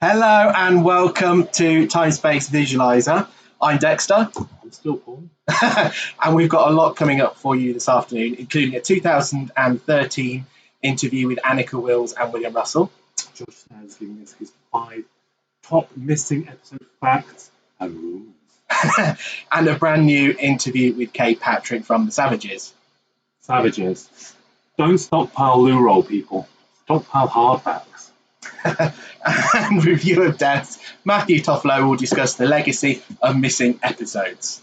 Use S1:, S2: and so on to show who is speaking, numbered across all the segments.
S1: Hello and welcome to Space Visualiser. I'm Dexter.
S2: I'm still Paul.
S1: And we've got a lot coming up for you this afternoon, including a 2013 interview with Anakah Wills and William Russell.
S2: Josh Snares giving us his 5 top missing episode facts and rumours.
S1: And a brand new interview with Kay Patrick from The Savages.
S2: Savages. Don't stockpile loo roll, people. Stockpile hardbacks.
S1: And review of deaths. Matthew Toffolo will discuss the legacy of missing episodes.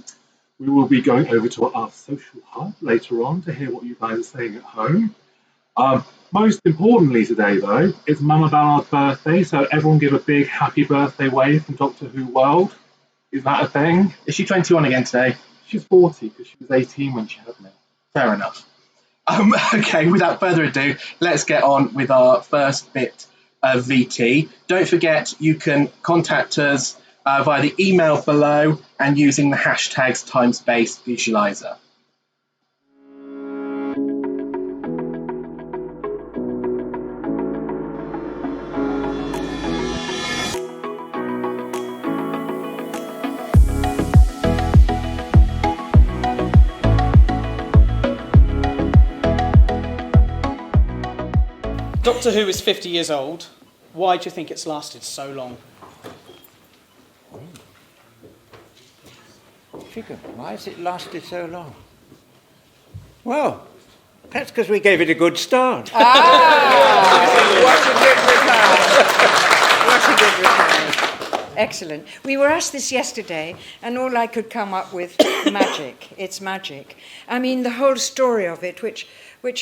S2: We will be going over to our social hub later on to hear what you guys are saying at home. Most importantly today, though, it's Mama Ballard's birthday, so everyone give a big happy birthday wave from Doctor Who World. Is that a thing?
S1: Is she 21 again today?
S2: She's 40 because she was 18 when she had me.
S1: Fair enough. Okay, without further ado, let's get on with our first bit of VT. Don't forget, you can contact us via the email below and using the hashtags #SpaceVisualiser.
S3: Doctor Who is 50 years old. Why do you think it's lasted so long?
S4: Why has it lasted so long? Well, that's because we gave it a good start.
S5: What a good reply. Excellent. We were asked this yesterday, and all I could come up with, magic. It's magic. I mean, the whole story of it, which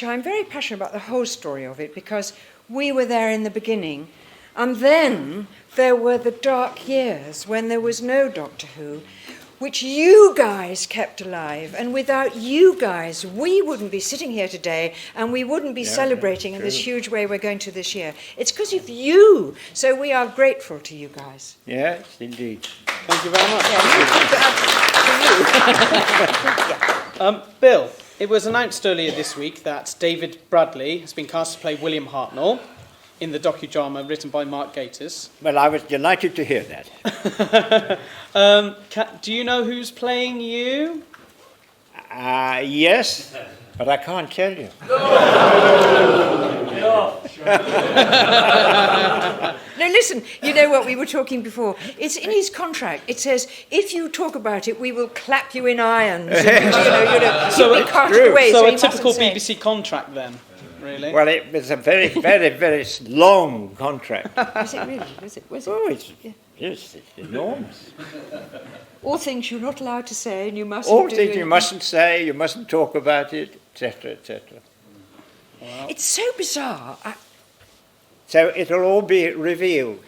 S5: I'm very passionate about the whole story of it, because we were there in the beginning, and then there were the dark years when there was no Doctor Who, which you guys kept alive, and without you guys, we wouldn't be sitting here today, and we wouldn't be celebrating in this huge way we're going to this year. It's because of you, so we are grateful to you guys.
S4: Yes, indeed.
S3: Thank you very much.
S5: Yeah,
S3: Bill, it was announced earlier this week that David Bradley has been cast to play William Hartnell in the docudrama written by Mark Gatiss.
S4: Well, I was delighted to hear that.
S3: Do you know who's playing you?
S4: Yes, but I can't tell you.
S5: No, listen, you know what, we were talking before. It's in his contract. It says, if you talk about it, we will clap you in irons. And,
S3: So
S5: you'll be carted away.
S3: So
S5: he
S3: a typical
S5: mustn't say.
S3: BBC contract then, really?
S4: Well, it was a very, very, very long contract.
S5: Was it really? Was it?
S4: Oh, it's enormous.
S5: All things you're not allowed to say, and you mustn't
S4: All
S5: do
S4: things you
S5: anything.
S4: mustn't say, you mustn't talk about it, etc., etc.
S3: Wow.
S5: It's so bizarre.
S4: So it'll all be revealed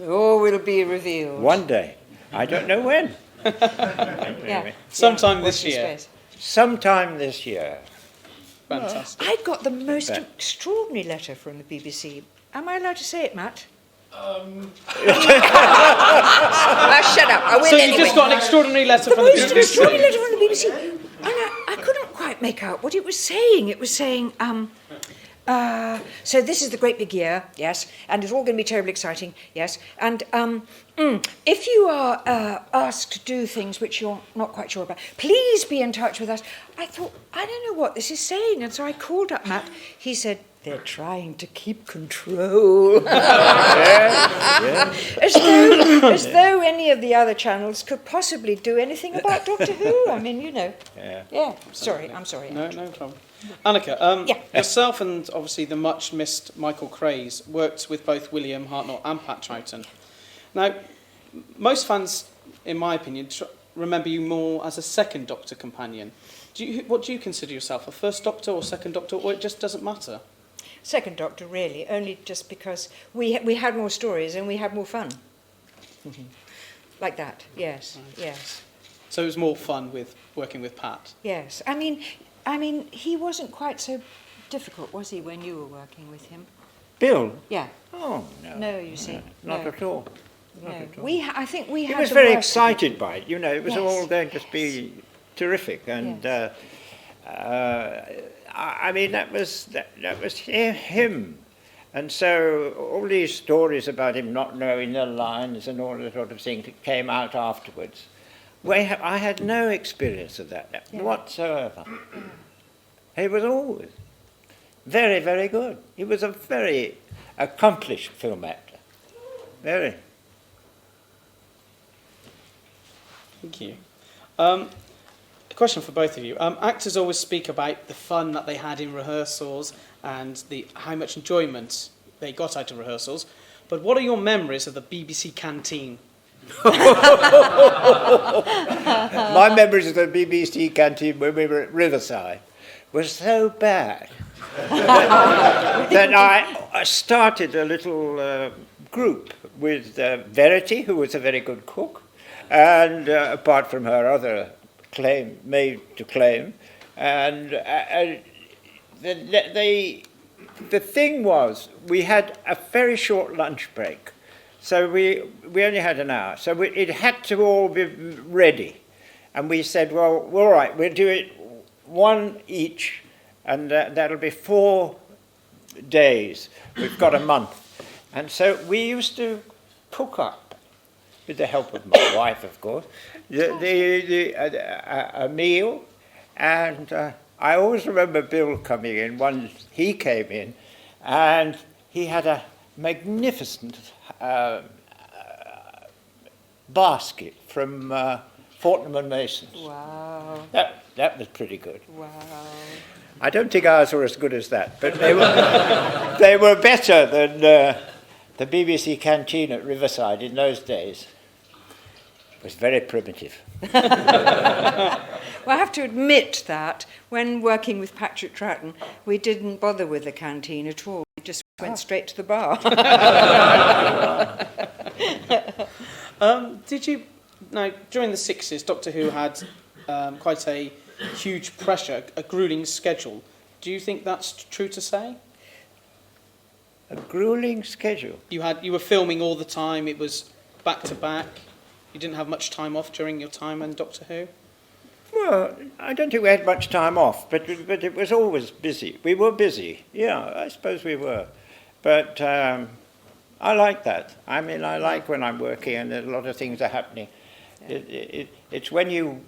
S5: All will be revealed.
S4: one day. I don't know when.
S5: Yeah.
S3: Sometime
S5: Watch
S3: this
S5: your
S3: year.
S5: space.
S4: Sometime this year.
S3: Fantastic.
S5: I got the most
S4: Bet.
S5: extraordinary letter from the BBC. Am I allowed to say it, Matt? Shut up. I will
S3: So you
S5: anyway.
S3: just got an extraordinary letter
S5: The
S3: from the
S5: most
S3: BBC?
S5: extraordinary letter from the BBC. And I couldn't quite make out what it was saying. It was saying, so this is the great big year, yes, and it's all going to be terribly exciting, yes, and if you are asked to do things which you're not quite sure about, please be in touch with us. I thought, I don't know what this is saying, and so I called up Matt. He said, they're trying to keep control. As though any of the other channels could possibly do anything about Doctor Who. I mean, Yeah, sorry, I'm sorry.
S3: No problem. Annika, yourself and obviously the much-missed Michael Craze worked with both William Hartnell and Pat Troughton. Now, most fans, in my opinion, remember you more as a second Doctor companion. What do you consider yourself, a first Doctor or second Doctor, or it just doesn't matter?
S5: Second Doctor, really, only just because we had more stories and we had more fun. Like that, yes, yes.
S3: So it was more fun with working with Pat?
S5: Yes, I mean, he wasn't quite so difficult, was he, when you were working with him?
S4: Bill?
S5: Yeah.
S4: Oh, no.
S5: No, you see.
S4: Not
S5: no.
S4: at all.
S5: No.
S4: Not at all.
S5: I think we
S4: He
S5: had
S4: was
S5: the
S4: very
S5: worst of it.
S4: excited by it. It was
S5: Yes,
S4: all going to be terrific. And I mean, that was him And so all these stories about him not knowing the lines and all that sort of thing that came out afterwards, I had no experience of that whatsoever. He was always very, very good. He was a very accomplished film actor. Very.
S3: Thank you. A question for both of you. Actors always speak about the fun that they had in rehearsals and how much enjoyment they got out of rehearsals. But what are your memories of the BBC canteen?
S4: My memories of the BBC canteen when we were at Riverside were so bad that I started a little group with Verity, who was a very good cook, and apart from her other maid to claim, and the thing was, we had a very short lunch break, so we only had an hour, so it had to all be ready, and we said, well, all right, we'll do it one each, and that'll be 4 days. We've got a month, and so we used to cook up, with the help of my wife, of course, a meal, and I always remember Bill coming in. Once he came in, and he had a magnificent basket from Fortnum and Mason's.
S5: Wow.
S4: That was pretty good.
S5: Wow.
S4: I don't think ours were as good as that, but they were better than the BBC canteen at Riverside in those days. It was very primitive.
S5: Well, I have to admit that when working with Patrick Troughton, we didn't bother with the canteen at all. We just went straight to the bar.
S3: Did you... Now, during the 60s, Doctor Who had quite a huge pressure, a gruelling schedule. Do you think that's true to say?
S4: A gruelling schedule?
S3: You were filming all the time, it was back to back. You didn't have much time off during your time on Doctor Who?
S4: Well, I don't think we had much time off, but it was always busy. We were busy, yeah, I suppose we were. But I like that. I mean, I like when I'm working and a lot of things are happening. It's when you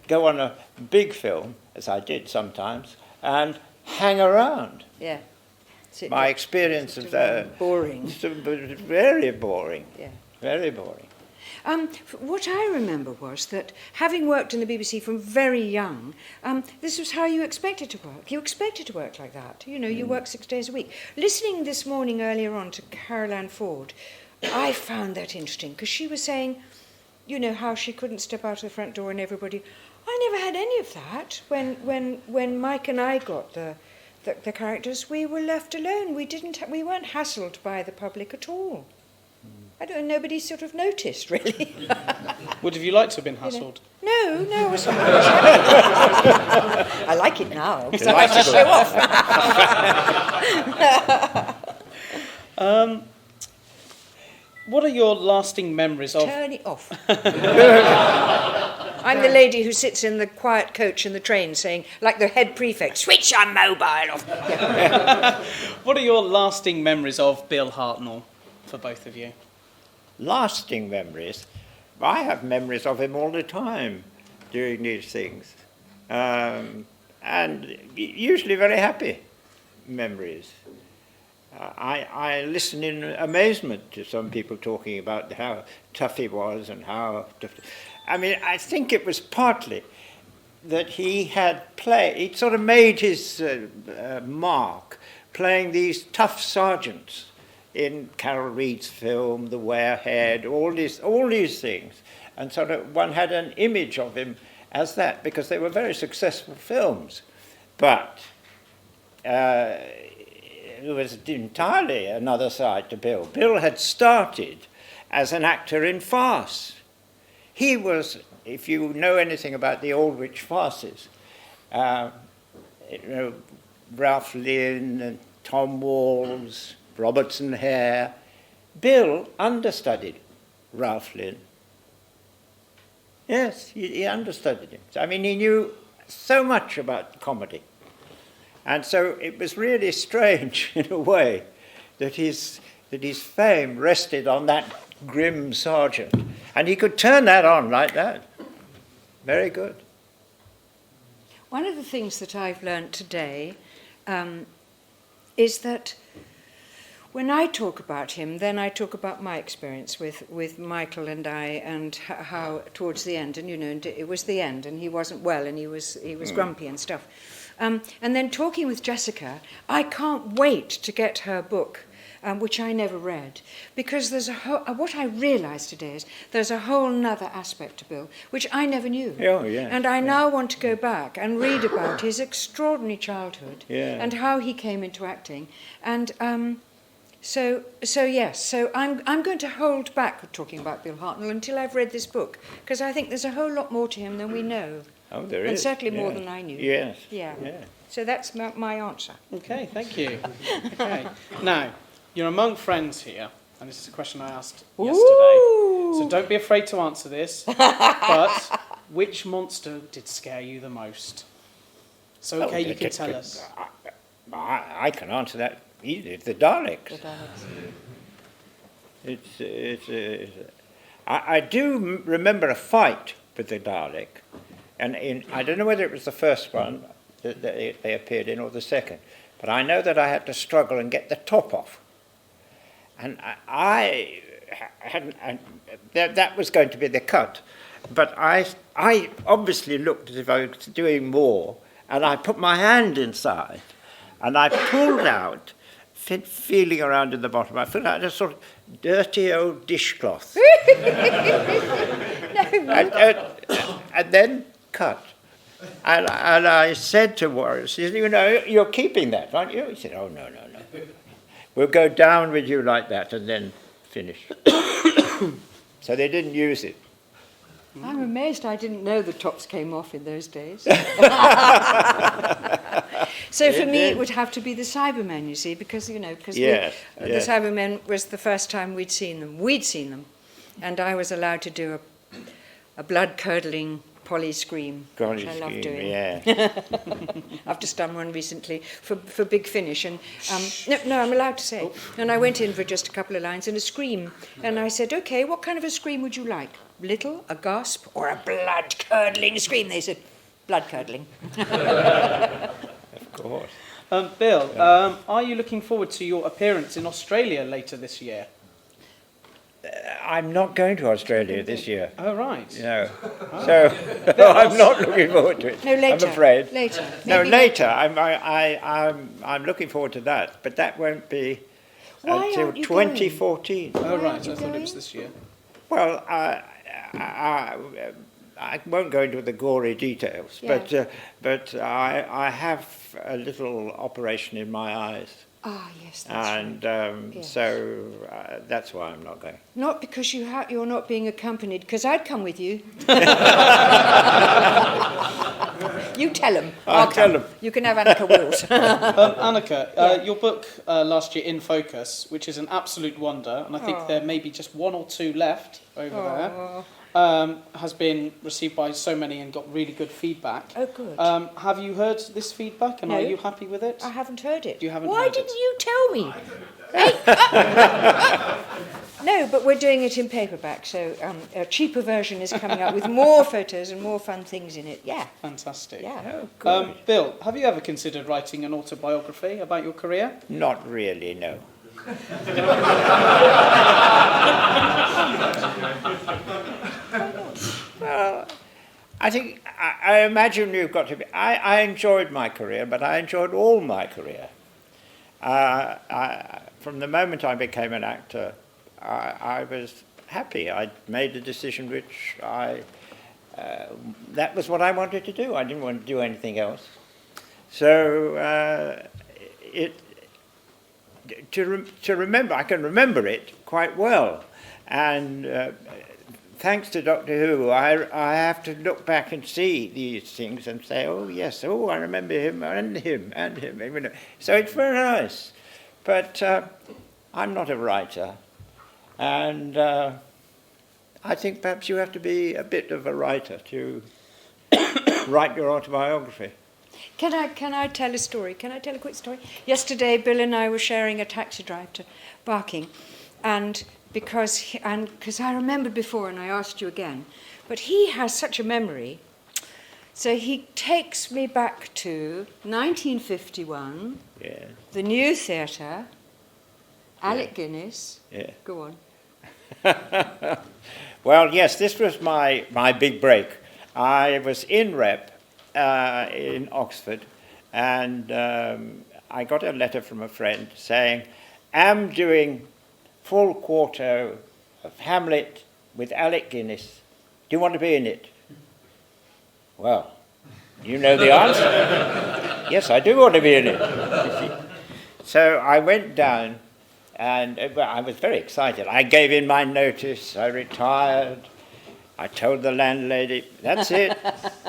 S4: go on a big film, as I did sometimes, and hang around.
S5: Yeah.
S4: My experience of that...
S5: Boring.
S4: Very boring.
S5: Yeah.
S4: Very boring.
S5: What I remember was that, having worked in the BBC from very young, this was how you expected to work. You expected to work like that. You know, you work 6 days a week. Listening this morning earlier on to Carol Ann Ford, I found that interesting, because she was saying, you know, how she couldn't step out of the front door and everybody... I never had any of that. When Mike and I got the characters, we were left alone. We weren't hassled by the public at all. I don't know, nobody sort of noticed, really.
S3: Would have you liked to have been hassled?
S5: No, I wasn't. I like it now, because I have to show off.
S3: What are your lasting memories of...
S5: Turn it off. I'm the lady who sits in the quiet coach in the train saying, like the head prefect, switch your mobile off. Yeah.
S3: What are your lasting memories of Bill Hartnell, for both of you?
S4: Lasting memories? I have memories of him all the time doing these things. And usually very happy memories. I listen in amazement to some people talking about how tough he was and how... I mean, I think it was partly that he he'd sort of made his mark playing these tough sergeants in Carol Reed's film, The Warehead, all these things. And sort of one had an image of him as that, because they were very successful films. But it was entirely another side to Bill. Bill had started as an actor in farce. He was, if you know anything about the Aldrich farces, Ralph Lynn and Tom Walls, Robertson Hare, Bill understudied Ralph Lynn. Yes, he understudied him. I mean, he knew so much about comedy. And so it was really strange, in a way, that his fame rested on that grim sergeant. And he could turn that on like that. Very good.
S5: One of the things that I've learnt today is that when I talk about him, then I talk about my experience with Michael and I, and how towards the end, and it was the end, and he wasn't well, and he was grumpy and stuff. And then talking with Jessica, I can't wait to get her book, which I never read, because there's what I realised today is there's a whole nother aspect to Bill, which I never knew.
S4: Oh, yeah.
S5: And I now want to go back and read about his extraordinary childhood and how he came into acting. And so I'm going to hold back talking about Bill Hartnell until I've read this book, because I think there's a whole lot more to him than we know.
S4: Oh, there
S5: and
S4: is.
S5: certainly more than I knew.
S4: Yes.
S5: Yeah. So that's my answer.
S3: Okay, thank you. Okay. Now, you're among friends here, and this is a question I asked yesterday. So don't be afraid to answer this. But which monster did scare you the most? So, okay, you can tell us.
S4: I can answer that easily. The Daleks. I do remember a fight with the Dalek, and I don't know whether it was the first one that they appeared in or the second, but I know that I had to struggle and get the top off. And I hadn't, that was going to be the cut. But I obviously looked as if I was doing more, and I put my hand inside, and I pulled out, feeling around in the bottom, I pulled out a sort of dirty old dishcloth. And then cut. And I said to Morris, you're keeping that, aren't you? He said, oh, no. We'll go down with you like that and then finish. So they didn't use it.
S5: I'm amazed I didn't know the tops came off in those days. So for me it would have to be the Cybermen, you see, because the Cybermen was the first time we'd seen them. And I was allowed to do a blood-curdling Polly scream, which I love doing.
S4: Yeah.
S5: I've just done one recently for Big Finish, and no, I'm allowed to say. And I went in for just a couple of lines and a scream, and I said, "Okay, what kind of a scream would you like? Little, a gasp, or a blood-curdling scream?" They said, "Blood-curdling."
S4: Of course.
S3: Bill, are you looking forward to your appearance in Australia later this year?
S4: I'm not going to Australia this year.
S3: Oh, right.
S4: No. So I'm not looking forward to it.
S5: No, later.
S4: I'm afraid.
S5: Later.
S4: No, later. I'm looking forward to that, but that won't be until 2014.
S3: Oh, right. I thought it was this year.
S4: Well, I won't go into the gory details, but I have a little operation in my eyes.
S5: Ah, yes, that's
S4: and
S5: yes.
S4: So that's why I'm not going.
S5: Not because you're not being accompanied, because I'd come with you. You tell them.
S4: I'll tell them.
S5: You can have Anakah Wills.
S3: Anakah, your book last year, In Focus, which is an absolute wonder, and I think there may be just one or two left over there, has been received by so many and got really good feedback.
S5: Oh, good.
S3: Have you heard this feedback, and
S5: No.
S3: are you happy with it?
S5: I haven't heard it.
S3: You haven't
S5: Why
S3: heard
S5: didn't
S3: it?
S5: you tell me? No, but we're doing it in paperback, so a cheaper version is coming out with more photos and more fun things in it. Yeah.
S3: Fantastic.
S5: Yeah.
S3: Bill, have you ever considered writing an autobiography about your career?
S4: Not really, no. Well, I think, I imagine you've got to be... I enjoyed my career, but I enjoyed all my career. From the moment I became an actor, I was happy. I made a decision which that was what I wanted to do. I didn't want to do anything else. So to remember, I can remember it quite well. And thanks to Doctor Who, I have to look back and see these things and say, oh, yes, oh, I remember him and him and him. You know. So it's very nice. But I'm not a writer. And I think perhaps you have to be a bit of a writer to write your autobiography.
S5: Can I tell a story? Can I tell a quick story? Yesterday, Bill and I were sharing a taxi drive to Barking, and because I remembered before and I asked you again, but he has such a memory, so he takes me back to 1951, the New Theatre, Alec Guinness.
S4: Yeah.
S5: Go on.
S4: Well, yes, this was my big break. I was in rep in Oxford, and I got a letter from a friend saying, "Am doing full quarto of Hamlet with Alec Guinness. Do you want to be in it?" Well, you know the answer. Yes, I do want to be in it. So I went down, and I was very excited. I gave in my notice, I retired. I told the landlady, "That's it,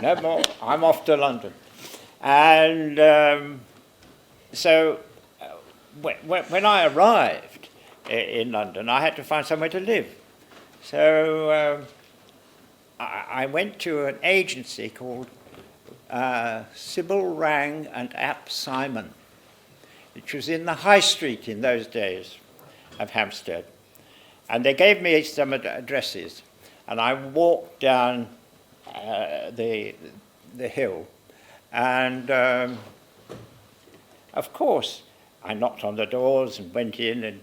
S4: no more, I'm off to London." And so when I arrived in London, I had to find somewhere to live. So I went to an agency called Sybil Rang and Ap Simon, which was in the High Street in those days of Hampstead. And they gave me some addresses, and I walked down the hill. And of course, I knocked on the doors and went in, and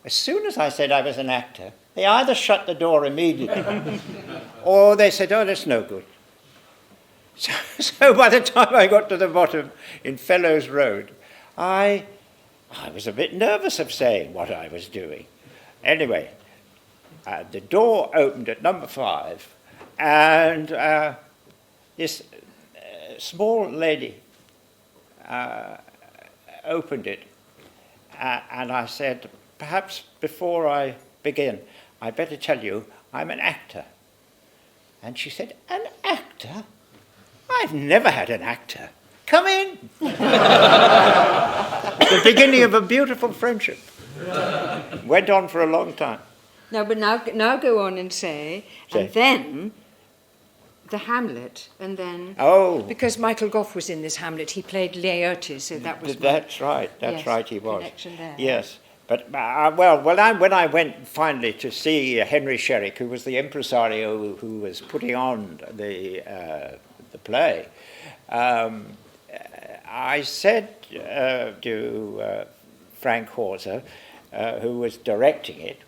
S4: as soon as I said I was an actor, they either shut the door immediately or they said, "Oh, that's no good." So by the time I got to the bottom in Fellows Road, I was a bit nervous of saying what I was doing. Anyway, the door opened at number 5, and this small lady opened it, and I said, "Perhaps before I begin, I better tell you I'm an actor." And she said, "An actor? I've never had an actor. Come in." The beginning of a beautiful friendship. Went on for a long time.
S5: No, but now go on and say, and then the Hamlet, and then...
S4: Oh.
S5: Because Michael Gough was in this Hamlet. He played Laertes, so that was...
S4: That's right,
S5: yes,
S4: right, he was.
S5: Connection there.
S4: Yes. But, when I went finally to see Henry Sherrick, who was the impresario who was putting on the play, I said to Frank Hawser, who was directing it,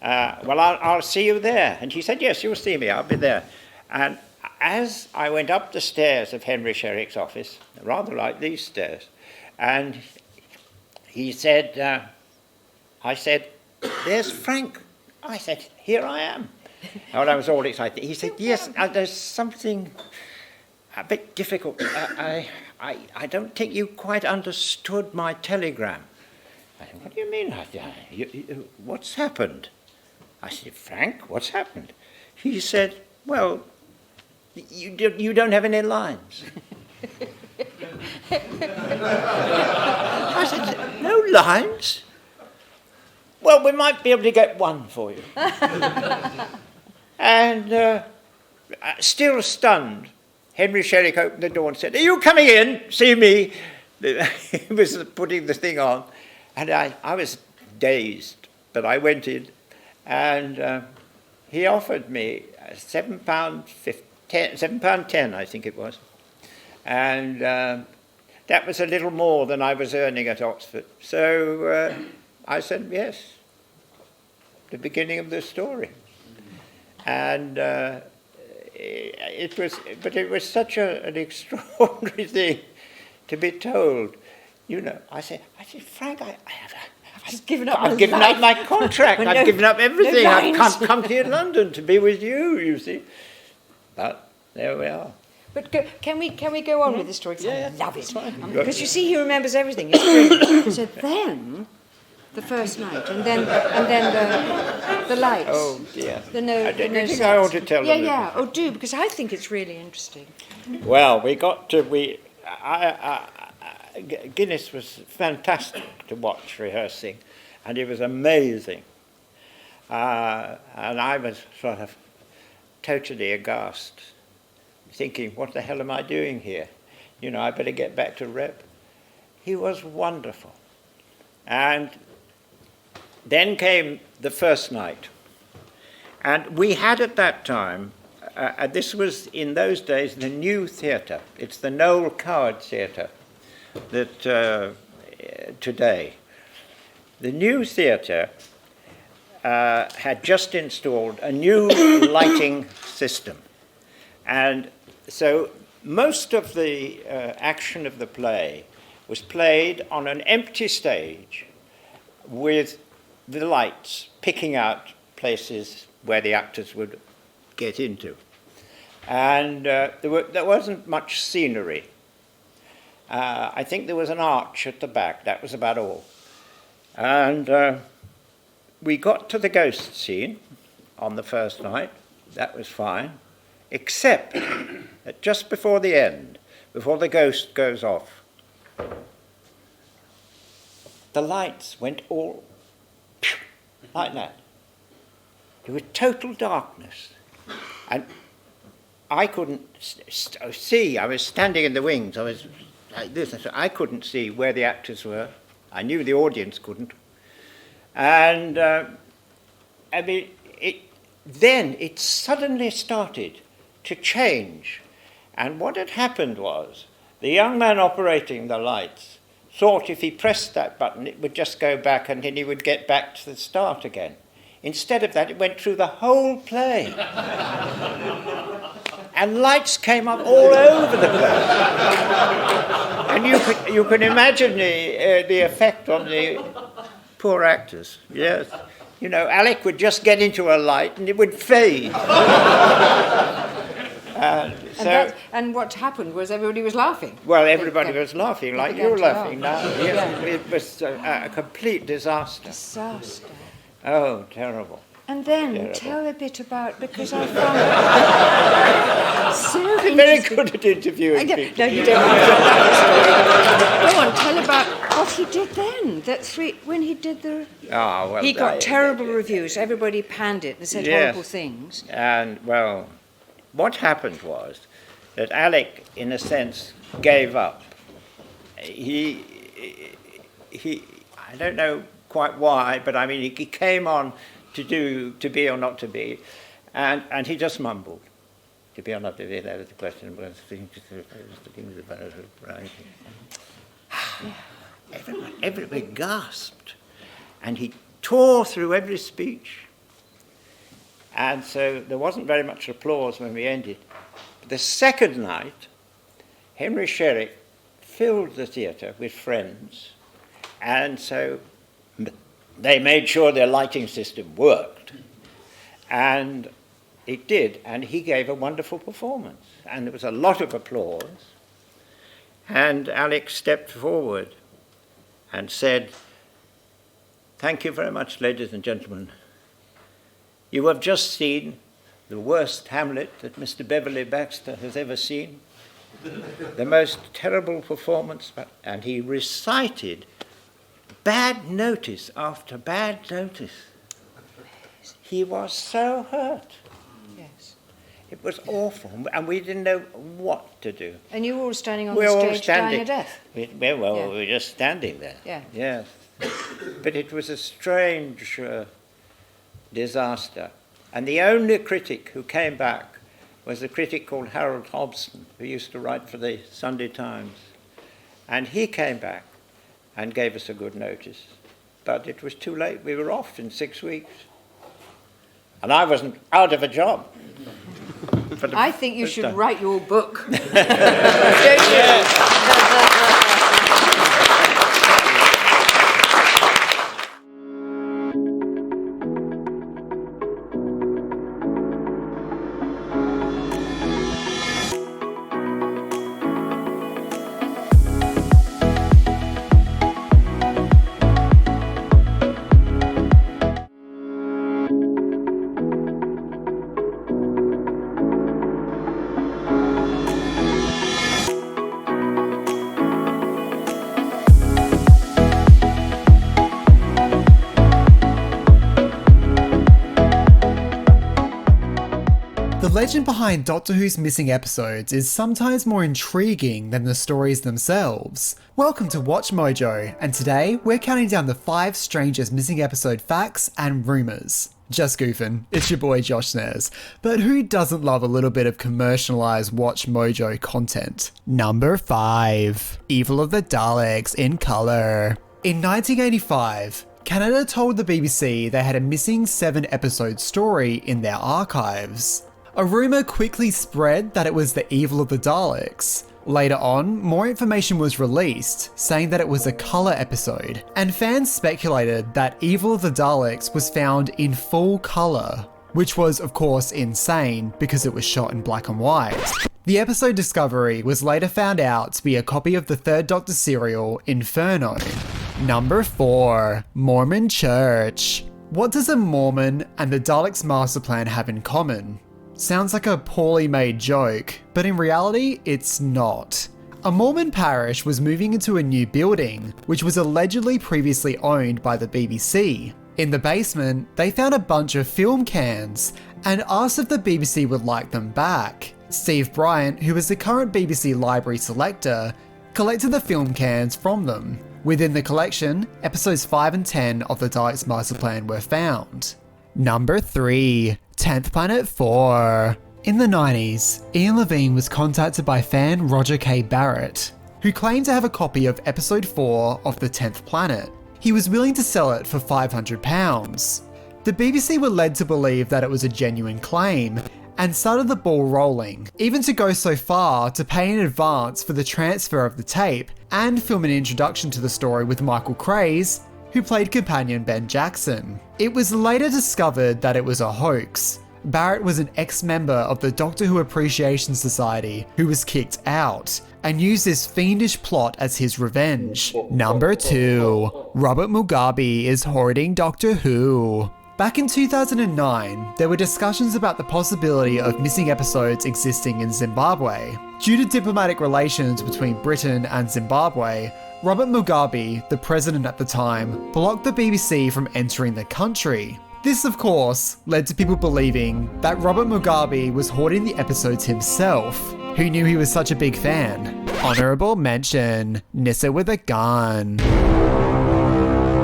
S4: I'll see you there. And he said, "Yes, you'll see me, I'll be there." And as I went up the stairs of Henry Sherrick's office, rather like these stairs, and he said, I said, "There's Frank." I said, "Here I am." And I was all excited. He said, "Yes, there's something a bit difficult. I don't think you quite understood my telegram." I said, "What do you mean? What's happened?" I said, "Frank, what's happened?" He said, "Well, you don't have any lines." I said, "No lines? Well, we might be able to get one for you." And still stunned, Henry Sherrick opened the door and said, "Are you coming in? See me?" He was putting the thing on. And I was dazed, but I went in, and he offered me £7.10, I think it was. And that was a little more than I was earning at Oxford. So I said, "Yes, the beginning of the story." And it was such an extraordinary thing to be told. You know, I said, "Frank, I've given up my contract. I've given up everything. I've come here to London to be with you, you see." But there we are.
S5: But can we go on with the story?
S4: Yeah,
S5: I love it.
S4: fine.
S5: Because you see, he remembers everything. It's brilliant. So then, the first night, and then the lights.
S4: Oh dear.
S5: The no.
S4: I don't think
S5: sets.
S4: I ought to tell them.
S5: Yeah. Oh, do, because I think it's really interesting.
S4: Well, Guinness was fantastic to watch rehearsing, and it was amazing. And I was sort of totally aghast, thinking, "What the hell am I doing here?" I better get back to rep. He was wonderful. And then came the first night. And we had at that time, this was in those days the new theatre. It's the Noel Coward Theatre that today. The new theatre had just installed a new lighting system. And so most of the action of the play was played on an empty stage with the lights picking out places where the actors would get into. And there wasn't much scenery. I think there was an arch at the back, that was about all. And we got to the ghost scene on the first night, that was fine, except that just before the end, before the ghost goes off, the lights went all like that. There was total darkness. And I couldn't see. I was standing in the wings. I was like this. So I couldn't see where the actors were. I knew the audience couldn't. And then it suddenly started to change. And what had happened was the young man operating the lights thought if he pressed that button, it would just go back and then he would get back to the start again. Instead of that, it went through the whole play. And lights came up all over the place. And you can imagine the effect on the poor actors. Yes. Alec would just get into a light and it would fade.
S5: And what happened was everybody was laughing.
S4: Well, everybody was laughing, like you're laughing now. Yes, it was a complete disaster.
S5: Disaster.
S4: Oh, terrible.
S5: And then tell a bit about, because I found so
S4: I'm very good at interviewing people.
S5: No, you don't. Go on, tell about what he did then. When he did the...
S4: Oh, well,
S5: he got terrible reviews. Everybody panned it and said horrible things.
S4: And, well, what happened was that Alec, in a sense, gave up. He I don't know quite why, but I mean, he came on to be or not to be, and he just mumbled. To be or not to be, that was the question. Everybody gasped, and he tore through every speech. And so there wasn't very much applause when we ended. But the second night, Henry Sherrick filled the theatre with friends, and so they made sure their lighting system worked. And it did, and he gave a wonderful performance. And there was a lot of applause. And Alex stepped forward and said, "Thank you very much, ladies and gentlemen. You have just seen the worst Hamlet that Mr. Beverly Baxter has ever seen. The most terrible performance." And he recited bad notice after bad notice. He was so hurt.
S5: Yes.
S4: It was awful, and we didn't know what to do.
S5: And you were all standing on the stage dying of death.
S4: We were just standing there.
S5: Yeah.
S4: Yes. But it was a strange disaster. And the only critic who came back was a critic called Harold Hobson, who used to write for the Sunday Times. And he came back and gave us a good notice. But it was too late. We were off in 6 weeks. And I wasn't out of a job.
S5: I think you should write your book.
S6: legend behind Doctor Who's missing episodes is sometimes more intriguing than the stories themselves. Welcome to Watch Mojo, and today we're counting down the 5 strangest missing episode facts and rumours. Just goofing, it's your boy Josh Snares, but who doesn't love a little bit of commercialised Watch Mojo content? Number 5. Evil of the Daleks in colour. In 1985, Canada told the BBC they had a missing 7-episode story in their archives. A rumour quickly spread that it was the Evil of the Daleks. Later on, more information was released, saying that it was a colour episode, and fans speculated that Evil of the Daleks was found in full colour, which was of course insane because it was shot in black and white. The episode Discovery was later found out to be a copy of the 3rd Doctor serial Inferno. Number 4. Mormon Church. What does a Mormon and the Daleks' master plan have in common? Sounds like a poorly made joke, but in reality, it's not. A Mormon parish was moving into a new building, which was allegedly previously owned by the BBC. In the basement, they found a bunch of film cans and asked if the BBC would like them back. Steve Bryant, who is the current BBC library selector, collected the film cans from them. Within the collection, episodes 5 and 10 of the Daleks' Master Plan were found. Number 3. 10th Planet 4. In the 90s, Ian Levine was contacted by fan Roger K. Barrett, who claimed to have a copy of episode 4 of the 10th Planet. He was willing to sell it for £500. The BBC were led to believe that it was a genuine claim, and started the ball rolling, even to go so far to pay in advance for the transfer of the tape and film an introduction to the story with Michael Craze, who played companion Ben Jackson. It was later discovered that it was a hoax. Barrett was an ex-member of the Doctor Who Appreciation Society who was kicked out, and used this fiendish plot as his revenge. Number 2. Robert Mugabe is hoarding Doctor Who. Back in 2009, there were discussions about the possibility of missing episodes existing in Zimbabwe. Due to diplomatic relations between Britain and Zimbabwe, Robert Mugabe, the president at the time, blocked the BBC from entering the country. This, of course, led to people believing that Robert Mugabe was hoarding the episodes himself. Who knew he was such a big fan? Honourable mention, Nissa with a gun.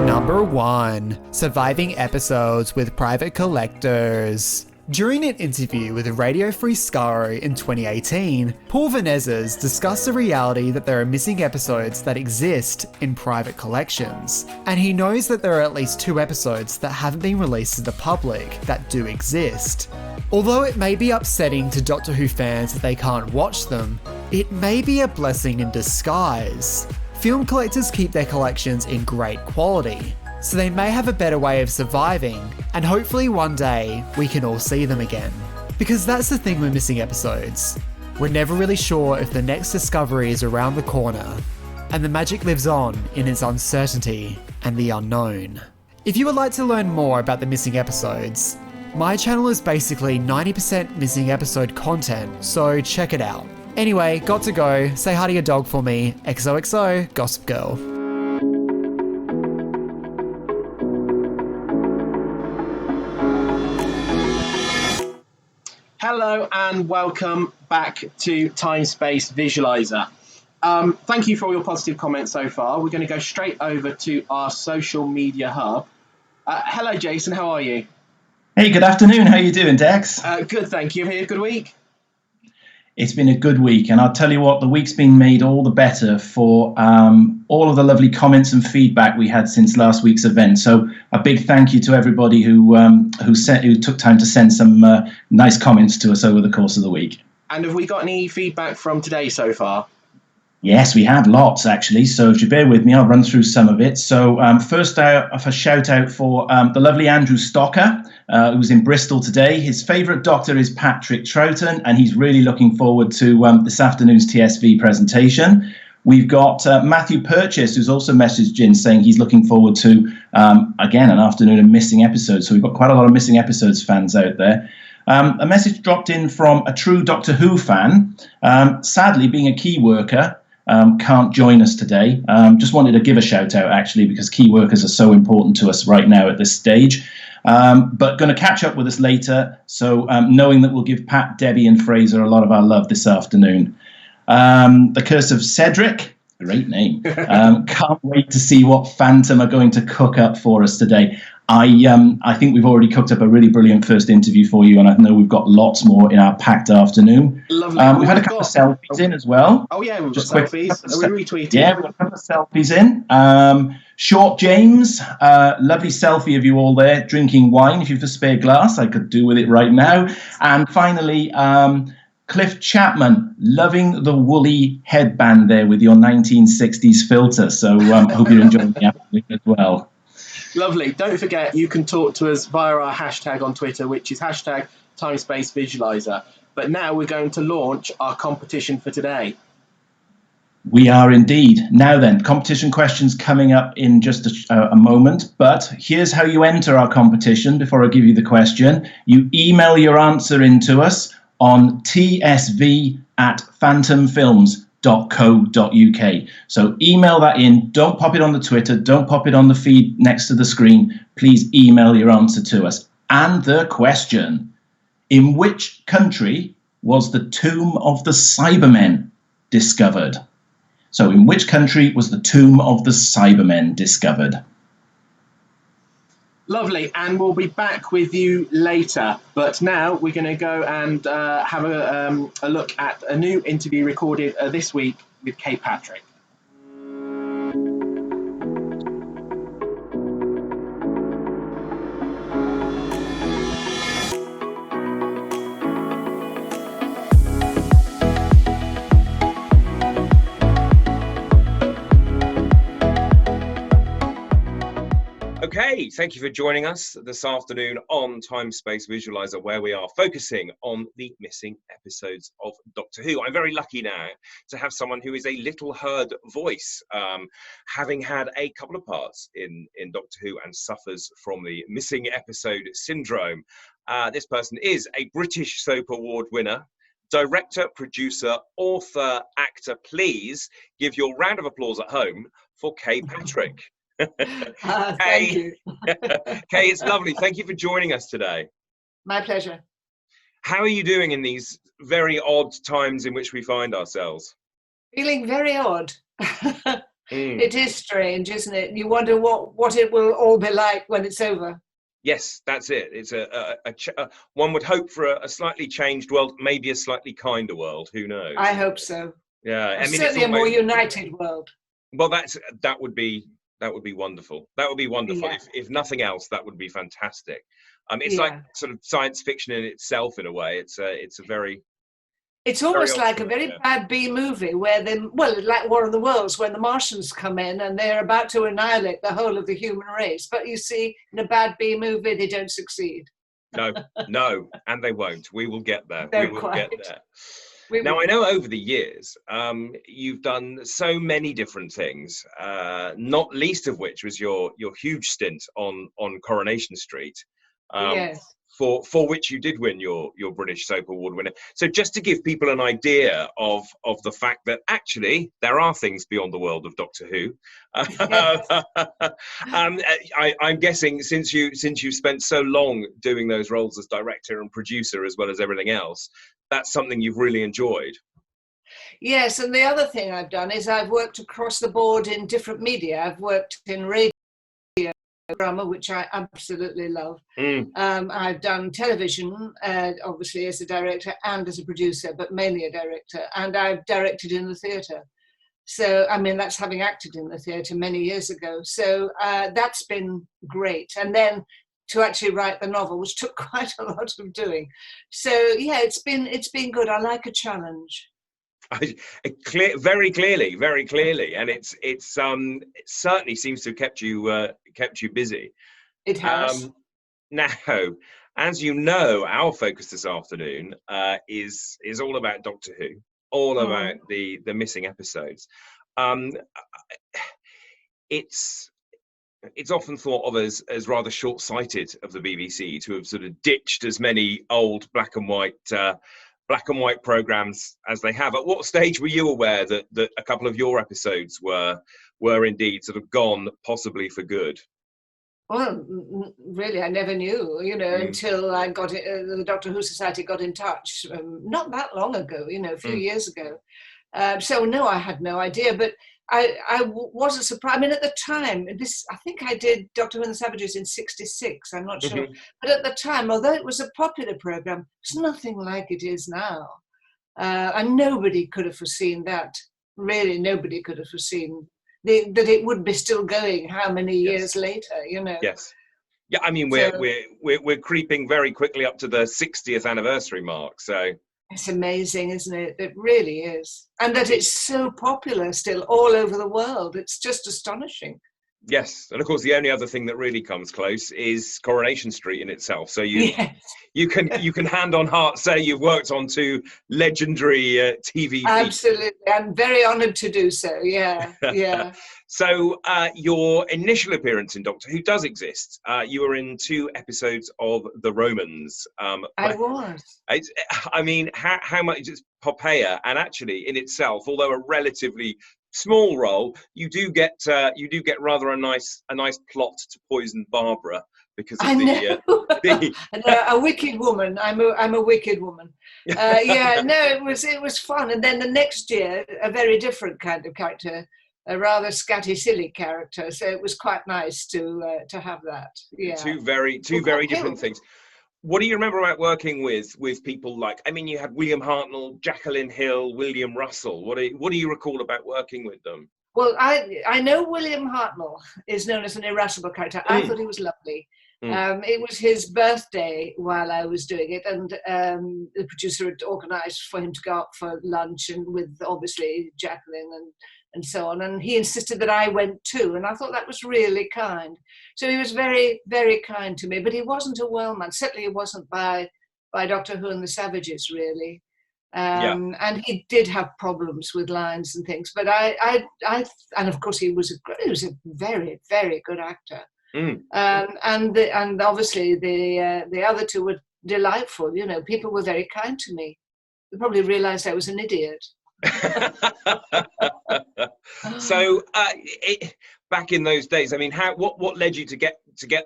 S6: Number 1. Surviving episodes with private collectors. During an interview with Radio Free Skaro in 2018, Paul Venezes discussed the reality that there are missing episodes that exist in private collections, and he knows that there are at least 2 episodes that haven't been released to the public that do exist. Although it may be upsetting to Doctor Who fans that they can't watch them, it may be a blessing in disguise. Film collectors keep their collections in great quality, so they may have a better way of surviving, and hopefully one day we can all see them again. Because that's the thing with missing episodes. We're never really sure if the next discovery is around the corner, and the magic lives on in its uncertainty and the unknown. If you would like to learn more about the missing episodes, my channel is basically 90% missing episode content, so check it out. Anyway, got to go. Say hi to your dog for me. XOXO, Gossip Girl.
S1: Hello and welcome back to Time Space Visualiser. Thank you for all your positive comments so far. We're going to go straight over to our social media hub. Hello, Jason. How are you?
S7: Hey, good afternoon. How are you doing, Dex?
S1: Good, thank you. Have you had a good week?
S7: It's been a good week, and I'll tell you what, the week's been made all the better for all of the lovely comments and feedback we had since last week's event. So a big thank you to everybody who took time to send some nice comments to us over the course of the week.
S1: And have we got any feedback from today so far?
S7: Yes, we had lots, actually. So if you bear with me, I'll run through some of it. So first off, a shout out for the lovely Andrew Stocker, who's in Bristol today. His favourite Doctor is Patrick Troughton, and he's really looking forward to this afternoon's TSV presentation. We've got Matthew Purchase, who's also messaged in saying he's looking forward to, again, an afternoon of missing episodes. So we've got quite a lot of missing episodes fans out there. A message dropped in from a true Doctor Who fan. Sadly, being a key worker, can't join us today. Just wanted to give a shout out, actually, because key workers are so important to us right now at this stage. but going to catch up with us later. So knowing that we'll give Pat, Debbie and Fraser a lot of our love this afternoon. The Curse of Cedric, great name. Can't wait to see what Fantom are going to cook up for us today. I think we've already cooked up a really brilliant first interview for you, and I know we've got lots more in our packed afternoon.
S1: Lovely.
S7: We've had a couple of selfies in as well.
S1: Oh yeah, we've
S7: Just
S1: got
S7: quick,
S1: selfies. Are we retweeting?
S7: Yeah, we've got a couple of selfies in. Short James, lovely selfie of you all there drinking wine. If you've a spare glass, I could do with it right now. And finally, Cliff Chapman, loving the woolly headband there with your 1960s filter. So hope you're enjoying the afternoon as well.
S1: Lovely. Don't forget, you can talk to us via our hashtag on Twitter, which is hashtag Time Space Visualiser. But now we're going to launch our competition for today.
S7: We are indeed. Now then, competition questions coming up in just a moment. But here's how you enter our competition before I give you the question. You email your answer in to us on tsv@phantomfilms.co.uk. So email that in. Don't pop it on the Twitter. Don't pop it on the feed next to the screen. Please email your answer to us. And the question: in which country was the tomb of the Cybermen discovered? So in which country was the tomb of the Cybermen discovered?
S1: Lovely, and we'll be back with you later. But now we're going to go and have a look at a new interview recorded this week with Kay Patrick.
S8: Okay, thank you for joining us this afternoon on Time Space Visualiser, where we are focusing on the missing episodes of Doctor Who. I'm very lucky now to have someone who is a little heard voice, having had a couple of parts in Doctor Who and suffers from the missing episode syndrome. This person is a British Soap Award winner, director, producer, author, actor. Please give your round of applause at home for Kay Patrick.
S9: Thank you.
S8: Kay, it's lovely. Thank you for joining us today.
S9: My pleasure.
S8: How are you doing in these very odd times in which we find ourselves?
S9: Feeling very odd. It is strange, isn't it? You wonder what it will all be like when it's over.
S8: Yes, that's it. It's one would hope for a slightly changed world, maybe a slightly kinder world. Who knows?
S9: I hope so.
S8: Yeah, I mean,
S9: certainly a more united world.
S8: Well, that would be wonderful. That would be wonderful.
S9: Yeah.
S8: If nothing else, that would be fantastic. It's like sort of science fiction in itself, in a way. It's
S9: almost like a very bad B movie where like War of the Worlds, when the Martians come in and they're about to annihilate the whole of the human race. But you see, in a bad B movie, they don't succeed.
S8: No, and they won't. We will get there.
S9: Don't
S8: we will
S9: quite.
S8: get there. Now, I know over the years, you've done so many different things, not least of which was your huge stint on Coronation Street,
S9: yes.
S8: for which you did win your British Soap Award winner. So just to give people an idea of the fact that actually there are things beyond the world of Doctor Who. Yes. I'm guessing since you spent so long doing those roles as director and producer as well as everything else, that's something you've really enjoyed.
S9: Yes, and the other thing I've done is I've worked across the board in different media. I've worked in radio drama, which I absolutely love. I've done television, obviously as a director and as a producer, but mainly a director. And I've directed in the theatre. So, I mean, that's having acted in the theatre many years ago. So that's been great. And then to actually write the novel, which took quite a lot of doing. So yeah, it's been good. I like a challenge.
S8: Very clearly, and it certainly seems to have kept you busy.
S9: It has.
S8: Now, as you know, our focus this afternoon is all about Doctor Who, all about the missing episodes. It's often thought of as rather short-sighted of the BBC to have sort of ditched as many old black and white programs as they have. At what stage were you aware that a couple of your episodes were indeed sort of gone, possibly for good?
S9: Well, really, I never knew, until I got it, the Doctor Who Society got in touch not that long ago, a few years ago. So no, I had no idea, but I wasn't surprised. I mean, at the time, I think I did Doctor Who and the Savages in '66. I'm not sure, but at the time, although it was a popular program, it's nothing like it is now, and nobody could have foreseen that. Really, nobody could have foreseen that it would be still going. How many years later?
S8: Yes. Yeah, I mean, we're creeping very quickly up to the 60th anniversary mark. So
S9: it's amazing, isn't it? It really is, and that it's so popular still all over the world. It's just astonishing.
S8: Yes, and of course the only other thing that really comes close is Coronation Street in itself. So you can hand on heart say you've worked on 2 legendary TV.
S9: Absolutely, I'm very honoured to do so. Yeah, yeah.
S8: So your initial appearance in Doctor Who does exist. You were in 2 episodes of The Romans.
S9: I was.
S8: I mean, how much is Poppaea, and actually in itself, although a relatively small role, you do get rather a nice plot to poison Barbara because of
S9: a wicked woman. I'm a wicked woman. It was fun. And then the next year, a very different kind of character, a rather scatty, silly character. So it was quite nice to have that. Yeah,
S8: two very different things. What do you remember about working with people like, I mean, you had William Hartnell, Jacqueline Hill, William Russell. What do you recall about working with them?
S9: Well, I know William Hartnell is known as an irascible character. I thought he was lovely. It was his birthday while I was doing it, and the producer had organised for him to go out for lunch, and with obviously Jacqueline and so on, and he insisted that I went too, and I thought that was really kind. So he was very, very kind to me, but he wasn't a well man. Certainly he wasn't by Doctor Who and the Savages, really. And he did have problems with lines and things, but I and of course he was a very, very good actor. And obviously the other 2 were delightful. People were very kind to me. They probably realised I was an idiot.
S8: So back in those days, I mean, what led you to get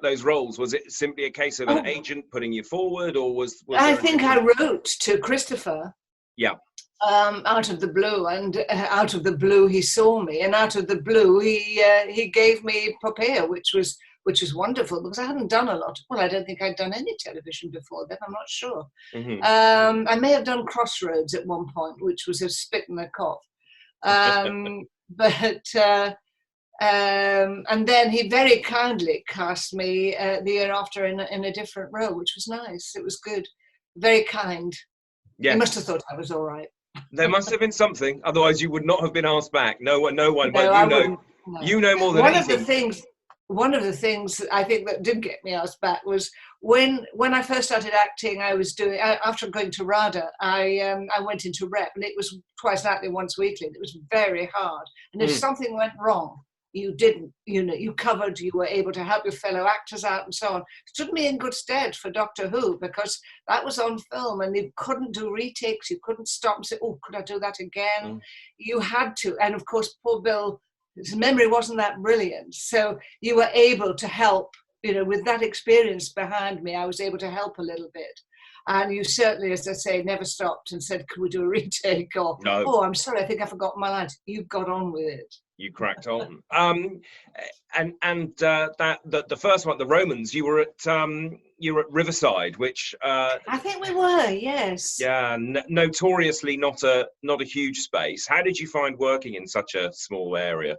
S8: those roles? Was it simply a case of an agent putting you forward, or was
S9: I think I wrote to Christopher.
S8: Yeah.
S9: Out of the blue, and out of the blue he saw me, and out of the blue he gave me Poppaea, which was wonderful, because I hadn't done a lot. Well, I don't think I'd done any television before then. I'm not sure. I may have done Crossroads at one point, which was a spit and a cough. And then he very kindly cast me the year after in a different role, which was nice. It was good. Very kind. Yeah. He must have thought I was all right.
S8: There must have been something, otherwise you would not have been asked back. No one.
S9: No,
S8: but you know more than anything.
S9: One of the things I think that did get me asked back was when I first started acting. I was doing, after going to RADA, I went into rep, and it was twice nightly, once weekly. And it was very hard. And if something went wrong, you didn't, you covered, you were able to help your fellow actors out and so on. It stood me in good stead for Doctor Who, because that was on film and you couldn't do retakes. You couldn't stop and say, oh, could I do that again? You had to. And of course, poor Bill, his memory wasn't that brilliant. So you were able to help, with that experience behind me, I was able to help a little bit. And you certainly, as I say, never stopped and said, could we do a retake? Or, no. Oh, I'm sorry, I think I forgot my lines. You got on with it.
S8: You cracked on. The first one, The Romans, you were at Riverside, which
S9: I think we were, yes.
S8: Yeah, notoriously not a huge space. How did you find working in such a small area?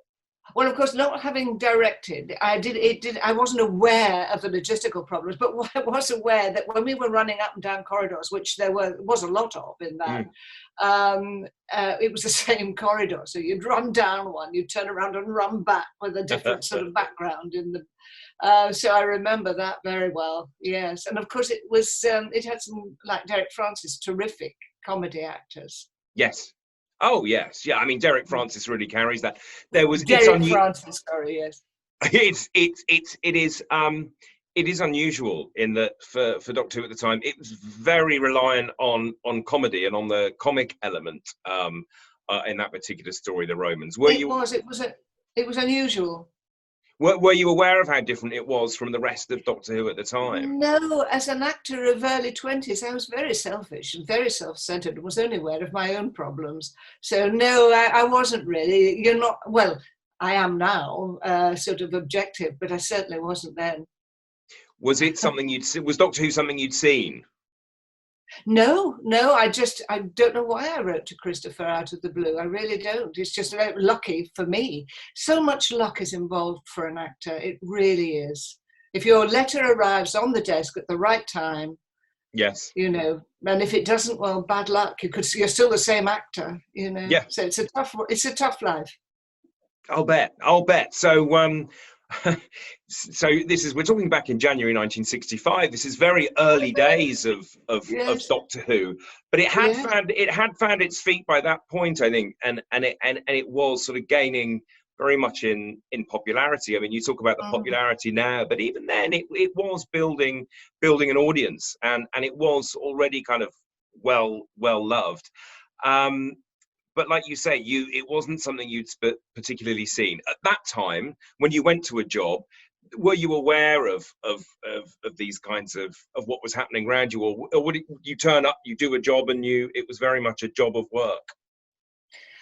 S9: Well, of course, not having directed, I wasn't aware of the logistical problems, but I was aware that when we were running up and down corridors, which there was a lot of in that, it was the same corridor. So you'd run down one, you'd turn around and run back with a different sort of background in the. So I remember that very well. Yes, and of course it was. It had some, like Derek Francis, terrific comedy actors.
S8: Yes. Oh yes, yeah. I mean, Derek Francis really carries that. There was
S9: Derek Francis. Sorry, yes.
S8: It is unusual in that for Doctor Who at the time, it was very reliant on comedy and on the comic element in that particular story, The Romans.
S9: It was unusual.
S8: Were you aware of how different it was from the rest of Doctor Who at the time?
S9: No, as an actor of early 20s, I was very selfish and very self-centered and was only aware of my own problems. So no, I wasn't really. You're not, well, I am now, sort of objective, but I certainly wasn't then.
S8: Was it something was Doctor Who something you'd seen?
S9: No, I don't know why I wrote to Christopher out of the blue. I really don't. It's just lucky for me. So much luck is involved for an actor. It really is. If your letter arrives on the desk at the right time,
S8: yes,
S9: you know, and if it doesn't, well, bad luck. You're still the same actor, you know.
S8: Yeah.
S9: So it's a tough life.
S8: I'll bet. So, so we're talking back in January 1965. This is very early days of Doctor Who, but it had found its feet by that point, I think, and it was sort of gaining very much in popularity. I mean, you talk about the popularity now, but even then it was building an audience, and it was already kind of well loved. But like you say, it wasn't something you'd particularly seen at that time. When you went to a job, were you aware of these kinds of what was happening around you, or would you turn up, you do a job, and it was very much a job of work?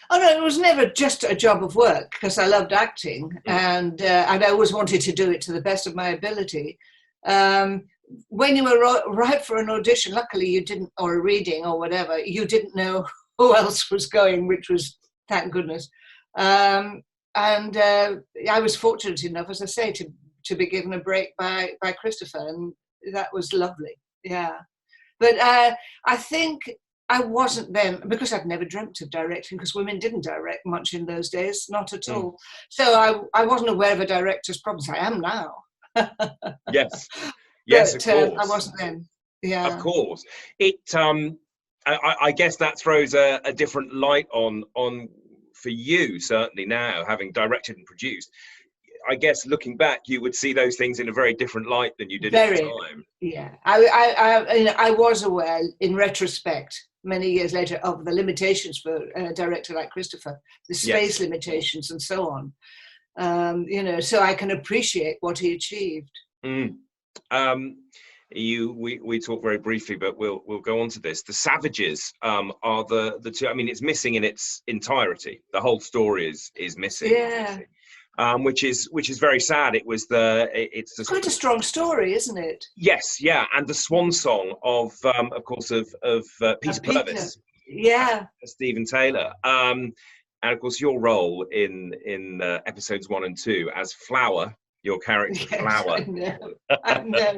S9: Oh no, it was never just a job of work, because I loved acting, and I always wanted to do it to the best of my ability. When you were right for an audition, luckily you didn't, or a reading or whatever, you didn't know who else was going, which was, thank goodness. And I was fortunate enough, as I say, to be given a break by Christopher, and that was lovely. Yeah. But I think I wasn't then, because I'd never dreamt of directing, because women didn't direct much in those days, not at all. So I wasn't aware of a director's problems. I am now.
S8: Yes. Yes,
S9: but,
S8: of course.
S9: I wasn't then. Yeah.
S8: Of course. I guess that throws a different light on for you, certainly now, having directed and produced. I guess looking back, you would see those things in a very different light than you did at the time.
S9: Yeah, I was aware, in retrospect, many years later, of the limitations for a director like Christopher, the space limitations and so on. You know, so I can appreciate what he achieved.
S8: We talk very briefly, but we'll go on to this. The Savages are the two. I mean, it's missing in its entirety. The whole story is missing.
S9: Yeah.
S8: Which is very sad. It's
S9: quite a strong story, isn't it?
S8: Yes, yeah, and the swan song of course of Peter Purves.
S9: Yeah.
S8: Stephen Taylor. And of course your role in episodes 1 and 2 as Flower. Your character, Flower.
S9: I know.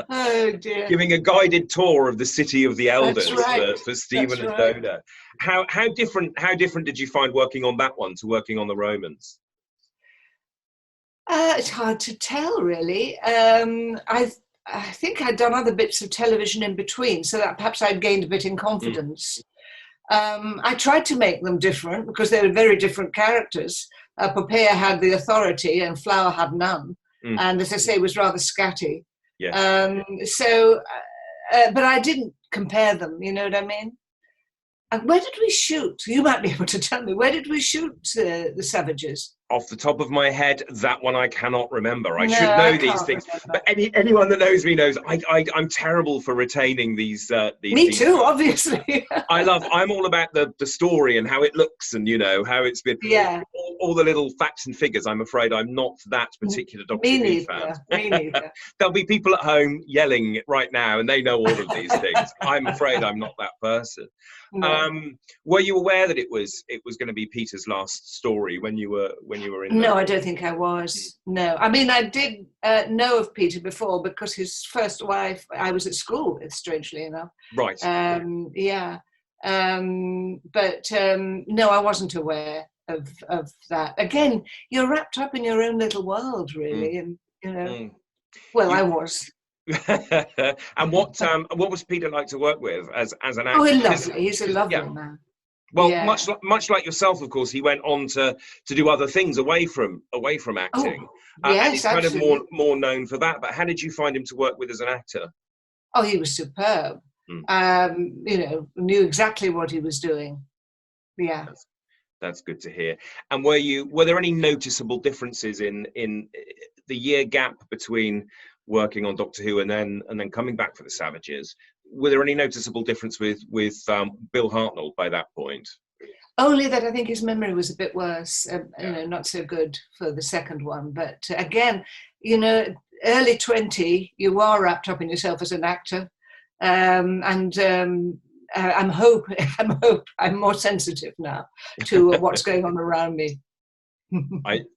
S9: Oh dear.
S8: Giving a guided tour of the city of the elders for Stephen and
S9: right.
S8: Doda. How different did you find working on that one to working on the Romans?
S9: It's hard to tell, really. I think I'd done other bits of television in between, so that perhaps I'd gained a bit in confidence. I tried to make them different because they were very different characters. Popea had the authority and Flower had none. And as I say, was rather scatty.
S8: Yeah.
S9: But I didn't compare them, you know what I mean? And where did we shoot? You might be able to tell me. Where did we shoot the Savages?
S8: Off the top of my head, that one I cannot remember. I should know these things, but anyone that knows me knows I'm terrible for retaining these.
S9: Me too, obviously.
S8: I'm all about the story and how it looks, and you know how it's been.
S9: Yeah.
S8: All the little facts and figures. I'm afraid I'm not that particular Doctor Who fan.
S9: Me neither.
S8: There'll be people at home yelling right now, and they know all of these things. I'm afraid I'm not that person.
S9: No.
S8: Were you aware that it was going to be Peter's last story when you were in?
S9: No, I don't think I was. No, I mean I did know of Peter before because his first wife I was at school with, strangely enough.
S8: Right.
S9: Yeah. But no, I wasn't aware of that. Again, you're wrapped up in your own little world, really, and you know. Well, I was.
S8: And what was Peter like to work with as an actor?
S9: Oh, he's lovely. He's a lovely man.
S8: Well, much like yourself, of course, he went on to do other things away from acting.
S9: Yes,
S8: and he's kind
S9: absolutely.
S8: of more known for that. But how did you find him to work with as an actor?
S9: Oh, he was superb. You know, knew exactly what he was doing. Yeah.
S8: That's good to hear. And were there any noticeable differences in the year gap between working on Doctor Who and then coming back for the Savages? Were there any noticeable difference with Bill Hartnell by that point?
S9: Only that I think his memory was a bit worse, not so good for the second one. But again, early 20, you are wrapped up in yourself as an actor. I'm more sensitive now to what's going on around me.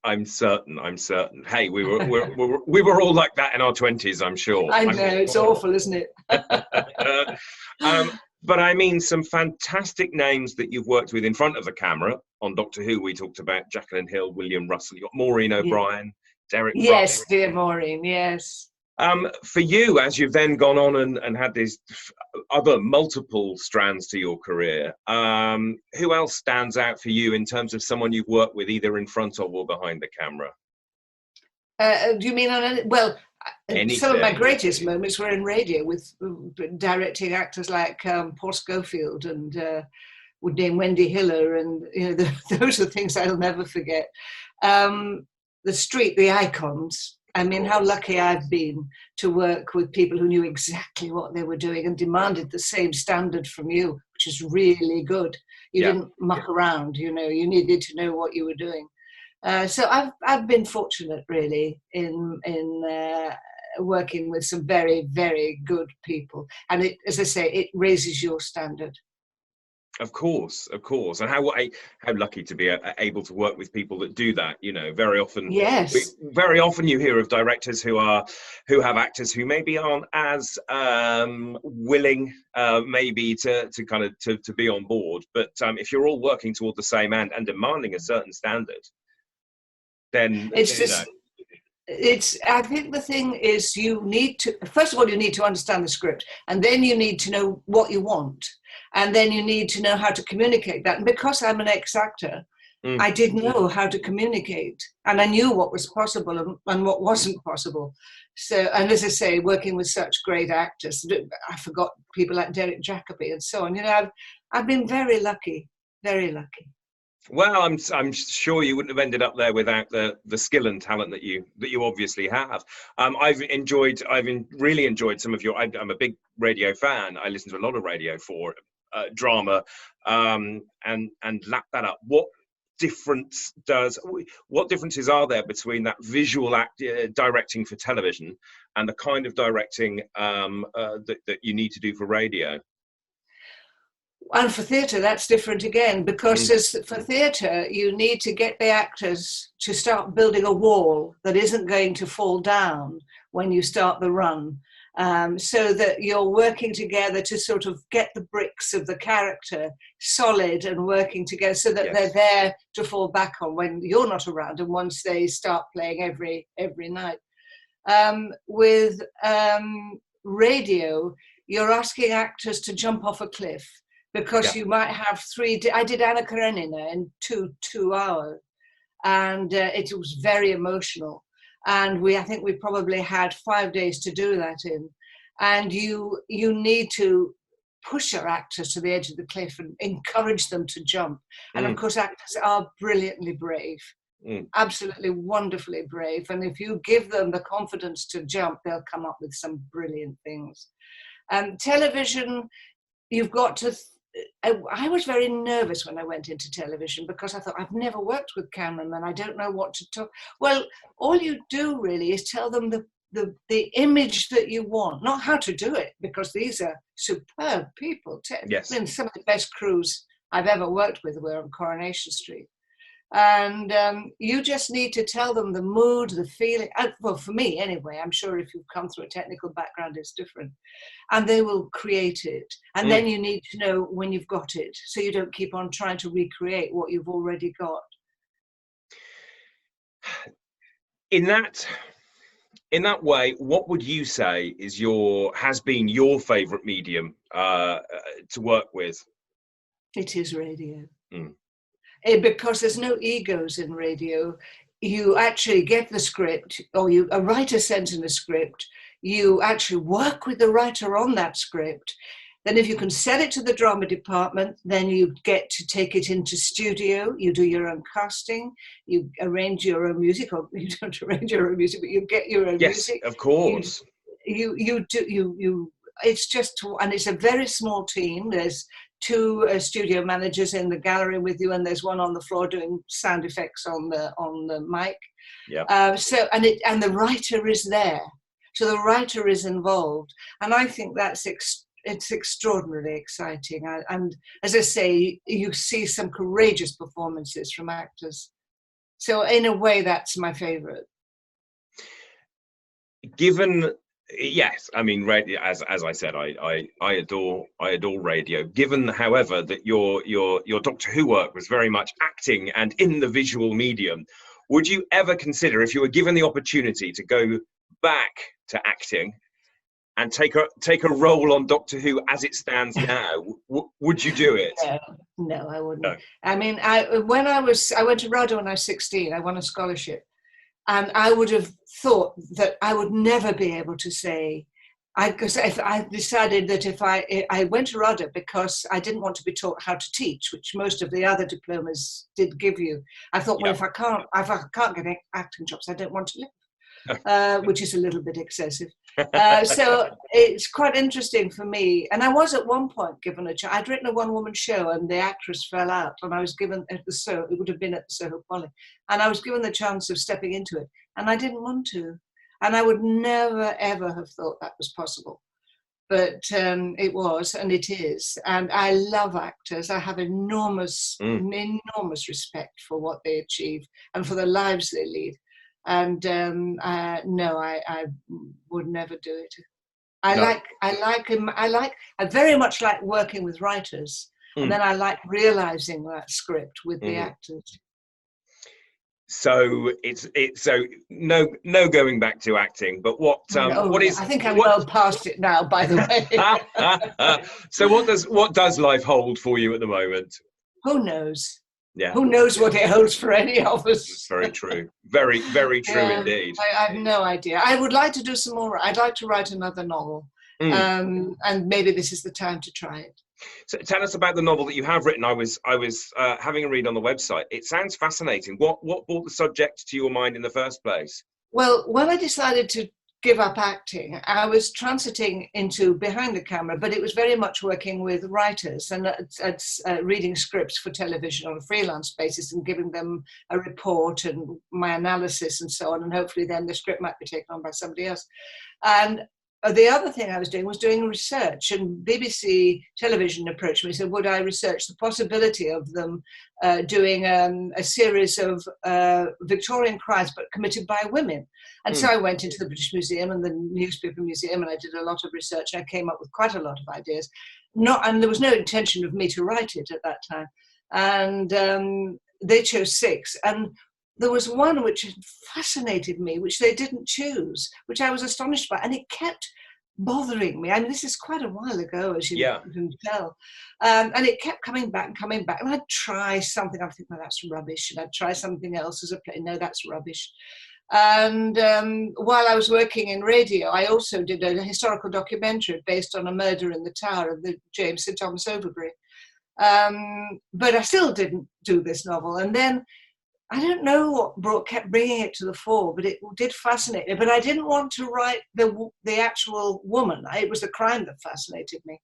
S8: I'm certain. Hey, we were all like that in our 20s, I'm sure.
S9: I know, it's awful, isn't it?
S8: But I mean, some fantastic names that you've worked with in front of the camera on Doctor Who. We talked about Jacqueline Hill, William Russell, you got Maureen O'Brien, Derek Troughton.
S9: Yes, dear Maureen, yes.
S8: For you, as you've then gone on and had these other multiple strands to your career, who else stands out for you in terms of someone you've worked with either in front of or behind the camera?
S9: Do you mean on any? Well, anything. Some of my greatest moments were in radio with directing actors like Paul Schofield and Dame Wendy Hiller, and those are things I'll never forget. The icons. I mean, how lucky I've been to work with people who knew exactly what they were doing and demanded the same standard from you, which is really good. You didn't muck around, you needed to know what you were doing. So I've been fortunate, really, in working with some very, very good people. And as I say, it raises your standard.
S8: Of course. And how lucky to be able to work with people that do that. Very often, very often you hear of directors who have actors who maybe aren't as willing, maybe to be on board. But if you're all working toward the same end and demanding a certain standard, then
S9: it's just. I think the thing is, first of all, you need to understand the script, and then you need to know what you want. And then you need to know how to communicate that. And because I'm an ex-actor, I did know how to communicate. And I knew what was possible and what wasn't possible. So, and as I say, working with such great actors, I forgot people like Derek Jacobi and so on. I've been very lucky, very lucky.
S8: Well, I'm sure you wouldn't have ended up there without the skill and talent that you obviously have. I've really enjoyed some of your. I'm a big radio fan. I listen to a lot of Radio 4 drama, and lap that up. What differences are there between that visual directing for television and the kind of directing that you need to do for radio?
S9: And for theatre, that's different again, because for theatre, you need to get the actors to start building a wall that isn't going to fall down when you start the run, so that you're working together to sort of get the bricks of the character solid and working together so that they're there to fall back on when you're not around and once they start playing every night. With radio, you're asking actors to jump off a cliff, because you might have I did Anakah in 2 hours, and it was very emotional. And I think we probably had 5 days to do that in. And you need to push your actors to the edge of the cliff and encourage them to jump. And of course, actors are brilliantly brave, absolutely wonderfully brave. And if you give them the confidence to jump, they'll come up with some brilliant things. Television, you've got to... I was very nervous when I went into television because I thought, I've never worked with cameramen, I don't know what to talk. Well, all you do really is tell them the image that you want, not how to do it, because these are superb people.
S8: Yes.
S9: I mean, some of the best crews I've ever worked with were on Coronation Street. And you just need to tell them the mood, the feeling. Well, for me anyway, I'm sure if you've come through a technical background, it's different. And they will create it. And then you need to know when you've got it, so you don't keep on trying to recreate what you've already got.
S8: In that way, what would you say has been your favourite medium to work with?
S9: It is radio. Because there's no egos in radio. You actually get the script, or a writer sends in a script, you actually work with the writer on that script, Then if you can sell it to the drama department, then you get to take it into studio. You do your own casting. You arrange your own music, or you don't arrange your own music, but you get your own music.
S8: Yes, of course.
S9: It's just, and it's a very small team. There's 2 studio managers in the gallery with you, and there's one on the floor doing sound effects on the mic.
S8: Yeah.
S9: And the writer is there, so the writer is involved, and I think that's it's extraordinarily exciting. And as I say, you see some courageous performances from actors. So in a way, that's my favourite.
S8: Yes, I mean, radio, as I said, I adore radio. Given, however, that your Doctor Who work was very much acting and in the visual medium, would you ever consider, if you were given the opportunity to go back to acting and take a role on Doctor Who as it stands now, would you do it?
S9: No, I wouldn't.
S8: No.
S9: I mean, I went to RADA when I was 16. I won a scholarship. And I would have thought that I would never be able to say, because if I decided that if I went to RADA because I didn't want to be taught how to teach, which most of the other diplomas did give you. I thought, well, if I can't get acting jobs, I don't want to live, which is a little bit excessive. So it's quite interesting for me. And I was at one point given a chance. I'd written a one-woman show and the actress fell out, and I was given it would have been at the Soho Poly, and I was given the chance of stepping into it, and I didn't want to. And I would never, ever have thought that was possible. But it was, and it is. And I love actors. I have enormous respect for what they achieve and for the lives they lead. And no, I would never do it. I very much like working with writers, and then I like realizing that script with the actors.
S8: So so no going back to acting. But what is?
S9: I think I'm well past it now. By the way.
S8: So what does life hold for you at the moment?
S9: Who knows?
S8: Yeah.
S9: Who knows what it holds for any of us?
S8: It's very true. Very, very true indeed.
S9: I have no idea. I would like to do some more. I'd like to write another novel. And maybe this is the time to try it.
S8: So tell us about the novel that you have written. I was having a read on the website. It sounds fascinating. What brought the subject to your mind in the first place?
S9: Well, when I decided to give up acting, I was transiting into behind the camera, but it was very much working with writers and reading scripts for television on a freelance basis and giving them a report and my analysis and so on, and hopefully then the script might be taken on by somebody else. And the other thing I was doing research, and BBC Television approached me and said, would I research the possibility of them doing a series of Victorian crimes but committed by women. And so I went into the British Museum and the Newspaper Museum, and I did a lot of research, and I came up with quite a lot of ideas. And there was no intention of me to write it at that time. And they chose 6. And there was one which fascinated me, which they didn't choose, which I was astonished by, and it kept bothering me. I mean, this is quite a while ago, as you can tell. And it kept coming back, and I'd try something. I'd think, no, that's rubbish. And I'd try something else as a play. No, that's rubbish. And while I was working in radio, I also did a historical documentary based on a murder in the Tower of the James St. Thomas Overbury. But I still didn't do this novel. And then I don't know what kept bringing it to the fore, but it did fascinate me. But I didn't want to write the actual woman. It was the crime that fascinated me.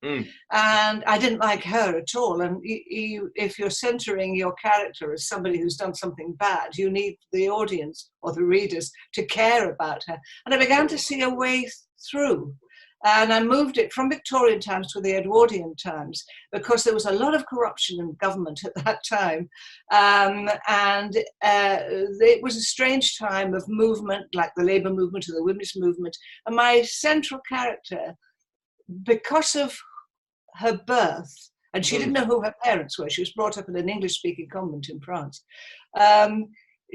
S9: And I didn't like her at all. And if you're centering your character as somebody who's done something bad, you need the audience or the readers to care about her. And I began to see a way through. And I moved it from Victorian times to the Edwardian times because there was a lot of corruption in government at that time. And it was a strange time of movement, like the labour movement or the women's movement. And my central character, because of her birth, and she didn't know who her parents were, she was brought up in an English-speaking convent in France,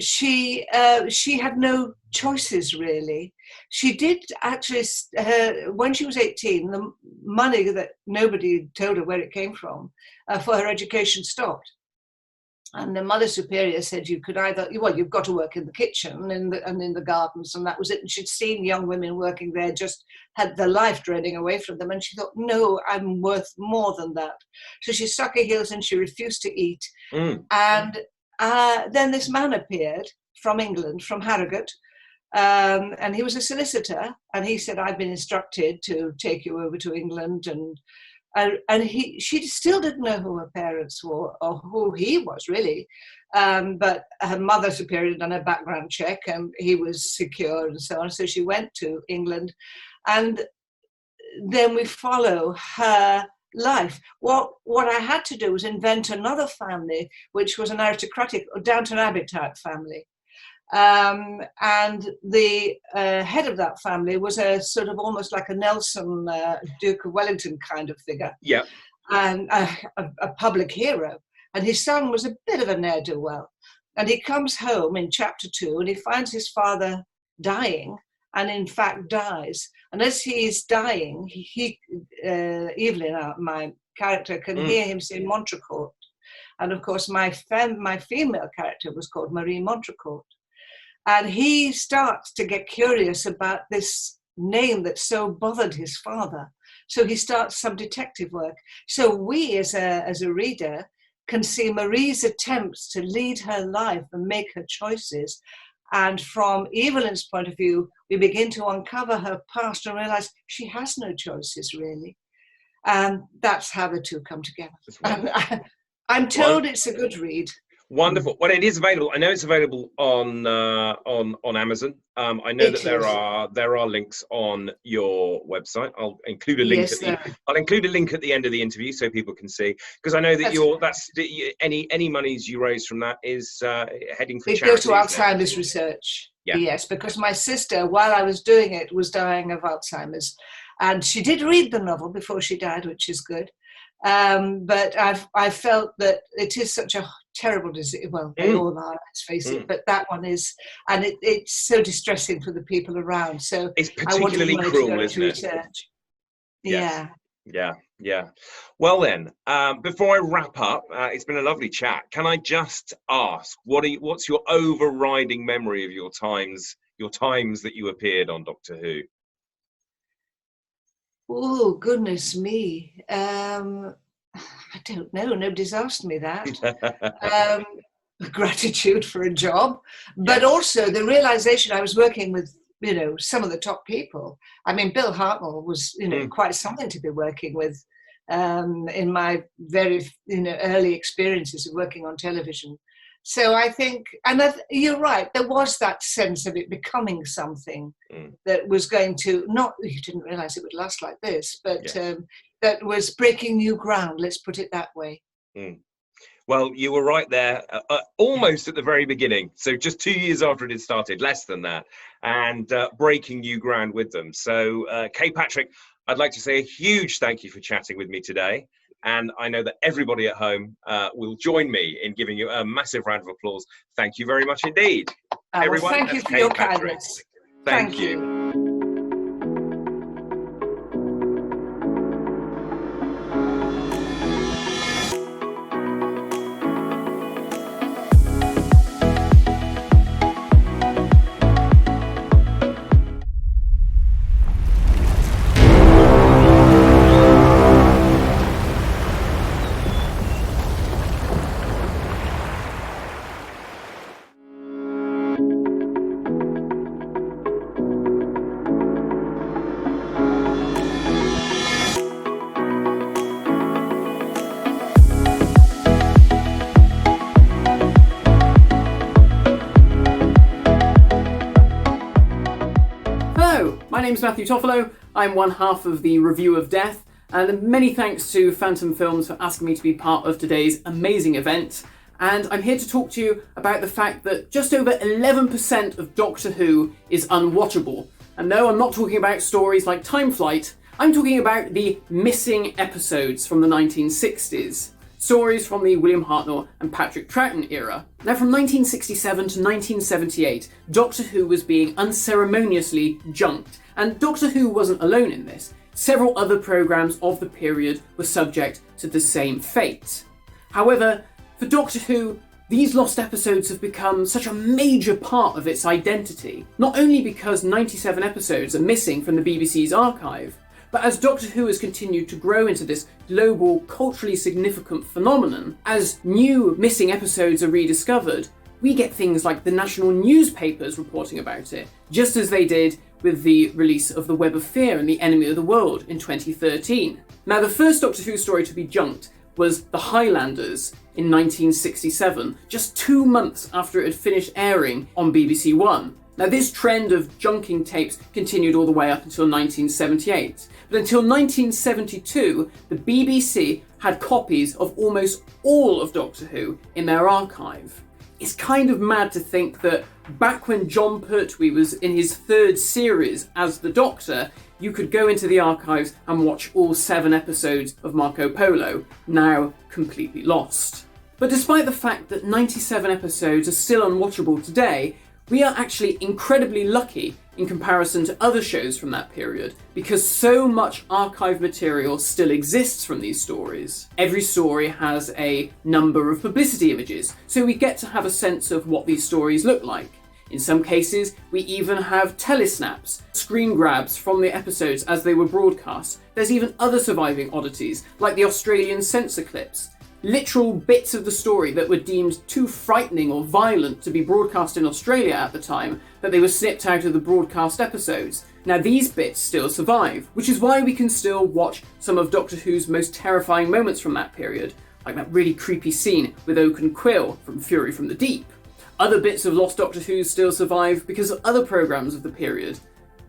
S9: she had no choices, really. She did actually, when she was 18, the money that nobody told her where it came from for her education stopped. And the Mother Superior said you could either, well, you've got to work in the kitchen and in the gardens, and that was it. And she'd seen young women working there, just had their life draining away from them. And she thought, no, I'm worth more than that. So she stuck her heels and she refused to eat. And then this man appeared from England, from Harrogate, and he was a solicitor. And he said, I've been instructed to take you over to England, and she still didn't know who her parents were or who he was really, but her Mother Superior had done a background check and he was secure and so on. So she went to England, and then we follow her life. What I had to do was invent another family, which was an aristocratic Downton Abbey type family. And the head of that family was a sort of almost like a Nelson, Duke of Wellington kind of figure.
S8: Yeah.
S9: And a public hero. And his son was a bit of a ne'er-do-well. And he comes home in chapter 2 and he finds his father dying, and in fact dies. And as he's dying, Evelyn, my character, can hear him say Montrecourt. And of course, my female character was called Marie Montrecourt. And he starts to get curious about this name that so bothered his father. So he starts some detective work. So we, as a reader, can see Marie's attempts to lead her life and make her choices. And from Evelyn's point of view, we begin to uncover her past and realize she has no choices, really. And that's how the two come together. And I'm told it's a good read.
S8: Wonderful. Well, it is available. I know it's available on Amazon. I know that there are links on your website. I'll include a link. I'll include a link at the end of the interview so people can see, because I know that any monies you raise from that is heading for charity.
S9: It goes to Alzheimer's research. Yeah. Yes, because my sister, while I was doing it, was dying of Alzheimer's, and she did read the novel before she died, which is good. But I felt that it is such a terrible disease. Well, they all are, let's face it. But that one is, and it's so distressing for the people around. So
S8: it's particularly cruel, isn't it?
S9: Research.
S8: Yes. Yeah. Well then, before I wrap up, it's been a lovely chat. Can I just ask, what's your overriding memory of your times that you appeared on Doctor Who?
S9: Oh, goodness me. I don't know. Nobody's asked me that. Gratitude for a job, but also the realization I was working with, some of the top people. I mean, Bill Hartnell was, quite something to be working with in my very, early experiences of working on television. So I think, and you're right, there was that sense of it becoming something that was going to, you didn't realize it would last like this, but that was breaking new ground, let's put it that way.
S8: Well, you were right there, almost at the very beginning. So just 2 years after it had started, less than that, and breaking new ground with them. So, Kay Patrick, I'd like to say a huge thank you for chatting with me today. And I know that everybody at home will join me in giving you a massive round of applause. Thank you very much indeed. Everyone,
S9: thank you for your kindness.
S8: Thank you.
S3: My name's Matthew Toffolo. I'm one half of the Review of Death, and many thanks to Fantom Films for asking me to be part of today's amazing event. And I'm here to talk to you about the fact that just over 11% of Doctor Who is unwatchable. And no, I'm not talking about stories like Time Flight, I'm talking about the missing episodes from the 1960s. Stories from the William Hartnell and Patrick Troughton era. Now, from 1967 to 1978, Doctor Who was being unceremoniously junked, and Doctor Who wasn't alone in this. Several other programmes of the period were subject to the same fate. However, for Doctor Who,
S10: these lost episodes have become such a major part of its identity, not only because 97 episodes are missing from the BBC's archive, but as Doctor Who has continued to grow into this global, culturally significant phenomenon, as new missing episodes are rediscovered, we get things like the national newspapers reporting about it, just as they did with the release of The Web of Fear and The Enemy of the World in 2013. Now, the first Doctor Who story to be junked was The Highlanders in 1967, just 2 months after it had finished airing on BBC One. Now, this trend of junking tapes continued all the way up until 1978. But until 1972, the BBC had copies of almost all of Doctor Who in their archive. It's kind of mad to think that back when John Pertwee was in his 3rd series as the Doctor, you could go into the archives and watch all 7 episodes of Marco Polo, now completely lost. But despite the fact that 97 episodes are still unwatchable today, we are actually incredibly lucky in comparison to other shows from that period, because so much archive material still exists from these stories. Every story has a number of publicity images, so we get to have a sense of what these stories look like. In some cases, we even have telesnaps, screen grabs from the episodes as they were broadcast. There's even other surviving oddities, like the Australian censor clips. Literal bits of the story that were deemed too frightening or violent to be broadcast in Australia at the time, that they were snipped out of the broadcast episodes. Now, these bits still survive, which is why we can still watch some of Doctor Who's most terrifying moments from that period, like that really creepy scene with Oak and Quill from Fury from the Deep. Other bits of lost Doctor Who still survive because of other programmes of the period.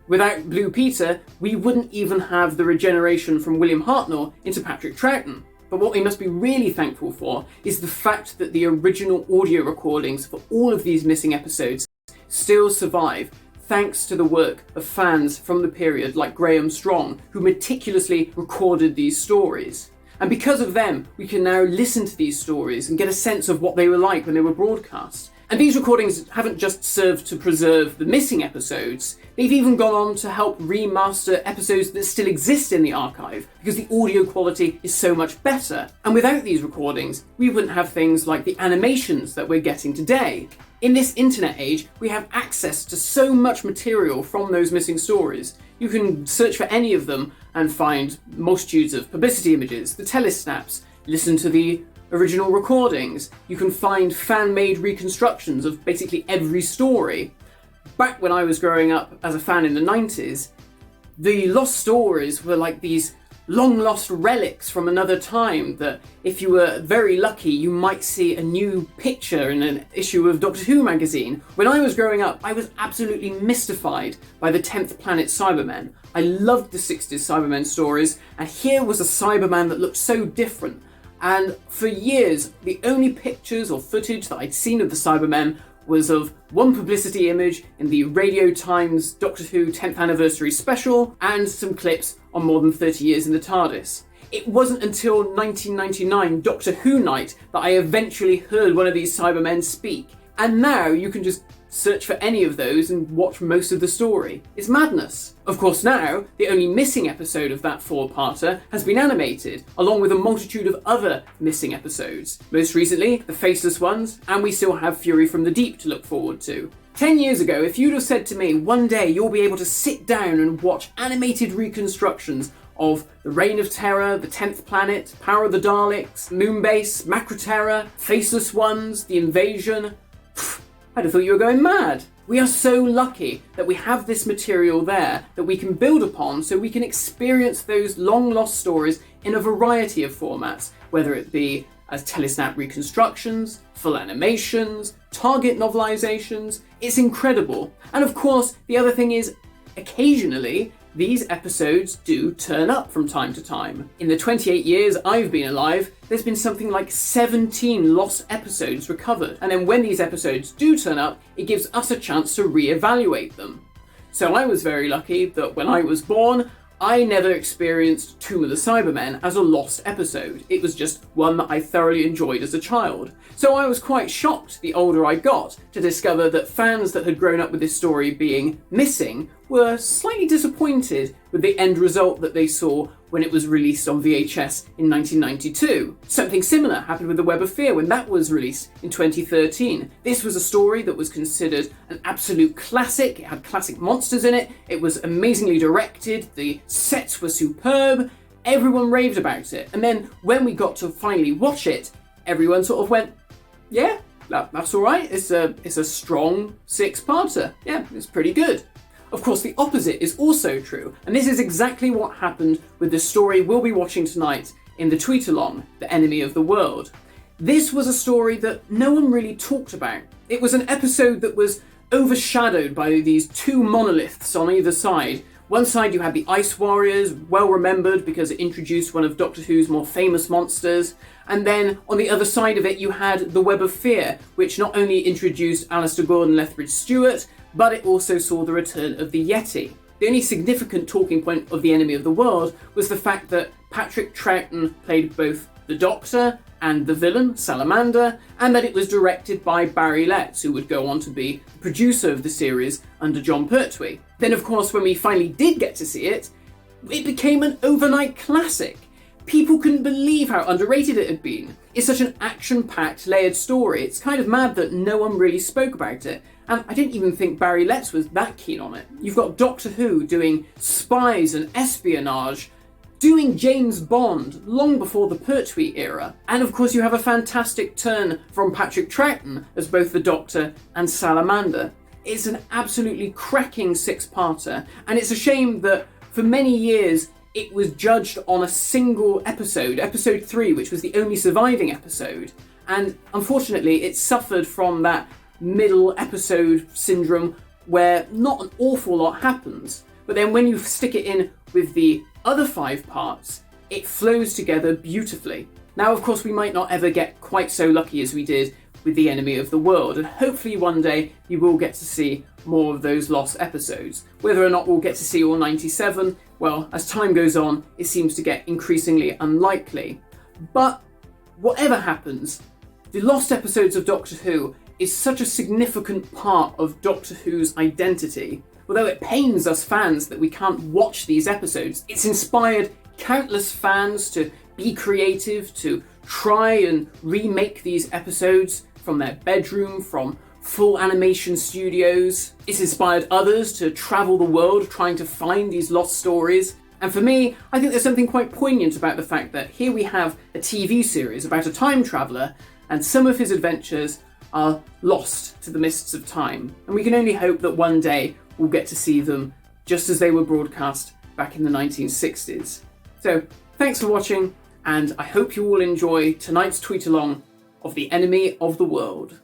S10: Without Blue Peter, we wouldn't even have the regeneration from William Hartnell into Patrick Troughton. But what we must be really thankful for is the fact that the original audio recordings for all of these missing episodes still survive, thanks to the work of fans from the period like Graham Strong, who meticulously recorded these stories. And because of them, we can now listen to these stories and get a sense of what they were like when they were broadcast. And these recordings haven't just served to preserve the missing episodes, they've even gone on to help remaster episodes that still exist in the archive, because the audio quality is so much better. And without these recordings, we wouldn't have things like the animations that we're getting today. In this internet age, we have access to so much material from those missing stories. You can search for any of them and find multitudes of publicity images, the telesnaps, listen to the original recordings. You can find fan-made reconstructions of basically every story. Back when I was growing up as a fan in the 90s, the lost stories were like these long-lost relics from another time that, if you were very lucky, you might see a new picture in an issue of Doctor Who magazine. When I was growing up, I was absolutely mystified by the 10th Planet Cybermen. I loved the 60s Cybermen stories, and here was a Cyberman that looked so different. And for years, the only pictures or footage that I'd seen of the Cybermen was of one publicity image in the Radio Times Doctor Who 10th Anniversary special and some clips on More Than 30 Years in the TARDIS. It wasn't until 1999 Doctor Who Night that I eventually heard one of these Cybermen speak. And now you can just search for any of those and watch most of the story. It's madness. Of course now, the only missing episode of that 4-parter has been animated, along with a multitude of other missing episodes. Most recently, the Faceless Ones, and we still have Fury from the Deep to look forward to. 10 years ago, if you'd have said to me, one day you'll be able to sit down and watch animated reconstructions of The Reign of Terror, The 10th Planet, Power of the Daleks, Moonbase, Macroterror, Faceless Ones, The Invasion, I'd have thought you were going mad. We are so lucky that we have this material there that we can build upon, so we can experience those long-lost stories in a variety of formats, whether it be as telesnap reconstructions, full animations, target novelizations. It's incredible. And of course, the other thing is, occasionally, these episodes do turn up from time to time. In the 28 years I've been alive, there's been something like 17 lost episodes recovered. And then when these episodes do turn up, it gives us a chance to re-evaluate them. So I was very lucky that when I was born, I never experienced Tomb of the Cybermen as a lost episode. It was just one that I thoroughly enjoyed as a child. So I was quite shocked the older I got to discover that fans that had grown up with this story being missing were slightly disappointed with the end result that they saw when it was released on VHS in 1992. Something similar happened with The Web of Fear when that was released in 2013. This was a story that was considered an absolute classic. It had classic monsters in it. It was amazingly directed. The sets were superb. Everyone raved about it. And then when we got to finally watch it, everyone sort of went, yeah, that's all right. It's a strong 6-parter. Yeah, it's pretty good. Of course, the opposite is also true, and this is exactly what happened with the story we'll be watching tonight in the tweet-along, The Enemy of the World. This was a story that no one really talked about. It was an episode that was overshadowed by these two monoliths on either side. One side you had the Ice Warriors, well remembered because it introduced one of Doctor Who's more famous monsters, and then on the other side of it you had The Web of Fear, which not only introduced Alistair Gordon Lethbridge-Stewart, but it also saw the return of the Yeti. The only significant talking point of The Enemy of the World was the fact that Patrick Troughton played both the Doctor and the villain, Salamander, and that it was directed by Barry Letts, who would go on to be the producer of the series under Jon Pertwee. Then, of course, when we finally did get to see it, it became an overnight classic. People couldn't believe how underrated it had been. It's such an action-packed, layered story. It's kind of mad that no one really spoke about it. And I didn't even think Barry Letts was that keen on it. You've got Doctor Who doing spies and espionage, doing James Bond long before the Pertwee era. And of course you have a fantastic turn from Patrick Troughton as both the Doctor and Salamander. It's an absolutely cracking 6-parter, and it's a shame that for many years it was judged on a single episode, episode 3, which was the only surviving episode. And unfortunately it suffered from that middle episode syndrome where not an awful lot happens, but then when you stick it in with the other 5 parts, it flows together beautifully. Now, of course, we might not ever get quite so lucky as we did with The Enemy of the World, and hopefully one day you will get to see more of those lost episodes. Whether or not we'll get to see all 97, well, as time goes on, it seems to get increasingly unlikely. But whatever happens, the lost episodes of Doctor Who is such a significant part of Doctor Who's identity. Although it pains us fans that we can't watch these episodes, it's inspired countless fans to be creative, to try and remake these episodes from their bedroom, from full animation studios. It's inspired others to travel the world trying to find these lost stories. And for me, I think there's something quite poignant about the fact that here we have a TV series about a time traveller, and some of his adventures are lost to the mists of time. And we can only hope that one day we'll get to see them just as they were broadcast back in the 1960s. So, thanks for watching, and I hope you all enjoy tonight's tweet-along of The Enemy of the World.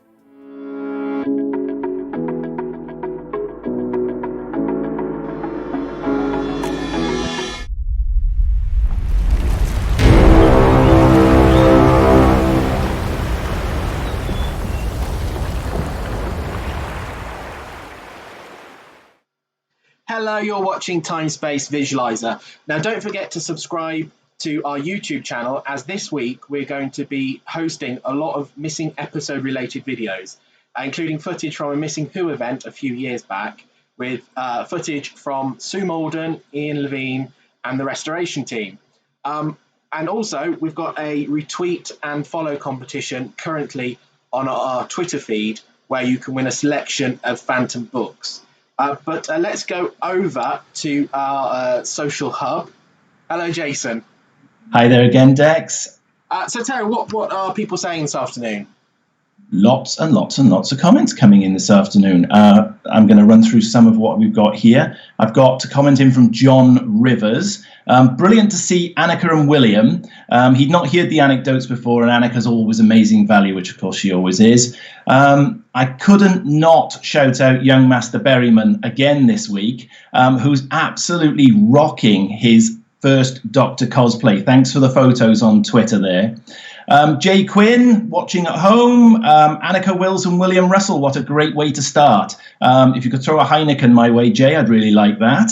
S1: Hello, you're watching Time Space Visualiser. Now, don't forget to subscribe to our YouTube channel, as this week we're going to be hosting a lot of missing episode related videos, including footage from a Missing Who event a few years back, with footage from Sue Malden, Ian Levine and the restoration team. And also we've got a retweet and follow competition currently on our Twitter feed where you can win a selection of Fantom books. But let's go over to our social hub. Hello, Jason.
S7: Hi there again, Dex.
S1: So, Terry, what are people saying this afternoon?
S7: Lots and lots and lots of comments coming in this afternoon. I'm going to run through some of what we've got here. I've got a comment in from John Rivers. Brilliant to see Anakah and William. He'd not heard the anecdotes before, and Anakah's always amazing value, which of course she always is. I couldn't not shout out young Master Berryman again this week, who's absolutely rocking his first Doctor cosplay. Thanks for the photos on Twitter there. Jay Quinn, watching at home. Anakah Wills and William Russell, what a great way to start. If you could throw a Heineken my way, Jay, I'd really like that.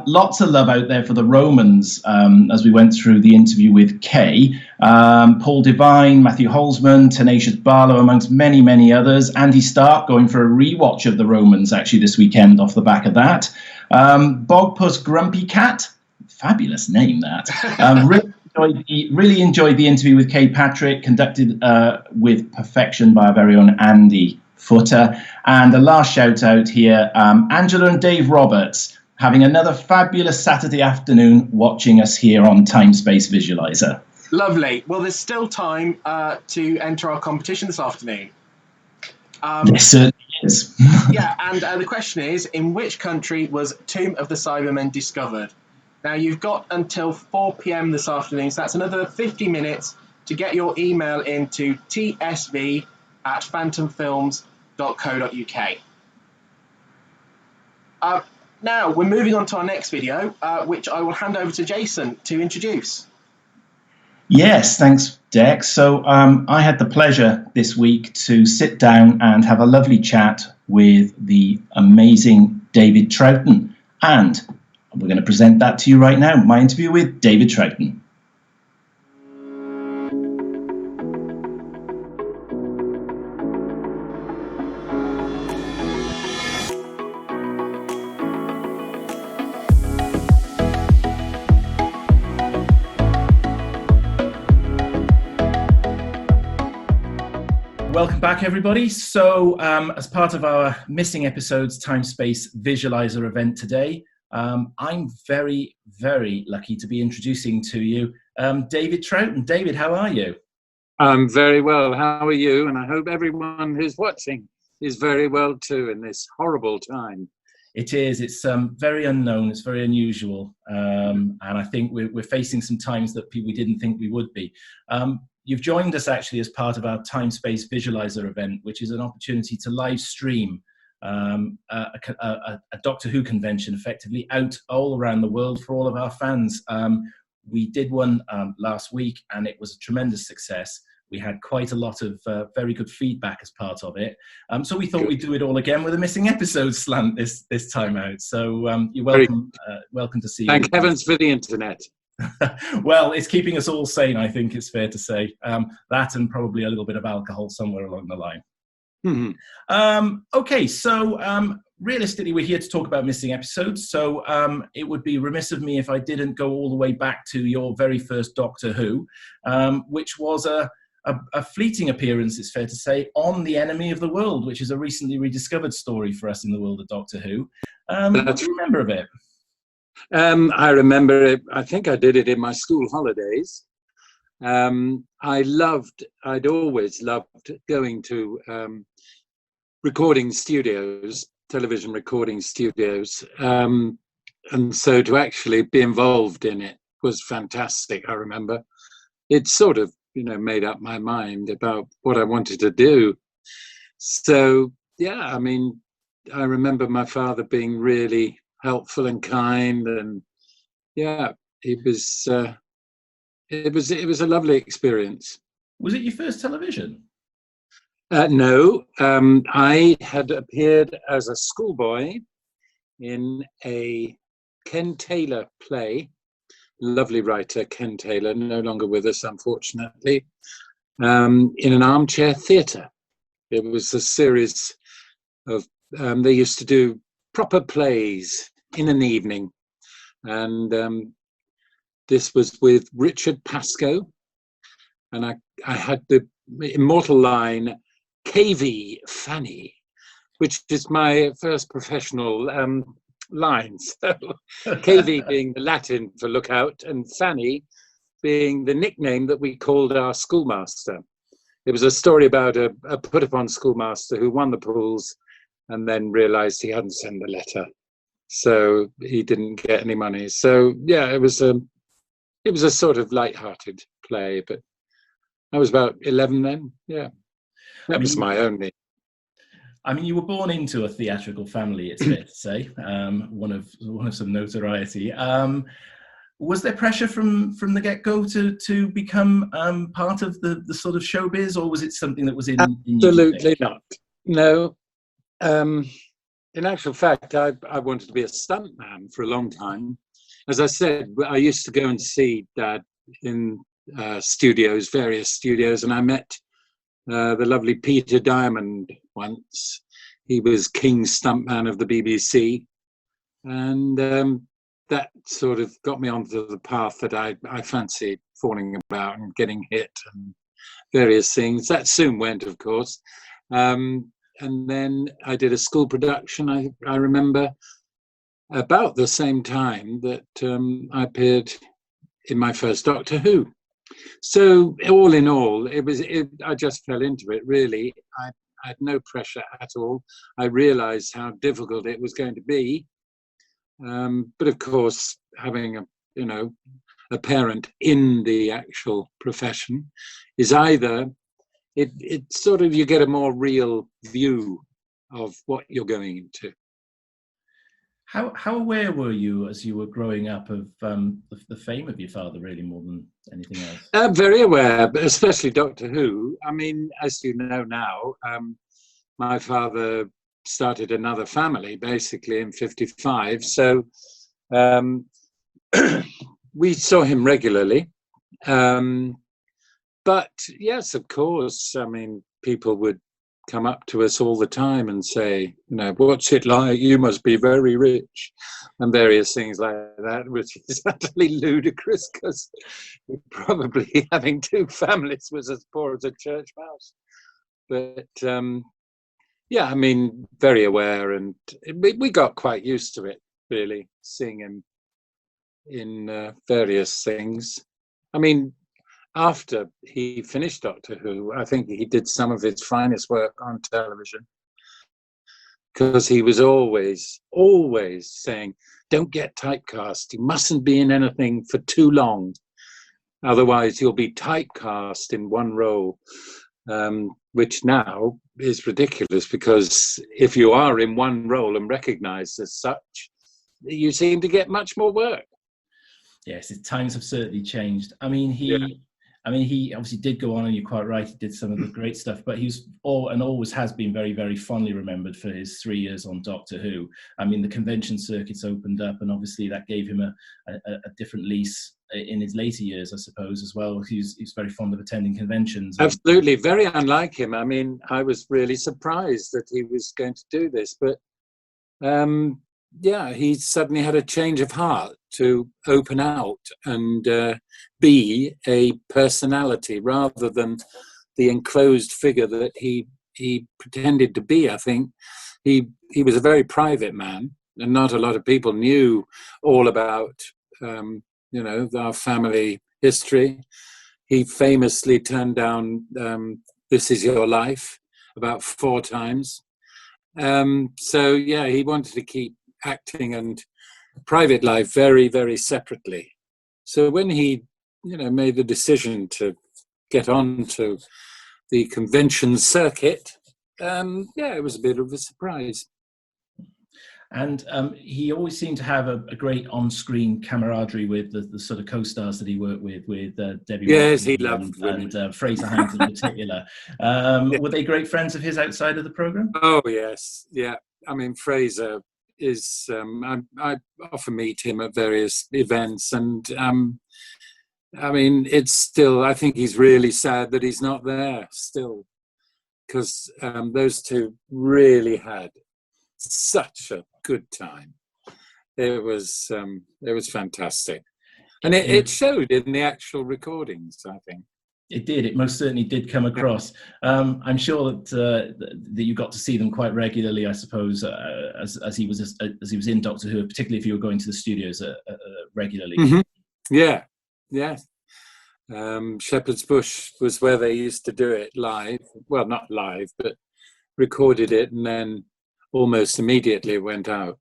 S7: Lots of love out there for the Romans as we went through the interview with Kay. Paul Devine, Matthew Holzman, Tenacious Barlow, amongst many, many others. Andy Stark going for a rewatch of the Romans actually this weekend off the back of that. Bogpuss Grumpy Cat, Fabulous name, that. Really enjoyed the interview with Kay Patrick, conducted with perfection by our very own Andy Footer. And the last shout out here, Angela and Dave Roberts, having another fabulous Saturday afternoon watching us here on Time Space Visualiser.
S1: Lovely. Well, there's still time to enter our competition this afternoon.
S7: There certainly is.
S1: Yeah, and the question is, in which country was Tomb of the Cybermen discovered? Now, you've got until 4 p.m. this afternoon, so that's another 50 minutes to get your email into tsv@phantomfilms.co.uk. Now, we're moving on to our next video, which I will hand over to Jason to introduce.
S7: Yes, thanks, Dex. So I had the pleasure this week to sit down and have a lovely chat with the amazing David Troughton. And we're going to present that to you right now, my interview with David Troughton. Welcome back, everybody. So as part of our Missing Episodes Time Space Visualiser event today, I'm very, very lucky to be introducing to you David Troughton. David, how are you?
S11: I'm very well. How are you? And I hope everyone who's watching is very well too in this horrible time.
S7: It is. It's very unknown. It's very unusual. And I think we're facing some times that we didn't think we would be. You've joined us actually as part of our Time Space Visualiser event, which is an opportunity to live stream a Doctor Who convention effectively out all around the world for all of our fans. We did one last week and it was a tremendous success. We had quite a lot of very good feedback as part of it. So we thought we'd do it all again with a Missing Episodes slant this time out. So you're welcome, welcome to see you.
S11: Thank heavens for the internet.
S7: Well, it's keeping us all sane, I think it's fair to say. That and probably a little bit of alcohol somewhere along the line.
S11: Mm-hmm.
S7: Okay, so realistically, we're here to talk about missing episodes. So it would be remiss of me if I didn't go all the way back to your very first Doctor Who, which was a fleeting appearance, it's fair to say, on The Enemy of the World, which is a recently rediscovered story for us in the world of Doctor Who. What do you remember of it?
S11: I remember it. I think I did it in my school holidays. I'd always loved going to recording studios, television recording studios. And so to actually be involved in it was fantastic, I remember. It sort of, made up my mind about what I wanted to do. So, yeah, I mean, I remember my father being really helpful and kind, and yeah, it was a lovely experience.
S7: Was it your first television?
S11: No, I had appeared as a schoolboy in a Ken Taylor play. Lovely writer, Ken Taylor, no longer with us, unfortunately, in an armchair theatre. It was a series of, they used to do proper plays in an evening. And this was with Richard Pascoe. And I had the immortal line, KV Fanny, which is my first professional line. So KV being the Latin for lookout, and Fanny being the nickname that we called our schoolmaster. It was a story about a put-upon schoolmaster who won the pools and then realised he hadn't sent the letter, so he didn't get any money. So yeah, it was a sort of light-hearted play, but I was about 11 then. Yeah, that was my only.
S7: I mean, you were born into a theatrical family, it's fair to say, one of some notoriety. Was there pressure from the get-go to become part of the sort of showbiz, or was it something that was in
S11: Absolutely you, not. No. In actual fact, I wanted to be a stuntman for a long time. As I said, I used to go and see Dad in studios, various studios, and I met the lovely Peter Diamond once. He was King Stuntman of the BBC. And that sort of got me onto the path that I fancied falling about and getting hit and various things. That soon went, of course. And then I did a school production, I remember, about the same time that I appeared in my first Doctor Who. So all in all, I just fell into it, really. I had no pressure at all. I realised how difficult it was going to be. But of course, having a parent in the actual profession is either, it sort of, you get a more real view of what you're going into.
S7: How aware were you as you were growing up of the fame of your father, really, more than anything else?
S11: Very aware, but especially Doctor Who. I mean, as you know now, my father started another family, basically, in 55. So we saw him regularly. But yes, of course, I mean, people would come up to us all the time and say, what's it like? You must be very rich, and various things like that, which is utterly ludicrous, because probably having two families was as poor as a church mouse. But yeah, I mean, very aware, and we got quite used to it, really, seeing him in various things. I mean, after he finished Doctor Who, I think he did some of his finest work on television, because he was always saying, don't get typecast. You mustn't be in anything for too long. Otherwise, you'll be typecast in one role, which now is ridiculous, because if you are in one role and recognised as such, you seem to get much more work.
S7: Yes, times have certainly changed. I mean, he obviously did go on, and you're quite right, he did some of the great stuff, but he's always has been very, very fondly remembered for his 3 years on Doctor Who. I mean, the convention circuits opened up, and obviously that gave him a different lease in his later years, I suppose, as well. He's very fond of attending conventions.
S11: Absolutely, very unlike him. I mean, I was really surprised that he was going to do this, but yeah, he suddenly had a change of heart to open out and be a personality rather than the enclosed figure that he pretended to be. I think he was a very private man, and not a lot of people knew all about our family history. He famously turned down This Is Your Life about 4 times. So yeah, he wanted to keep acting and private life very, very separately. So when he, made the decision to get on to the convention circuit, yeah, it was a bit of a surprise.
S7: And he always seemed to have a great on-screen camaraderie with the sort of co-stars that he worked with Debbie.
S11: Yes, he loved women.
S7: And Fraser Hines in particular. Were they great friends of his outside of the programme?
S11: Oh, yes. Yeah. I mean, Fraser is, I often meet him at various events, and I mean, it's still, I think he's really sad that he's not there still, because those two really had such a good time. It was fantastic, and it showed in the actual recordings, I think.
S7: It did. It most certainly did come across. I'm sure that you got to see them quite regularly, I suppose, as he was in Doctor Who, particularly if you were going to the studios regularly.
S11: Mm-hmm. Yeah, yeah. Shepherd's Bush was where they used to do it live. Well, not live, but recorded it, and then almost immediately went out.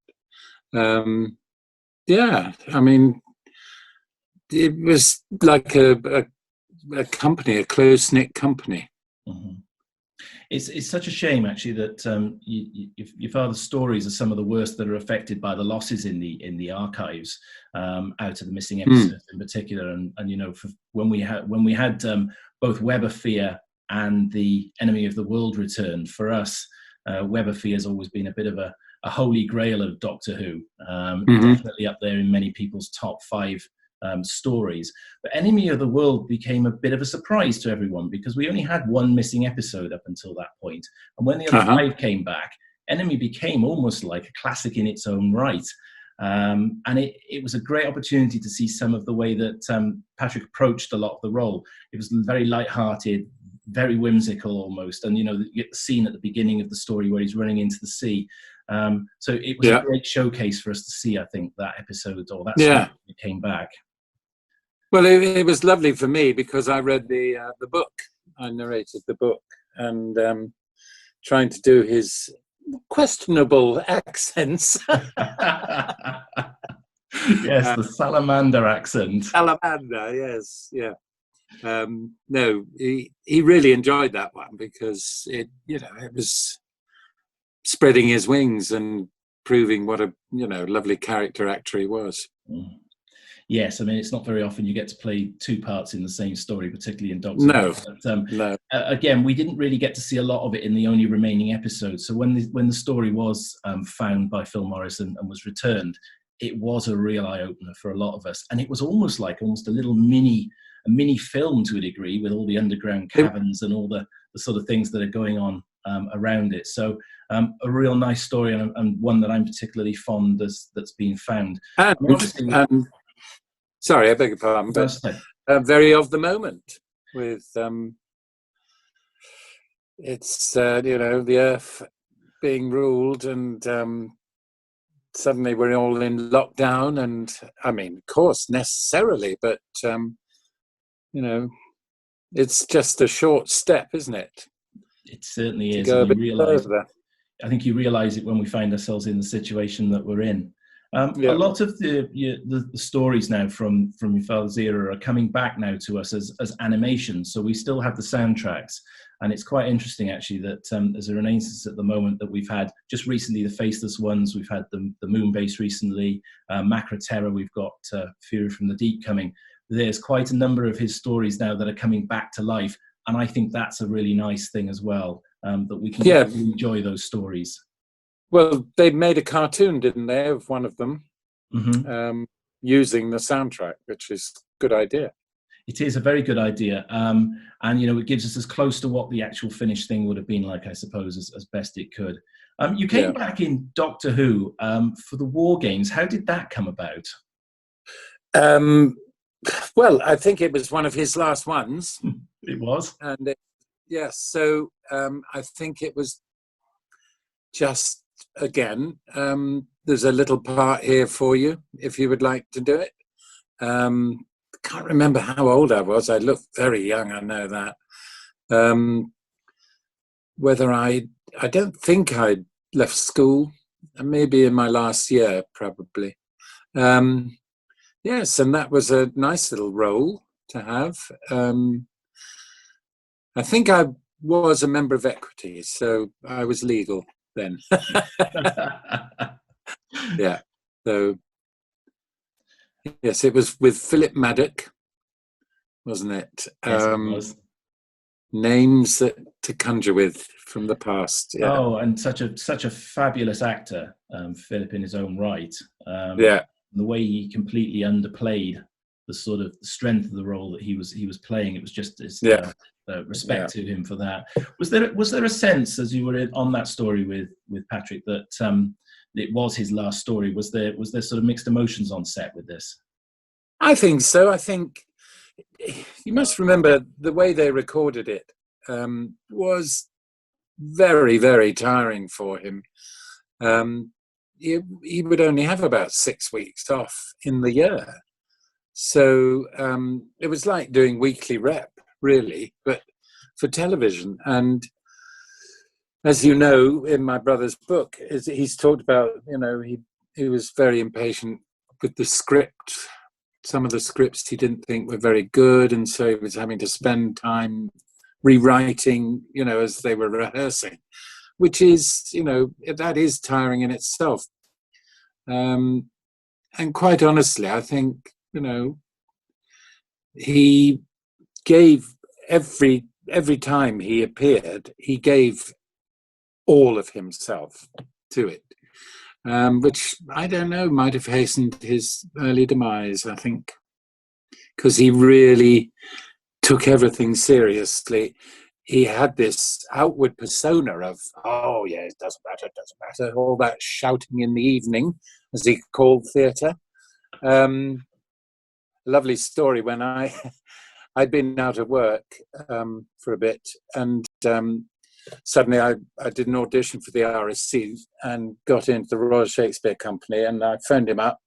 S11: Yeah, I mean, it was like a company, a close-knit company.
S7: Mm-hmm. It's such a shame, actually, that your father's stories are some of the worst that are affected by the losses in the archives, out of the missing episodes in particular. And when we had both Web of Fear and the Enemy of the World returned, for us, Web of Fear has always been a bit of a holy grail of Doctor Who. Definitely up there in many people's top 5 stories. But Enemy of the World became a bit of a surprise to everyone, because we only had 1 missing episode up until that point. And when the other 5 came back, Enemy became almost like a classic in its own right. And it was a great opportunity to see some of the way that Patrick approached a lot of the role. It was very light-hearted, very whimsical almost, and you get the scene at the beginning of the story where he's running into the sea. So it was a great showcase for us to see, I think, that episode, or that story that came back.
S11: Well, it was lovely for me because I read the book. I narrated the book, and trying to do his questionable accents.
S7: Yes, the salamander accent.
S11: Salamander, yes, yeah. No, he really enjoyed that one because it was spreading his wings and proving what a lovely character actor he was.
S7: Yes, I mean, it's not very often you get to play two parts in the same story, particularly in Doctor Who. But,
S11: no.
S7: Again, we didn't really get to see a lot of it in the only remaining episodes. So when the story was found by Phil Morris and was returned, it was a real eye-opener for a lot of us. And it was almost a little mini film to a degree, with all the underground caverns and all the sort of things that are going on around it. So a real nice story, and one that I'm particularly fond that's been found.
S11: Sorry, I beg your pardon, but very of the moment with it's the Earth being ruled, and suddenly we're all in lockdown, and I mean, of course, necessarily, but it's just a short step, isn't it?
S7: It certainly is.
S11: Go a bit further.
S7: I think you realise it when we find ourselves in the situation that we're in. A lot of the stories now from your father's era are coming back now to us as animation. So we still have the soundtracks, and it's quite interesting actually that there's a renaissance at the moment that we've had just recently the Faceless Ones, we've had the Moon Base recently, Macra Terror, we've got Fury from the Deep coming. There's quite a number of his stories now that are coming back to life, and I think that's a really nice thing as well, that we can enjoy those stories.
S11: Well, they made a cartoon, didn't they, of one of them, using the soundtrack, which is a good idea.
S7: It is a very good idea. And, it gives us as close to what the actual finished thing would have been like, I suppose, as best it could. You came back in Doctor Who for the War Games. How did that come about?
S11: Well, I think it was one of his last ones.
S7: It was?
S11: And so I think it was just... Again, there's a little part here for you if you would like to do it. Can't remember how old I was. I looked very young, I know that. Whether I don't think I'd left school, maybe in my last year, probably. Yes, and that was a nice little role to have. I think I was a member of Equity, so I was legal then. Yeah, so yes, it was with Philip Maddock, wasn't it?
S7: Yes, it was.
S11: Names to conjure with from the past. Yeah.
S7: Oh, and such a fabulous actor, Philip in his own right.
S11: The
S7: way he completely underplayed the sort of strength of the role that he was playing, it was just respect to him for that. Was there a sense, as you were on that story with Patrick, that it was his last story? Was there sort of mixed emotions on set with this?
S11: I think so. I think you must remember the way they recorded it was very, very tiring for him. He would only have about 6 weeks off in the year. So it was like doing weekly rep, really, but for television. And as you know, in my brother's book, he's talked about, he was very impatient with the script. Some of the scripts he didn't think were very good, and so he was having to spend time rewriting, as they were rehearsing, which is, that is tiring in itself. And quite honestly, I think, he gave every time he appeared, he gave all of himself to it, which I don't know, might have hastened his early demise, I think, because he really took everything seriously. he had this outward persona of, oh yeah, it doesn't matter, all that shouting in the evening, as he called theatre. Lovely story when I'd been out of work for a bit, and suddenly I did an audition for the RSC and got into the Royal Shakespeare Company, and I phoned him up,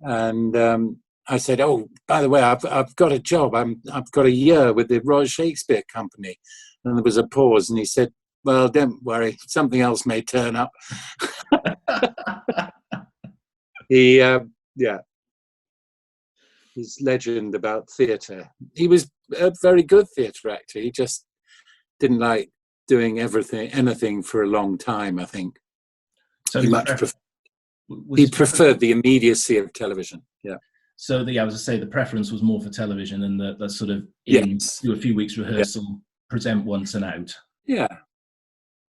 S11: and I said, oh, by the way, I've got a job. I've got a year with the Royal Shakespeare Company. And there was a pause, and he said, well, don't worry, something else may turn up. His legend about theatre. He was a very good theatre actor. He just didn't like doing anything for a long time, I think. So he preferred the immediacy of television. Yeah.
S7: So I was to say the preference was more for television, and the sort of do a few weeks rehearsal, present once and out.
S11: Yeah.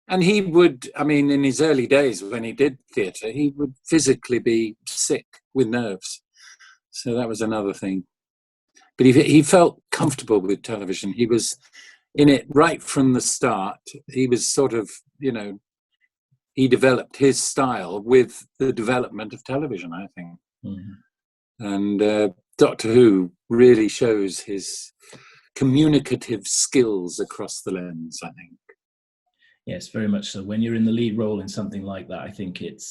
S11: And he would, I mean, in his early days when he did theatre, he would physically be sick with nerves. So that was another thing. But he felt comfortable with television. He was in it right from the start. He was sort of, he developed his style with the development of television, I think. Mm-hmm. And Doctor Who really shows his communicative skills across the lens, I think.
S7: Yes, very much so. When you're in the lead role in something like that, I think it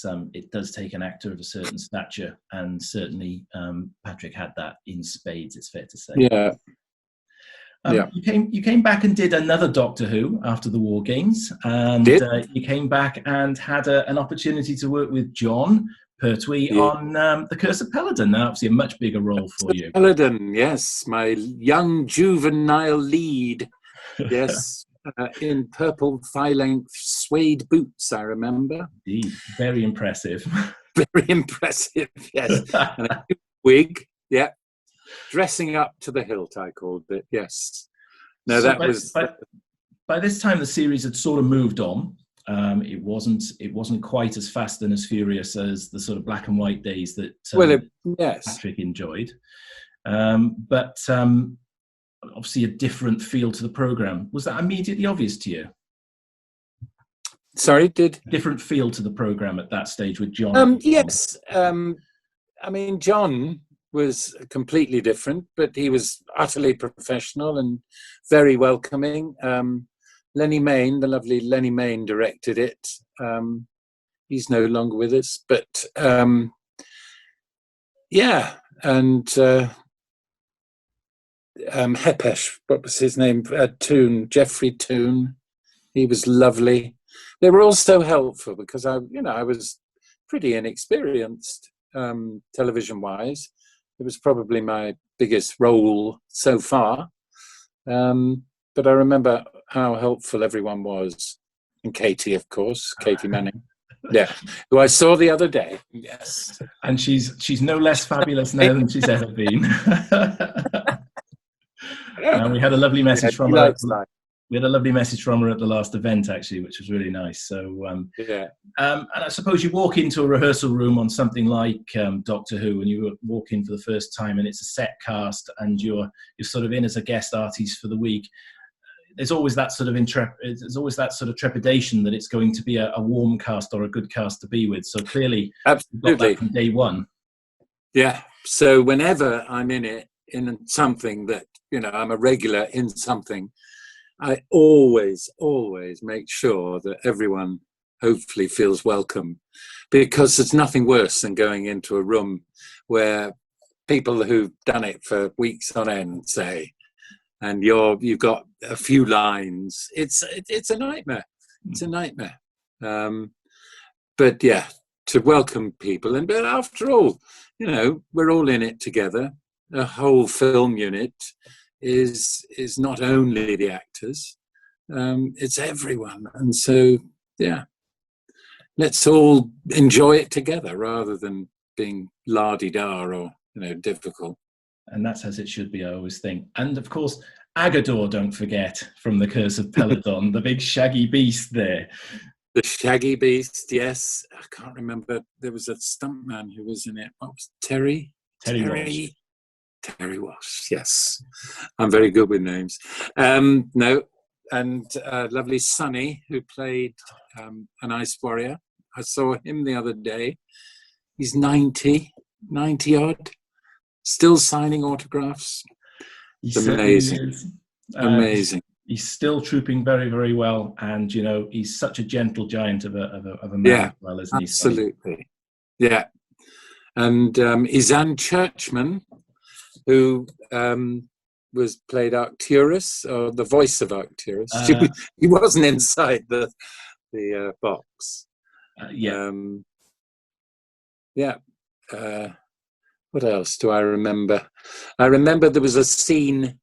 S7: does take an actor of a certain stature, and certainly Patrick had that in spades, it's fair to say.
S11: Yeah.
S7: You came back and did another Doctor Who after the War Games, and you came back and had an opportunity to work with John Pertwee on The Curse of Peladon. Now, obviously a much bigger role for you.
S11: Peladon, yes, my young juvenile lead, yes. In purple thigh-length suede boots, I remember.
S7: Indeed, very impressive.
S11: Very impressive, yes. And a wig, yeah. Dressing up to the hilt, I called it, yes. No, so
S7: by this time, the series had sort of moved on. It wasn't quite as fast and as furious as the sort of black and white days that Patrick enjoyed. But obviously a different feel to the programme. Was that immediately obvious to you?
S11: Sorry,
S7: different feel to the programme at that stage with John?
S11: Yes. I mean, John was completely different, but he was utterly professional and very welcoming. Lenny Mayne, the lovely Lenny Mayne, directed it. He's no longer with us, but and Hepesh, what was his name? Jeffrey Toone. He was lovely. They were all so helpful because I was pretty inexperienced television-wise. It was probably my biggest role so far. But I remember how helpful everyone was. And Katie, of course, Katie Manning. Yeah, who I saw the other day. Yes.
S7: And she's no less fabulous now than she's ever been. And we had a lovely message from her. We had a lovely message from her at the last event, actually, which was really nice. So, and I suppose you walk into a rehearsal room on something like Doctor Who, and you walk in for the first time, and it's a set cast, and you're sort of in as a guest artist for the week. There's always that sort of trepidation that it's going to be a warm cast or a good cast to be with. So clearly,
S11: absolutely,
S7: you got that from day one.
S11: Yeah. So whenever I'm in something that I'm a regular in something, I always make sure that everyone hopefully feels welcome, because there's nothing worse than going into a room where people who've done it for weeks on end say, and you've got a few lines. It's a nightmare. It's a nightmare. But yeah, to welcome people, but after all, we're all in it together. A whole film unit is not only the actors, it's everyone. And so, yeah, let's all enjoy it together rather than being la-di-da or, difficult.
S7: And that's as it should be, I always think. And of course, Agador, don't forget, from The Curse of Peladon, the big shaggy beast there.
S11: The shaggy beast, yes. I can't remember. There was a stuntman who was in it. What was Terry? Terry Walsh, yes. I'm very good with names. No, and lovely Sonny, who played an ice warrior. I saw him the other day. He's 90 odd, still signing autographs. It's amazing. Amazing.
S7: He's still trooping very, very well, and you know he's such a gentle giant of a man as well, isn't he?
S11: Absolutely. Yeah. And Izan Churchman, who was played Arcturus, or the voice of Arcturus. He wasn't inside the box. What else do I remember? I remember there was a scene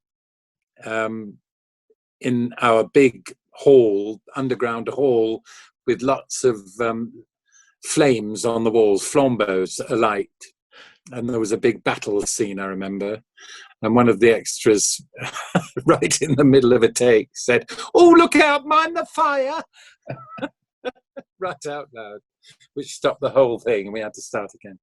S11: in our big hall, underground hall, with lots of flames on the walls, flambeaux alight. And there was a big battle scene, I remember. And one of the extras, right in the middle of a take, said, "Oh, look out, mind the fire!" Right out loud, which stopped the whole thing, and we had to start again.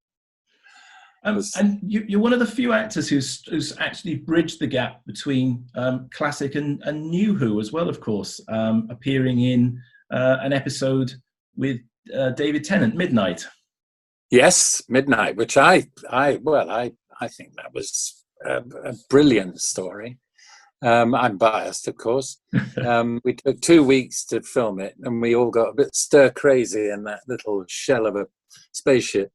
S7: And you're one of the few actors who's actually bridged the gap between classic and new Who as well, of course, appearing in an episode with David Tennant, Midnight.
S11: Yes, Midnight, which I think that was a brilliant story. I'm biased, of course. We took 2 weeks to film it, and we all got a bit stir crazy in that little shell of a spaceship.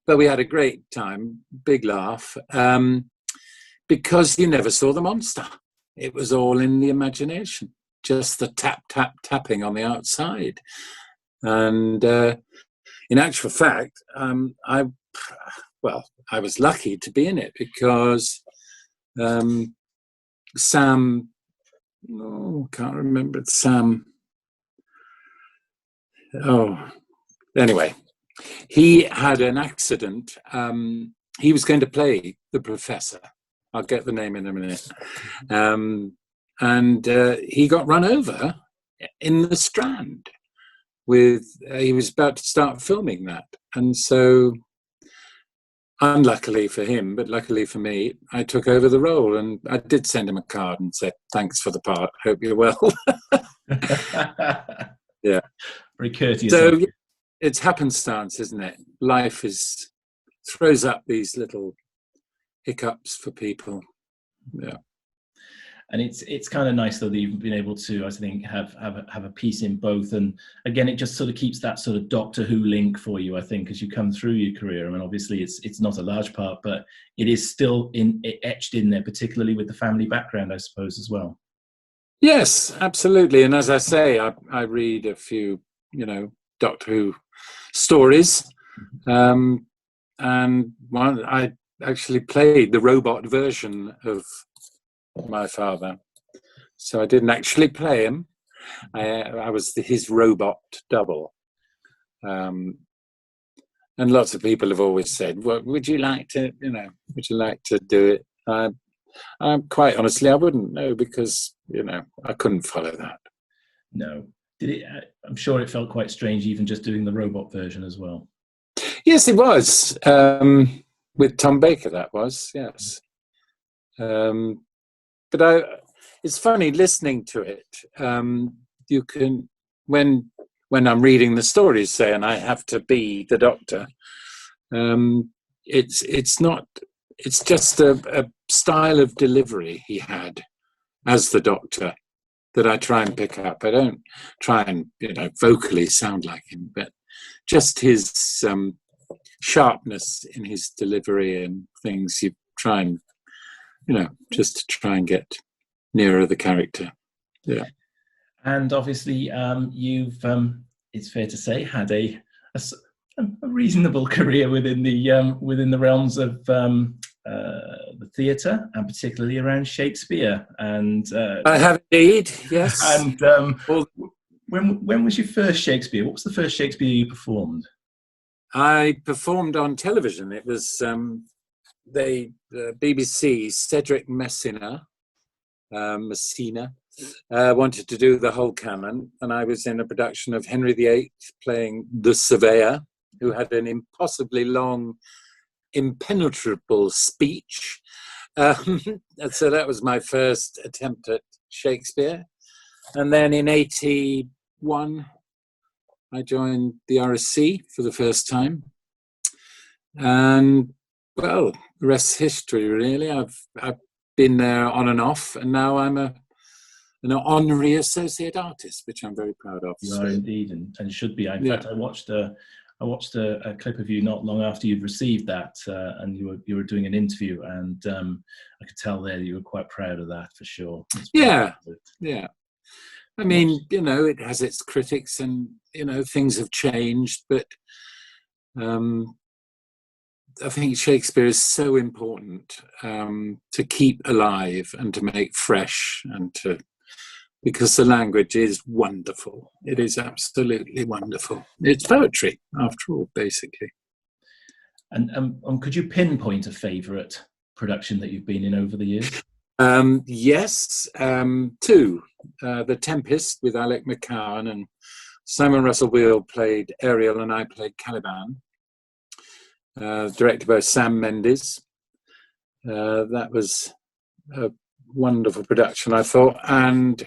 S11: But we had a great time, big laugh, because you never saw the monster. It was all in the imagination, just the tap, tap, tapping on the outside. And in actual fact, I was lucky to be in it because Sam, can't remember, Sam. Anyway. He had an accident. He was going to play the professor. I'll get the name in a minute. And he got run over in the Strand. He was about to start filming that. And so, unluckily for him, but luckily for me, I took over the role. And I did send him a card and said, "Thanks for the part. Hope you're well." Yeah.
S7: Very courteous.
S11: So, it's happenstance, isn't it? Life throws up these little hiccups for people. Yeah.
S7: And it's kind of nice though that you've been able to, I think, have a piece in both. And again, it just sort of keeps that sort of Doctor Who link for you, I think, as you come through your career. I mean, obviously it's not a large part, but it is still etched in there, particularly with the family background, I suppose, as well.
S11: Yes, absolutely. And as I say, I read a few, Doctor Who stories, and I actually played the robot version of my father, so I didn't actually play him. I was his robot double, and lots of people have always said, "Well, would you like to do it?" I'm quite honestly, I wouldn't know, because I couldn't follow that.
S7: No. Did it? I'm sure it felt quite strange, even just doing the robot version as well.
S11: Yes, it was. With Tom Baker, that was, yes. But it's funny listening to it. You can, when I'm reading the stories, say, and I have to be the Doctor. It's just a style of delivery he had as the Doctor that I try and pick up. I don't try and vocally sound like him, but just his sharpness in his delivery and things. You try and just to try and get nearer the character. Yeah.
S7: And obviously, you've it's fair to say had a reasonable career within the realms of the theatre, and particularly around Shakespeare. And
S11: I have indeed, yes.
S7: And when was your first Shakespeare? What was the first Shakespeare you performed?
S11: I performed on television. It was the BBC, Cedric Messina wanted to do the whole canon, and I was in a production of Henry VIII playing the Surveyor, who had an impossibly long, impenetrable speech. So that was my first attempt at Shakespeare. And then in 81, I joined the RSC for the first time. And, well, the rest's history, really. I've been there on and off, and now I'm an honorary associate artist, which I'm very proud of.
S7: You are indeed, and should be. In fact, I watched a clip of you not long after you'd received that, and you were doing an interview, and I could tell there that you were quite proud of that for sure.
S11: Yeah. I mean, it has its critics, and things have changed, but I think Shakespeare is so important to keep alive and to make fresh, and because the language is wonderful. It is absolutely wonderful. It's poetry, after all, basically.
S7: And could you pinpoint a favourite production that you've been in over the years?
S11: Yes, two. The Tempest with Alec McCowan, and Simon Russell Beale played Ariel and I played Caliban. Directed by Sam Mendes. That was a wonderful production, I thought. And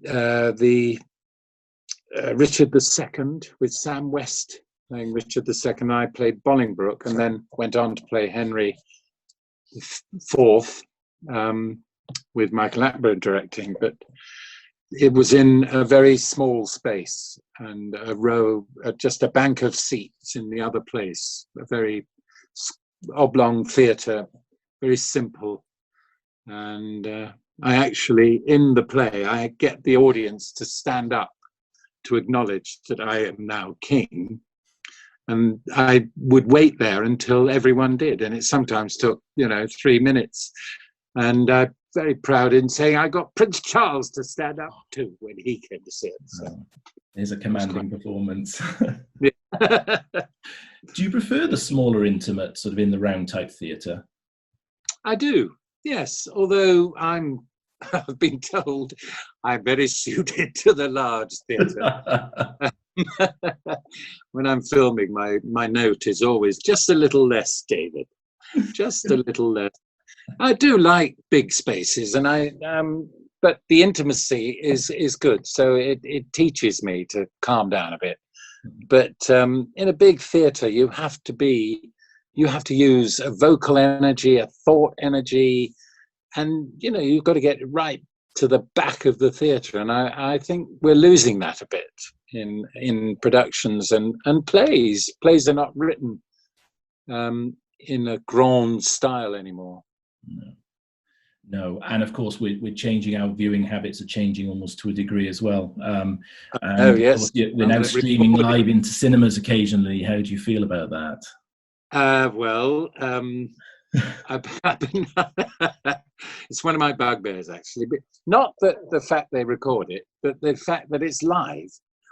S11: the Richard II with Sam West playing Richard II. I played Bolingbroke, and then went on to play Henry IV with Michael Attenborough directing. But it was in a very small space, and a row, just a bank of seats in the other place, a very oblong theatre, very simple. And I actually, in the play, I get the audience to stand up to acknowledge that I am now king. And I would wait there until everyone did. And it sometimes took, 3 minutes. And I'm very proud in saying I got Prince Charles to stand up too when he came to see it. So.
S7: It's a commanding performance. Do you prefer the smaller, intimate, sort of in the round type theatre?
S11: I do, yes. Although I've been told I'm very suited to the large theatre. When I'm filming, my note is always just a little less, David. Just a little less. I do like big spaces, and but the intimacy is good. So it teaches me to calm down a bit. But in a big theatre, you have to use a vocal energy, a thought energy, and you've got to get right to the back of the theatre. And I think we're losing that a bit in productions and plays. Plays are not written in a grand style anymore.
S7: No, and of course we're changing. Our viewing habits are changing almost to a degree as well.
S11: Oh yes,
S7: we're now streaming live into cinemas occasionally. How do you feel about that?
S11: I've been it's one of my bugbears, actually. But not the fact they record it, but the fact that it's live.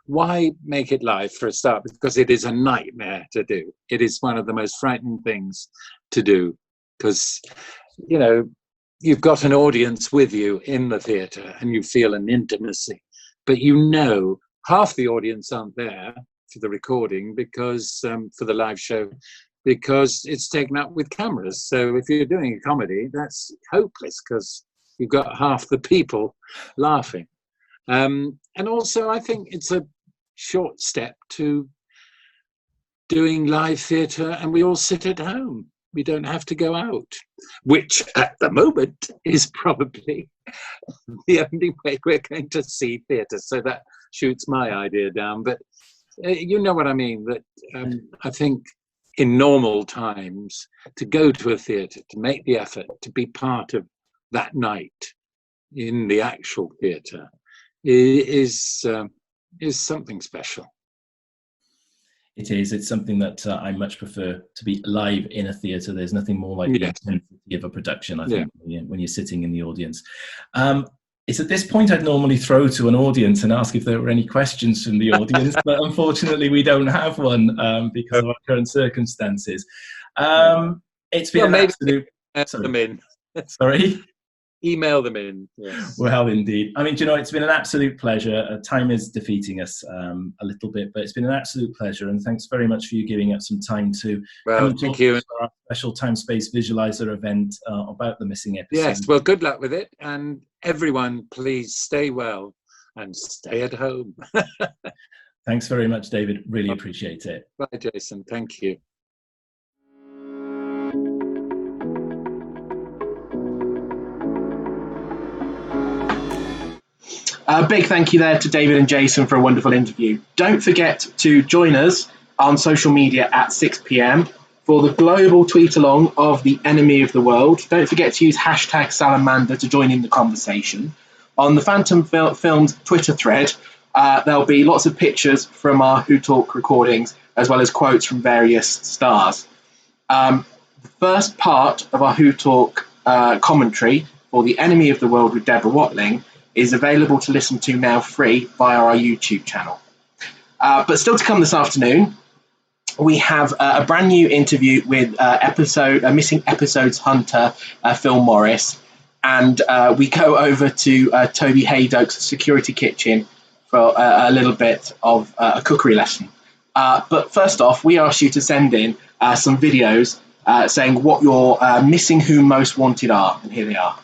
S11: Why make it live for a start? Because it is a nightmare to do. It is one of the most frightening things to do, because you've got an audience with you in the theatre and you feel an intimacy, but half the audience aren't there for the recording, because for the live show, because it's taken up with cameras. So if you're doing a comedy, that's hopeless, because you've got half the people laughing. And also I think it's a short step to doing live theatre and we all sit at home. We don't have to go out, which at the moment is probably the only way we're going to see theatre. So that shoots my idea down. But you know what I mean, that I think in normal times, to go to a theatre, to make the effort, to be part of that night in the actual theatre is something special.
S7: It is. It's something that I much prefer, to be live in a theatre. There's nothing more like the intensity of a production, I think, when you're sitting in the audience. It's at this point I'd normally throw to an audience and ask if there were any questions from the audience, but unfortunately we don't have one because of our current circumstances. It's been an absolute...
S11: them in.
S7: Sorry?
S11: email them in. Yes.
S7: Well, indeed. I mean, do you know, it's been an absolute pleasure. Time is defeating us a little bit, but it's been an absolute pleasure. And thanks very much for you giving up some time to come and
S11: thank
S7: talk
S11: you.
S7: to our special Time Space Visualizer event about the missing episode.
S11: Yes, well, good luck with it. And everyone, please stay well and stay at home.
S7: Thanks very much, David. Really appreciate it.
S11: Bye, Jason. Thank you.
S1: A big thank you there to David and Jason for a wonderful interview. Don't forget to join us on social media at 6 p.m. for the global tweet along of the enemy of the world. Don't forget to use hashtag Salamander to join in the conversation. On the Fantom Films Twitter thread, there'll be lots of pictures from our Who Talk recordings, as well as quotes from various stars. The first part of our Who Talk commentary for the enemy of the world with Deborah Watling is available to listen to now free via our YouTube channel. But still to come this afternoon, we have a brand new interview with Missing Episodes Hunter, Phil Morris, and we go over to Toby Hadoke's security kitchen for a little bit of a cookery lesson. But first off, we asked you to send in some videos saying what your missing Who most wanted are, and here they are.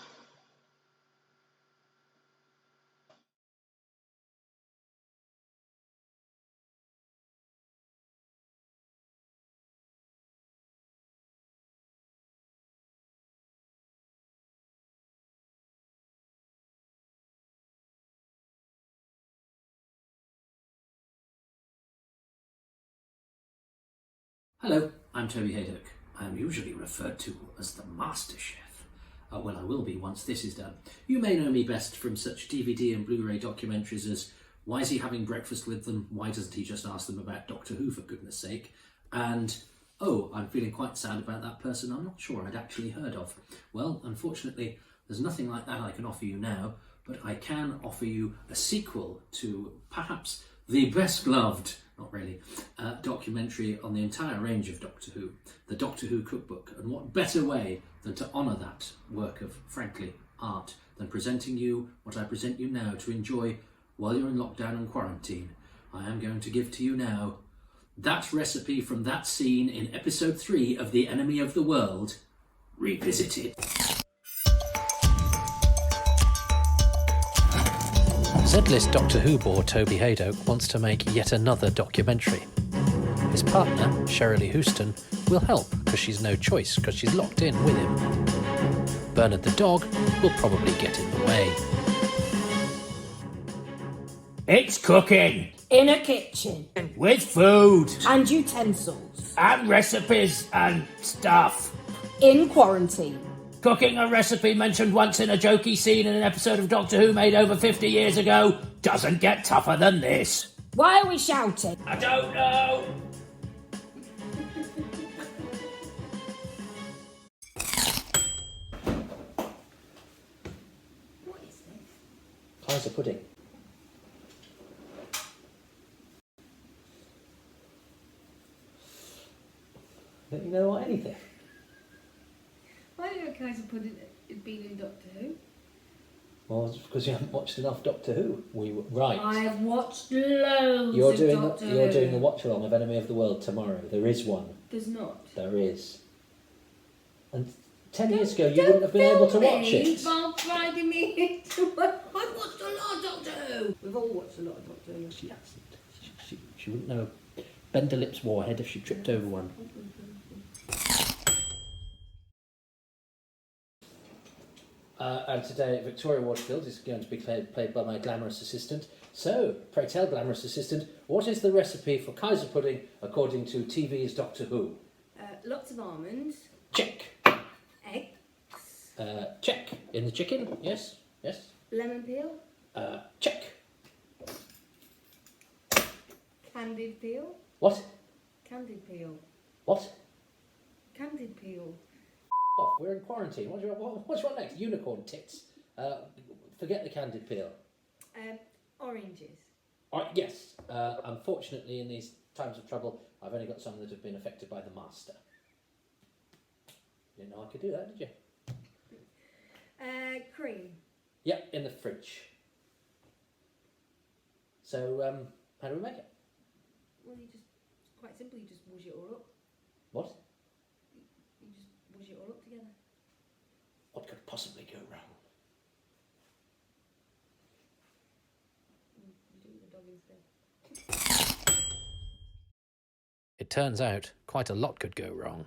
S12: Hello, I'm Toby Hadoke. I am usually referred to as the Master Chef. Well, I will be once this is done. You may know me best from such DVD and Blu-ray documentaries as Why Is He Having Breakfast With Them? Why Doesn't He Just Ask Them About Doctor Who, for goodness sake? And, oh, I'm feeling quite sad about that person I'm not sure I'd actually heard of. Well, unfortunately, there's nothing like that I can offer you now, but I can offer you a sequel to perhaps the best loved, not really, documentary on the entire range of Doctor Who, the Doctor Who Cookbook. And what better way than to honour that work of, frankly, art than presenting you what I present you now to enjoy while you're in lockdown and quarantine. I am going to give to you now that recipe from that scene in episode 3 of The Enemy of the World, revisited.
S13: Z-list Doctor Who bore Toby Hadoke wants to make yet another documentary. His partner, Shirley Houston, will help because she's no choice because she's locked in with him. Bernard the dog will probably get in the way.
S14: It's cooking.
S15: In a kitchen.
S14: With food.
S15: And utensils.
S14: And recipes and stuff.
S15: In quarantine.
S14: Cooking a recipe mentioned once in a jokey scene in an episode of Doctor Who made over 50 years ago doesn't get tougher than this.
S15: Why are we shouting?
S14: I don't know.
S15: What is this?
S13: Kaiser pudding. Don't you know what anything?
S16: Why do you know Kaiser pudding had been in Doctor Who?
S13: Well, it's because you haven't watched enough Doctor Who. Right.
S16: I have watched loads
S13: You're
S16: of
S13: doing
S16: Doctor
S13: You're
S16: Who.
S13: doing the watch along of Enemy of the World tomorrow. There is one.
S16: There's not.
S13: There is. And 10 years ago, you wouldn't have been able to watch it.
S16: By dragging me into it. I've watched a lot of Doctor Who. We've all watched a lot of Doctor Who.
S13: She hasn't. She wouldn't know Bender Lips Warhead if she tripped over one. And today, Victoria Waterfield is going to be played by my glamorous assistant. So, pray tell, glamorous assistant, what is the recipe for Kaiser pudding according to TV's Doctor Who?
S16: Lots of almonds.
S13: Check.
S16: Eggs.
S13: Check. In the chicken? Yes. Yes.
S16: Lemon peel.
S13: Check.
S16: Candied peel.
S13: What?
S16: Candied peel.
S13: What?
S16: Candied peel.
S13: Off. We're in quarantine. What's your next? Unicorn tits. Forget the candied peel.
S16: Oranges.
S13: Yes. Unfortunately, in these times of trouble, I've only got some that have been affected by the master. You didn't know I could do that, did you?
S16: Cream.
S13: Yep, in the fridge. So, how do we make it?
S16: Well, it's quite simple. You just whoosh it all up.
S13: What?
S16: You just whoosh it all up together.
S13: What could possibly go wrong?
S16: You do it with the dog instead.
S13: It turns out quite a lot could go wrong.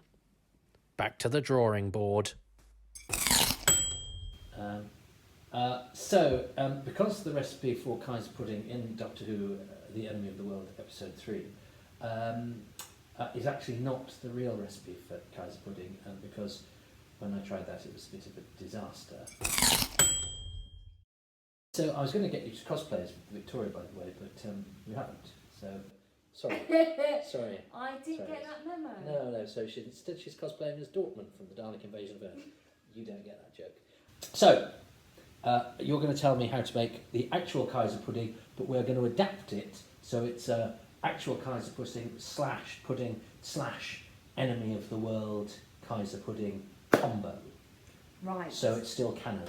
S13: Back to the drawing board. Because the recipe for Kaiser pudding in Doctor Who, The Enemy of the World, episode 3, is actually not the real recipe for Kaiser pudding, and because when I tried that it was a bit of a disaster. So I was going to get you to cosplay as Victoria, by the way, but you haven't. So sorry. Sorry.
S16: I didn't get that memo.
S13: No. So instead she's cosplaying as Dortmund from the Dalek Invasion of Earth. You don't get that joke. So you're going to tell me how to make the actual Kaiser pudding, but we're going to adapt it so it's actual Kaiser pudding / Enemy of the World Kaiser pudding combo.
S16: Right.
S13: So it's still canon.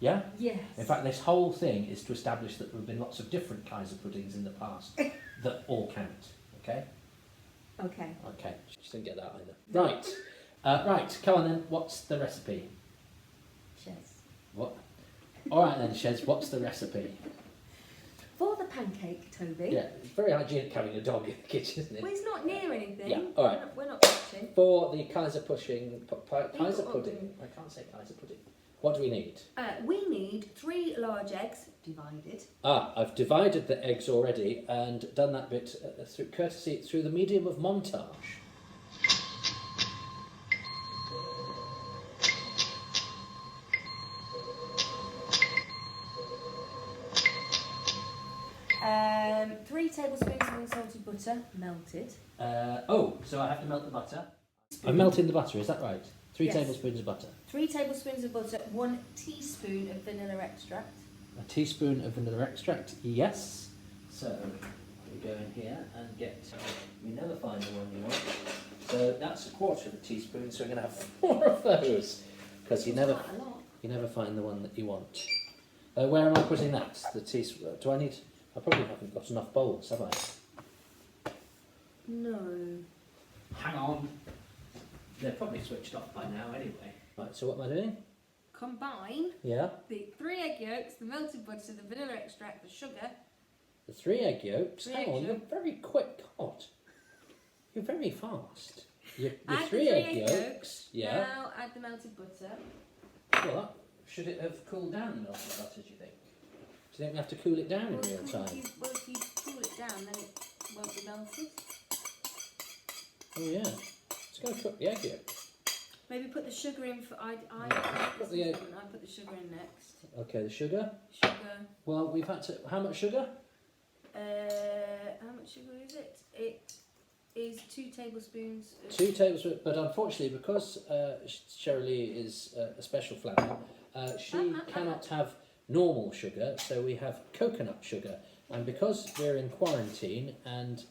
S13: Yeah?
S16: Yes.
S13: In fact, this whole thing is to establish that there have been lots of different Kaiser puddings in the past that all count. Okay?
S16: Okay.
S13: Okay. She didn't get that either. Right. Right. Come on then. What's the recipe?
S16: Shez.
S13: What? All right then, Shez. What's the recipe?
S16: For the pancake, Toby.
S13: Yeah, it's very hygienic having a dog in the kitchen, isn't it?
S16: Well, he's not near anything.
S13: Yeah. All right.
S16: We're not touching.
S13: For the Kaiser pudding, Kaiser pudding. I can't say Kaiser pudding. What do we need?
S16: We need 3 large eggs divided.
S13: I've divided the eggs already and done that bit through the medium of montage.
S16: Um, 3 tablespoons of unsalted butter, melted.
S13: So I have to melt the butter. I'm melting the butter, is that right? 3
S16: Yes.
S13: tablespoons of butter.
S16: 3 tablespoons of butter, 1 teaspoon of vanilla extract.
S13: A teaspoon of vanilla extract, yes. So we go in here and get. You never find the one you want. So that's a quarter of a teaspoon. So we're going to have 4 of those because you never find the one that you want. Where am I putting that? The teaspoon. Do I need? I probably haven't got enough bowls, have I?
S16: No.
S13: Hang on. They're probably switched off by now anyway. Right, so what am I doing?
S16: Combine
S13: Yeah.
S16: the 3 egg yolks, the melted butter, the vanilla extract, the sugar.
S13: The 3 egg yolks.
S16: Three
S13: Hang
S16: egg
S13: on, you're
S16: yolk.
S13: very quick. God. You're very fast. The
S16: Add
S13: 3
S16: the
S13: egg yolks. Yeah.
S16: Now add the melted butter.
S13: Well, should it have cooled down the melted butter, do you think? Do you think we have to cool it down in real time?
S16: If you cool it down, then it won't be melted.
S13: Oh yeah. It's going to cook the egg yolk.
S16: Maybe put the sugar in for. I
S13: Put the egg.
S16: put the sugar in next.
S13: Okay, the sugar.
S16: Sugar.
S13: Well, we've had to. How much sugar?
S16: How much sugar is it? It is 2 tablespoons.
S13: 2 tablespoons. But unfortunately, because Shirley is a special flower, she cannot have normal sugar. So we have coconut sugar, and because we're in quarantine, and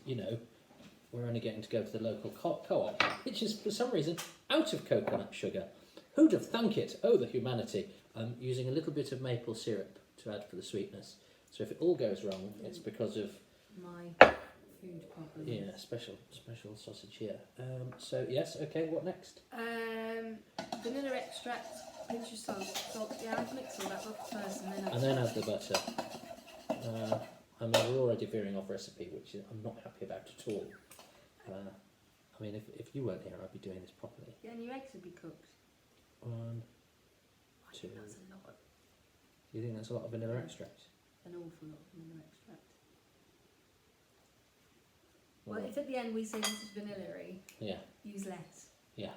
S13: we're only getting to go to the local co-op, which is for some reason out of coconut sugar. Who'd have thunk it? Oh, the humanity. I'm using a little bit of maple syrup to add for the sweetness. So if it all goes wrong, it's because of
S16: my food problems.
S13: Yeah, special sausage here. So yes, okay. What next?
S16: Vanilla extract, pinch of salt. Yeah, I'd mix all that up first,
S13: And then add the butter. I mean, we're already veering off recipe, which I'm not happy about at all. I mean, if you weren't here, I'd be doing this properly.
S16: Yeah, and your eggs would be cooked.
S13: 1, 2.
S16: That's a lot.
S13: You think that's a lot of vanilla extract?
S16: An awful lot of vanilla extract. Well, if at the end we say this is vanilla-y,
S13: yeah,
S16: use less.
S13: Yeah.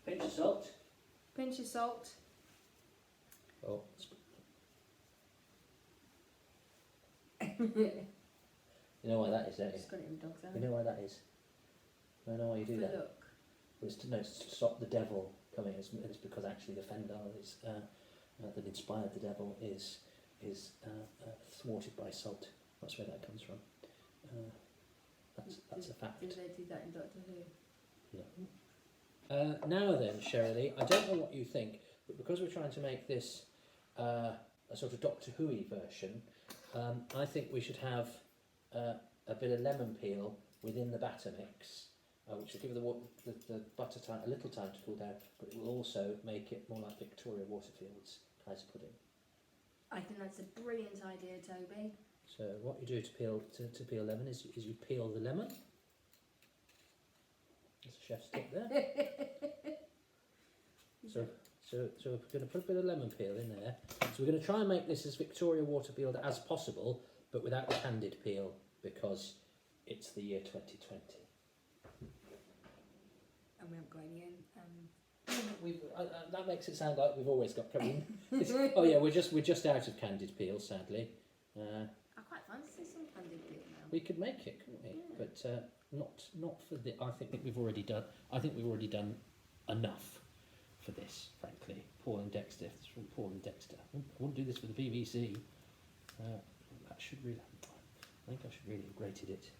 S13: Pinch of salt.
S16: Pinch of salt.
S13: Oh. You know why that is, don't you?
S16: Just got it in dog's
S13: You know why that is? I know why you do that.
S16: Look.
S13: Well, it's to stop the devil coming. It's because actually the Fendal is that inspired the devil is thwarted by salt. That's where that comes from. That's a fact.
S16: Did they do that in Doctor Who?
S13: Now then, Shirley, I don't know what you think, but because we're trying to make this a sort of Doctor Who-y version, I think we should have a bit of lemon peel within the batter mix, which will give the butter time, a little time to cool down, but it will also make it more like Victoria Waterfield's Kaiser pudding.
S17: I think that's a brilliant idea, Toby.
S13: So what you do to peel lemon is you peel the lemon. There's a chef's tip there. So we're going to put a bit of lemon peel in there. So we're going to try and make this as Victoria Waterfield as possible, but without the candied peel, because it's the year 2020.
S17: And we haven't got any in.
S13: That makes it sound like we've always got coming. Oh yeah, we're just out of candied peel, sadly.
S17: I quite fancy some candied peel now.
S13: We could make it, couldn't we?
S17: Yeah.
S13: But not for the. I think we've already done enough for this, frankly. Paul and Dexter. It's from Paul and Dexter. I wouldn't do this for the BBC. That should really. I think I should really have grated it.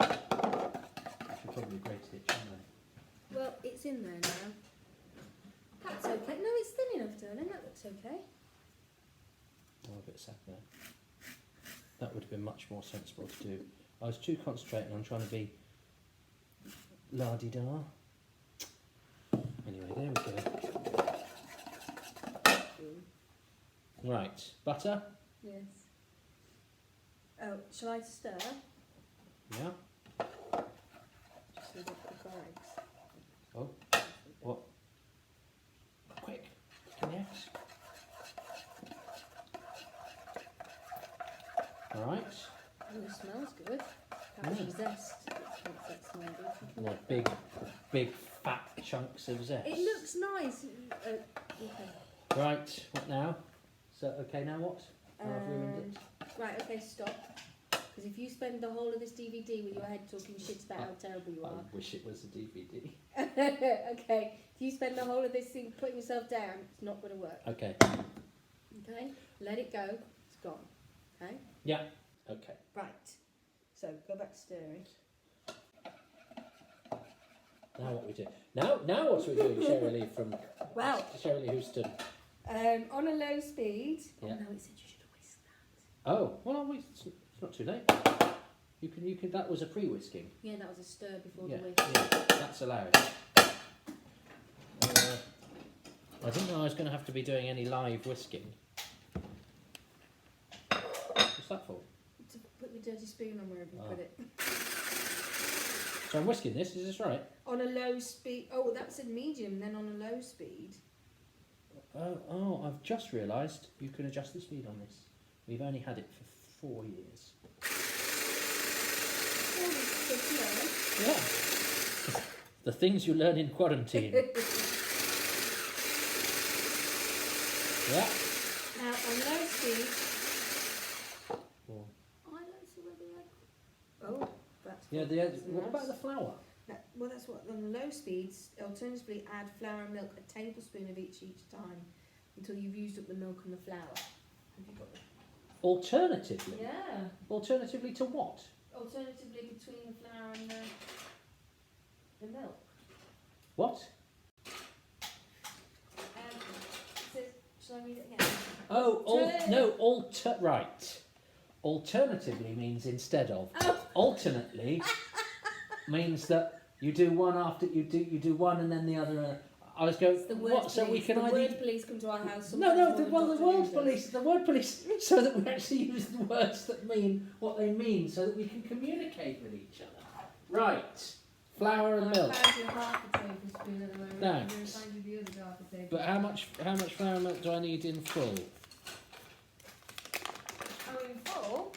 S13: I should probably have grated it, shouldn't I?
S17: Well, it's in there now. That's okay. No, it's thin enough, darling. That looks okay.
S13: Oh, a bit sad there. That would have been much more sensible to do. I was too concentrating on trying to be la-di-da. Anyway, there we go. Right, butter?
S17: Yes. Oh, shall I stir?
S13: Yeah.
S17: Just leave it for eggs.
S13: Oh, what? Quick, yes. All right.
S17: Oh, it smells good. That zest. Makes that smell good.
S13: What, big fat chunks of zest.
S17: It looks nice. Okay.
S13: Right, what now? So, okay, now what? Now I've ruined it.
S17: Right, okay, stop. Because if you spend the whole of this DVD with your head talking shit about how terrible you are.
S13: I wish it was a DVD.
S17: Okay, if you spend the whole of this thing putting yourself down, it's not going to work.
S13: Okay.
S17: Okay, let it go. It's gone. Okay?
S13: Yeah, okay.
S17: Right. So, go back to stirring.
S13: Now what we do? Now what we're doing, Shirley from Shirley Houston.
S17: On a low speed.
S13: Yeah.
S17: Oh no, it said you should whisk that.
S13: Oh, well, it's not too late. You can. That was a pre-whisking.
S17: Yeah, that was a stir before
S13: Yeah,
S17: the whisk.
S13: yeah, that's allowed. I didn't know I was going to have to be doing any live whisking. What's that for?
S17: To put the dirty spoon on wherever you put it.
S13: So I'm whisking this, is this right?
S17: On a low speed. Oh, that's a medium, then on a low speed.
S13: Oh, I've just realised you can adjust the speed on this. We've only had it for 4 years. Yeah. The things you learn in quarantine. Yeah.
S17: Now, on low speed.
S13: Oh.
S17: I don't see where the egg. Oh, that's.
S13: Yeah, what about the flour?
S17: Well, that's what, on the low speeds, alternatively add flour and milk, a tablespoon of each time, until you've used up the milk and the flour. Have you got it?
S13: Alternatively?
S17: Yeah.
S13: Alternatively to what?
S17: Alternatively between the flour and the milk.
S13: What?
S17: Shall I read it again?
S13: Oh, right. Alternatively means instead of.
S17: Oh.
S13: Alternately means that you do one after you do one and then the other. I was going.
S17: The word
S13: what?
S17: Police,
S13: So we can
S17: the
S13: either.
S17: word police come to our house.
S13: The word police, so that we actually use the words that mean what they mean, so that we can communicate with each other. Right. Flour and milk.
S17: I found you half a tablespoon at the moment.
S13: No.
S17: I'm going to find you the other half a tablespoon.
S13: But how much flour and milk do I need in full?
S17: Oh, in full?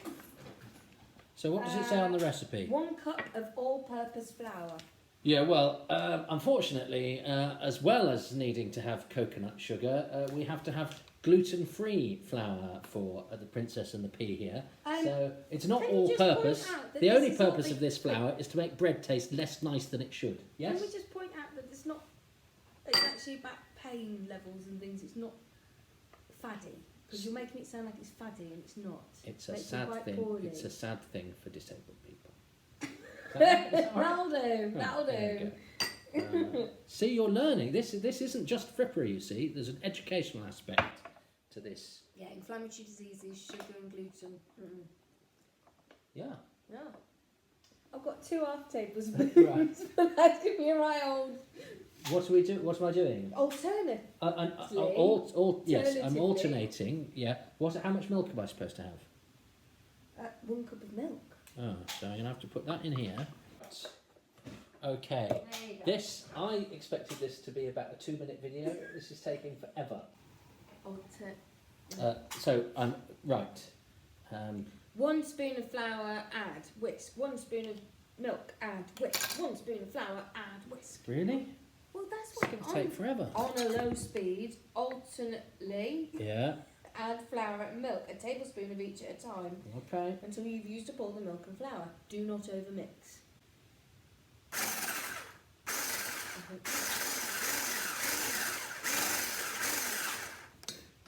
S13: So what does it say on the recipe?
S17: 1 cup of all-purpose flour.
S13: Yeah, well, unfortunately, as well as needing to have coconut sugar, we have to have gluten-free flour for the Princess and the Pea here. So it's not all-purpose. The only purpose of this flour is to make bread taste less nice than it should. Yes?
S17: Can we just point out that it's not... It's actually about pain levels and things. It's not faddy. Because you're making it sound like it's faddy and it's not.
S13: It's a
S17: Makes it
S13: sad
S17: quite
S13: thing.
S17: poorly.
S13: It's a sad thing for disabled people.
S17: That'll do.
S13: Right,
S17: That'll
S13: there
S17: do.
S13: you See, you're learning. This isn't just frippery, you see. There's an educational aspect to this.
S17: Yeah, inflammatory diseases, sugar and gluten.
S13: Yeah.
S17: Yeah. I've got 2 half tablespoons,
S13: Right.
S17: but that's going to be a right old...
S13: What am I doing?
S17: Alternative.
S13: Yes, I'm alternating. Yeah. How much milk am I supposed to have?
S17: 1 cup of milk.
S13: Oh, so I'm going to have to put that in here. Okay. This, I expected this to be about a 2-minute video. This is taking forever. So I'm right.
S17: 1 spoon of flour, add, whisk. 1 spoon of milk, add, whisk. 1 spoon of flour, add, whisk.
S13: Really?
S17: Well, that's what
S13: It's going to take forever.
S17: On a low speed, alternately.
S13: Yeah.
S17: Add flour and milk, a tablespoon of each at a time.
S13: Okay.
S17: Until you've used up all the milk and flour. Do not overmix.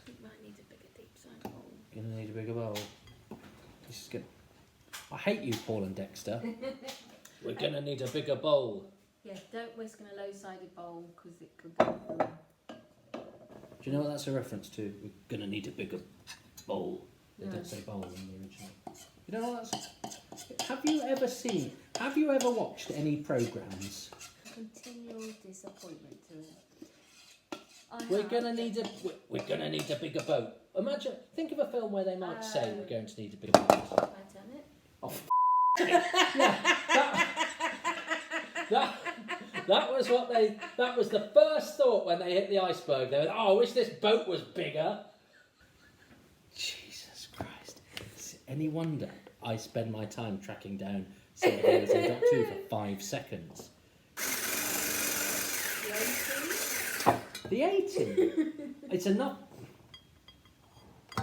S17: You might need a bigger deep size bowl.
S13: Gonna need a bigger bowl. This is good. I hate you, Paul and Dexter. We're gonna need a bigger bowl.
S17: Yeah, don't whisk in a low-sided bowl because it could go wrong.
S13: Do you know what that's a reference to? We're gonna need a bigger bowl. They don't say bowl in the original. You know what that's? Have you ever watched any programmes?
S17: Continual disappointment to it.
S13: We're gonna need a bigger boat. Think of a film where they might say we're going to need a bigger boat.
S17: Titanic.
S13: Oh, that was what they. That was the first thought when they hit the iceberg. They went, "Oh, I wish this boat was bigger." Jesus Christ! Is it any wonder I spend my time tracking down somebody who was in Doctor Who for 5 seconds? The 80. It's enough.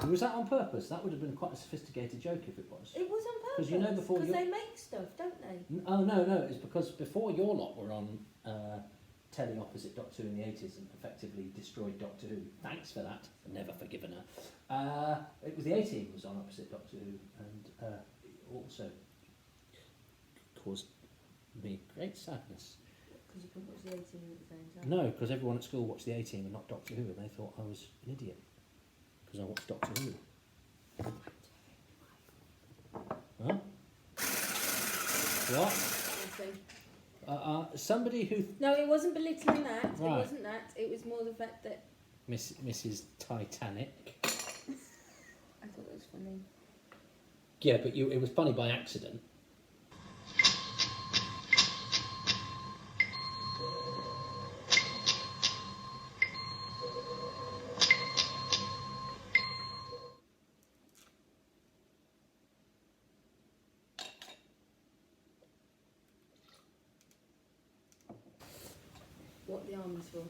S13: Was that on purpose? That would have been quite a sophisticated joke if it was.
S17: It was on purpose.
S13: Because you know before
S17: they make stuff, don't they?
S13: Oh no! It's because before your lot were on telly opposite Doctor Who in the 80s and effectively destroyed Doctor Who. Thanks for that. I've never forgiven her. It was the 18 was on opposite Doctor Who and it also caused me great sadness.
S17: Because you couldn't watch the 18 at the same time?
S13: No, because everyone at school watched the 18 and not Doctor Who, and they thought I was an idiot because I watched Doctor Who. Huh? What? Somebody who...
S17: No, it wasn't belittling that.
S13: Right.
S17: It wasn't that. It was more the fact that...
S13: Mrs. Titanic.
S17: I thought it was funny.
S13: Yeah, but it was funny by accident.
S17: What the almonds for?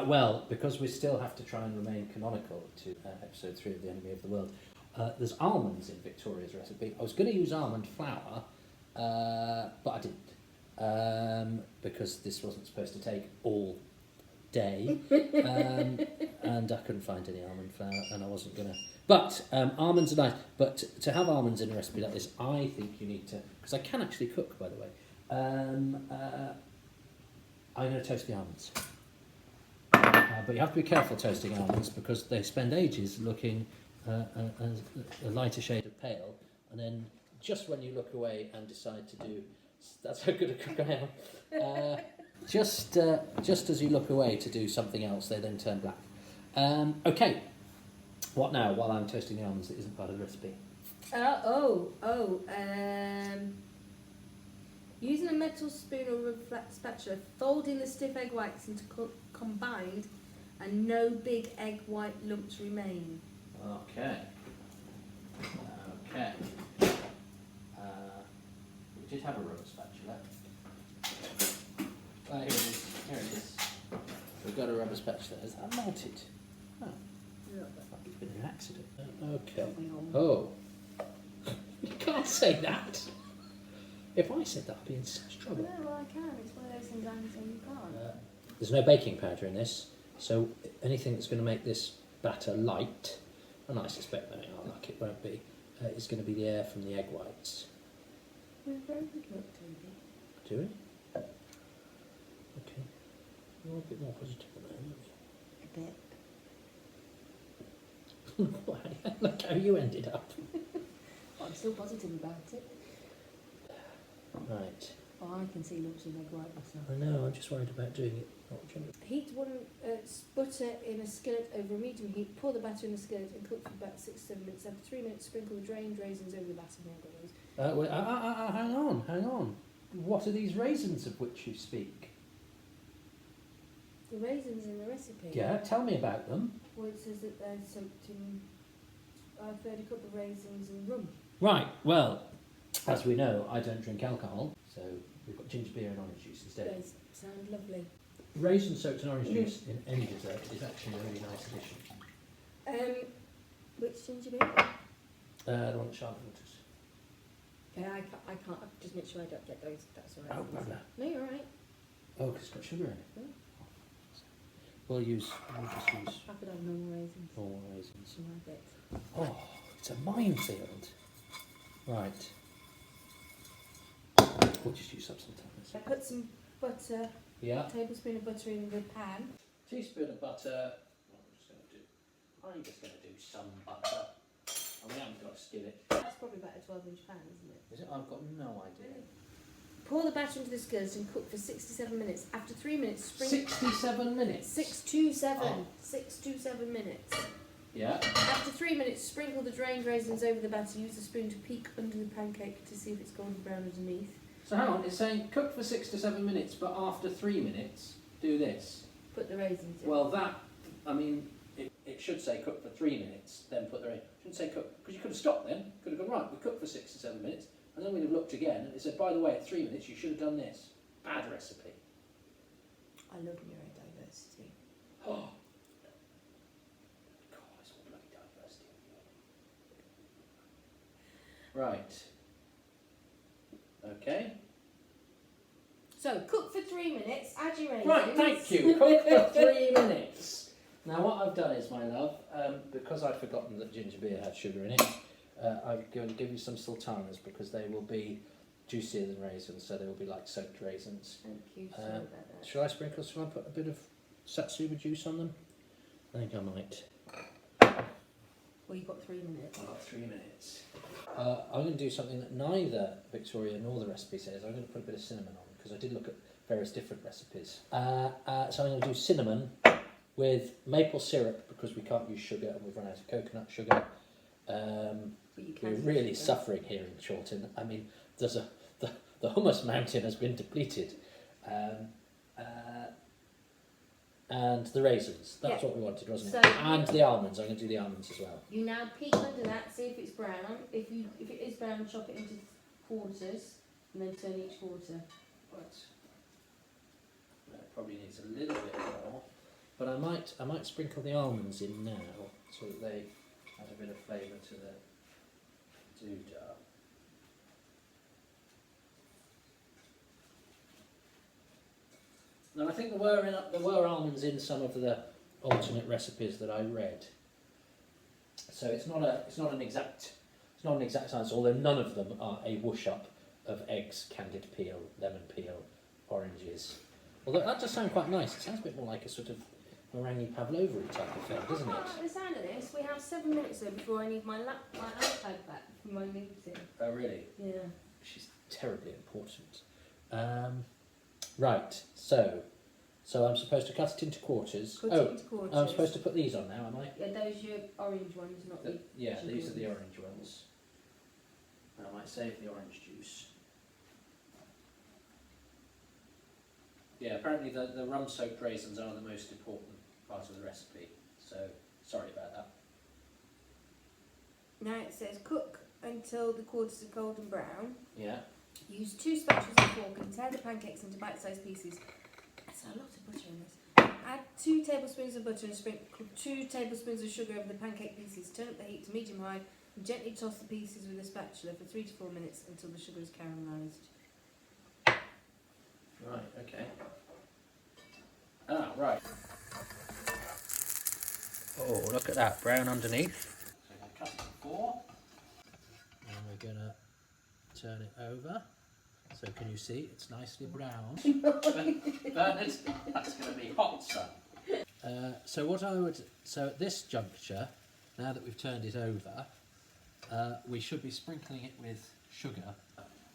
S13: Well, because we still have to try and remain canonical to episode 3 of The Enemy of the World. There's almonds in Victoria's recipe. I was going to use almond flour, but I didn't. Because this wasn't supposed to take all day. And I couldn't find any almond flour, and I wasn't going to... But almonds are nice. But to have almonds in a recipe like this, I think you need to... Because I can actually cook, by the way. I'm going to toast the almonds. But you have to be careful toasting almonds because they spend ages looking a lighter shade of pale, and then just when you look away and decide to do... That's how good a cook I am. Just as you look away to do something else, they then turn black. Okay. What now, while I'm toasting the almonds that isn't part of the recipe?
S17: Using a metal spoon or a flat spatula, folding the stiff egg whites into combined and no big egg white lumps remain.
S13: Okay. Okay. We did have a rubber spatula. Here it is. Here it is. We've got a rubber spatula. Is that melted? Oh. That has been an accident. Okay. Oh. You can't say that. If I said that, I'd be in such trouble.
S17: No, well, I can. It's one of those things I'm saying you can't.
S13: There's no baking powder in this, so anything that's going to make this batter light, and I suspect that it won't be, is going to be the air from the egg whites.
S17: We're very good luck, Toby.
S13: Do we?
S12: Okay. You're a bit more positive on that, aren't you?
S17: A bit.
S12: Look how you ended up.
S17: I'm still positive about it.
S12: Right.
S17: Oh, I can see lumps of egg white myself.
S12: I know, I'm just worried about doing it not gently.
S17: Heat butter in a skillet over a medium heat. Pour the batter in the skillet and cook for about 6-7 minutes. After 3 minutes, sprinkle the drained raisins over the batter.
S12: Wait, hang on. What are these raisins of which you speak?
S17: The raisins in the recipe.
S12: Yeah, tell me about them.
S17: Well, it says that they're soaked in a third cup of raisins and rum.
S12: Right, well, as we know, I don't drink alcohol, so we've got ginger beer and orange juice instead.
S17: Those sound lovely.
S12: Raisin soaked in orange juice in any dessert is actually a really nice addition.
S17: Which ginger beer?
S12: The one that Charlotte waters.
S17: Yeah, I can't. Just make sure I don't get those. That's all right.
S12: Oh, blah, blah.
S17: No, you're all right.
S12: Oh, because it's got sugar in it.
S17: Oh.
S12: We'll just use
S17: I could have normal raisins.
S12: normal raisins.
S17: My bit.
S12: Oh, it's a minefield. Right. We'll just use up some
S17: I put some butter.
S12: Yeah.
S17: A tablespoon of butter in the pan.
S12: Teaspoon of butter. I'm just going to do some butter. And we haven't got a skillet.
S17: That's probably about a 12-inch pan, isn't it?
S12: Is it? I've got no idea.
S17: Pour the batter into the skillet and cook for 6 to 7 minutes. After 3 minutes, sprinkle.
S12: 67 minutes?
S17: 6 to 7.
S12: Oh.
S17: 6 to 7 minutes.
S12: Yeah.
S17: After 3 minutes, sprinkle the drained raisins over the batter. Use a spoon to peek under the pancake to see if it's golden brown underneath.
S12: So hang on, it's saying cook for 6 to 7 minutes, but after 3 minutes, do this.
S17: Put the raisins in.
S12: Well, that, I mean, it should say cook for 3 minutes, then put the raisins. It shouldn't say cook, because you could have stopped then. Could have gone, right, we cook for 6 to 7 minutes, and then we'd have looked again, and it said, by the way, at 3 minutes, you should have done this. Bad recipe.
S17: I love neurodiversity.
S12: Oh. God, it's all bloody diversity. Right. Okay.
S17: So, cook for 3 minutes, add your raisins.
S12: Right, thank you. Cook for 3 minutes. Now, what I've done is, my love, because I'd forgotten that ginger beer had sugar in it, I'm going to give you some sultanas because they will be juicier than raisins, so they will be like soaked raisins.
S17: Thank you. Sorry about that.
S12: Shall I put a bit of satsuma juice on them? I think I might.
S17: Well, you've got 3 minutes.
S12: I've got 3 minutes. I'm going to do something that neither Victoria nor the recipe says. I'm going to put a bit of cinnamon on because I did look at various different recipes. So I'm going to do cinnamon with maple syrup because we can't use sugar and we've run out of coconut sugar. We're really suffering here in Chorlton. I mean, there's the hummus mountain has been depleted. And the raisins, that's what we wanted, wasn't it? And the almonds, I'm going to do the almonds as well.
S17: You now peek under that, see if it's brown. If it is brown, chop it into quarters and then turn each quarter.
S12: Right. That probably needs a little bit more, but I might sprinkle the almonds in now so that they add a bit of flavour to the doodah. Now I think there were almonds in some of the alternate recipes that I read. So it's not an exact science, although none of them are a whoosh up of eggs, candied peel, lemon peel, oranges. Although that does sound quite nice. It sounds a bit more like a sort of meringue pavlova type of thing, doesn't it?
S17: By the sound of this, we have 7 minutes though before I need my iPad back from my meeting.
S12: Oh really?
S17: Yeah.
S12: She's terribly important. Right, so I'm supposed to cut it into quarters.
S17: Cut it into quarters.
S12: I'm supposed to put these on now, am I?
S17: Yeah, those are your orange ones, not the
S12: Yeah,
S17: sugar
S12: these are the
S17: ones.
S12: orange ones. I might save the orange juice. Yeah, apparently the rum-soaked raisins are the most important part of the recipe, so sorry about that.
S17: Now it says cook until the quarters are golden brown.
S12: Yeah.
S17: Use 2 spatulas and fork and tear the pancakes into bite-sized pieces. That's a lot of butter in this. Add 2 tablespoons of butter and sprinkle 2 tablespoons of sugar over the pancake pieces. Turn up the heat to medium-high and gently toss the pieces with a spatula for 3 to 4 minutes until the sugar is caramelised.
S12: Right, okay. Ah, right. Oh, look at that, brown underneath. So I'm going to cut it in 4. And we're going to turn it over.
S13: So can you see? It's nicely brown. Bernard, that's going to be hot, son. So at this juncture, now that we've turned it over, we should be sprinkling it with sugar.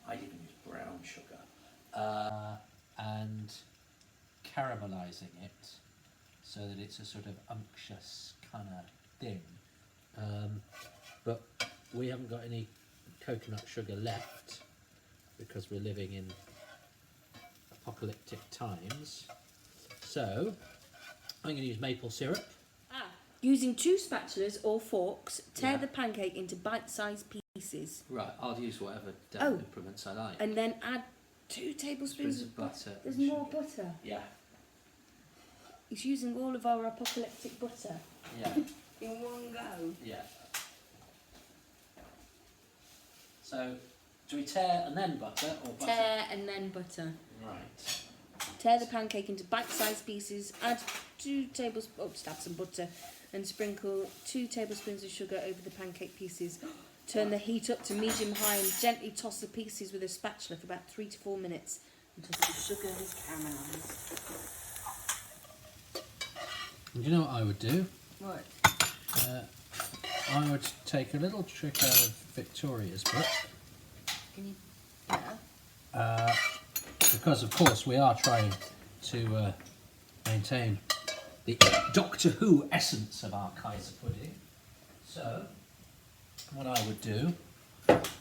S13: I even use brown sugar. And caramelising it so that it's a sort of unctuous kind of thing. But we haven't got any coconut sugar left because we're living in apocalyptic times. So I'm going to use maple syrup.
S15: Using 2 spatulas or forks, tear the pancake into bite-sized pieces.
S13: Right, I'll use whatever implements I like.
S15: And then add 2 tablespoons of butter. There's more butter.
S13: Yeah.
S15: He's using all of our apocalyptic butter.
S13: Yeah.
S15: In one go.
S13: Yeah. So, do we tear and then butter or butter?
S15: Tear and then butter.
S13: Right.
S15: Tear the pancake into bite-sized pieces, add 2 tablespoons, just add some butter, and sprinkle 2 tablespoons of sugar over the pancake pieces. Turn the heat up to medium-high and gently toss the pieces with a spatula for about 3 to 4 minutes until the sugar is caramelised.
S13: Do you know what I would do?
S15: What?
S13: I would take a little trick out of Victoria's book.
S15: Can you? Yeah.
S13: Because, of course, we are trying to maintain the Doctor Who essence of our Kaiser pudding. So, what I would do,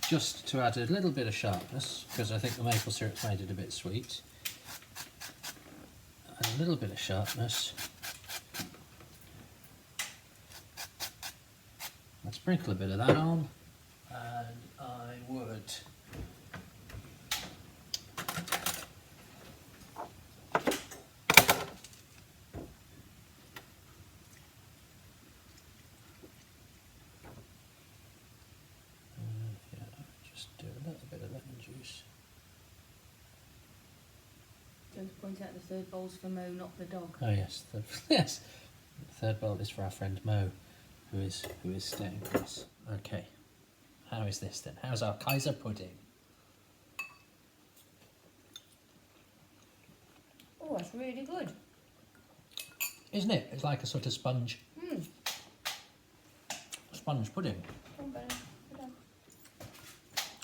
S13: just to add a little bit of sharpness, because I think the maple syrup's made it a bit sweet, add a little bit of sharpness. I'll sprinkle a bit of that on, and I would just do a little bit of lemon juice.
S15: Don't point out the 3rd bowl's for Mo, not the dog.
S13: Oh yes, yes. The 3rd bowl is for our friend Mo, who is staying with us. Okay, how is this then? How's our Kaiser pudding?
S15: Oh, that's really good.
S13: Isn't it? It's like a sort of sponge pudding.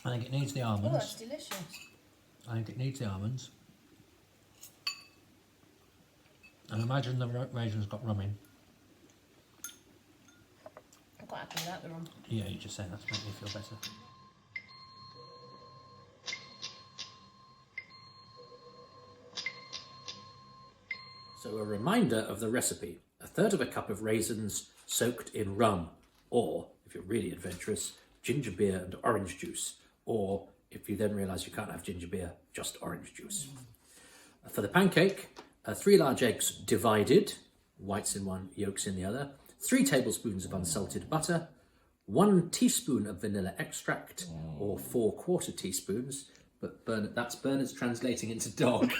S13: I think it needs the almonds.
S15: Oh, that's delicious.
S13: I think it needs the almonds. And imagine the raisins got rum in.
S15: I'm quite happy with that, the rum.
S13: Yeah, you just say that's making me feel better. So a reminder of the recipe. 1/3 cup of raisins soaked in rum, or, if you're really adventurous, ginger beer and orange juice, or, if you then realise you can't have ginger beer, just orange juice. For the pancake, 3 large eggs divided, whites in one, yolks in the other, 3 tablespoons of unsalted butter, 1 teaspoon of vanilla extract, or 4 1/4 teaspoons, but that's Bernard's translating into dog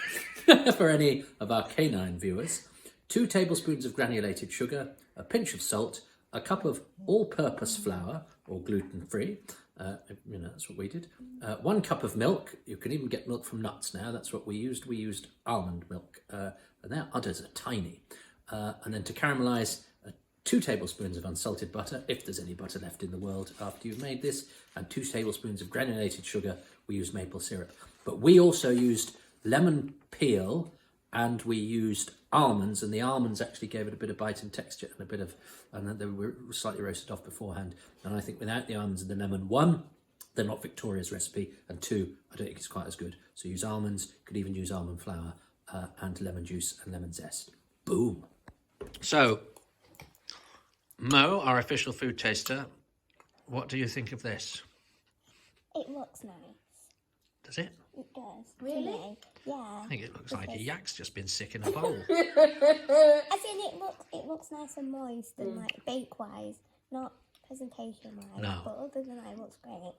S13: for any of our canine viewers, 2 tablespoons of granulated sugar, a pinch of salt, a cup of all-purpose flour, or gluten-free, that's what we did, 1 cup of milk. You can even get milk from nuts now, that's what we used. We used almond milk, and their udders are tiny. And then to caramelise, 2 tablespoons of unsalted butter, if there's any butter left in the world after you've made this, and 2 tablespoons of granulated sugar. We used maple syrup. But we also used lemon peel, and we used almonds, and the almonds actually gave it a bit of bite and texture and then they were slightly roasted off beforehand. And I think without the almonds and the lemon, 1, they're not Victoria's recipe, and 2, I don't think it's quite as good. So use almonds, could even use almond flour, and lemon juice and lemon zest. Boom. So, Mo, our official food taster, what do you think of this?
S18: It looks nice.
S13: Does it?
S18: It does.
S15: Really?
S18: Yeah.
S13: I think it looks like a yak's just been sick in a bowl.
S18: As in, it looks nice and moist and like bake-wise, not presentation-wise.
S13: No.
S18: But other than that, it looks great.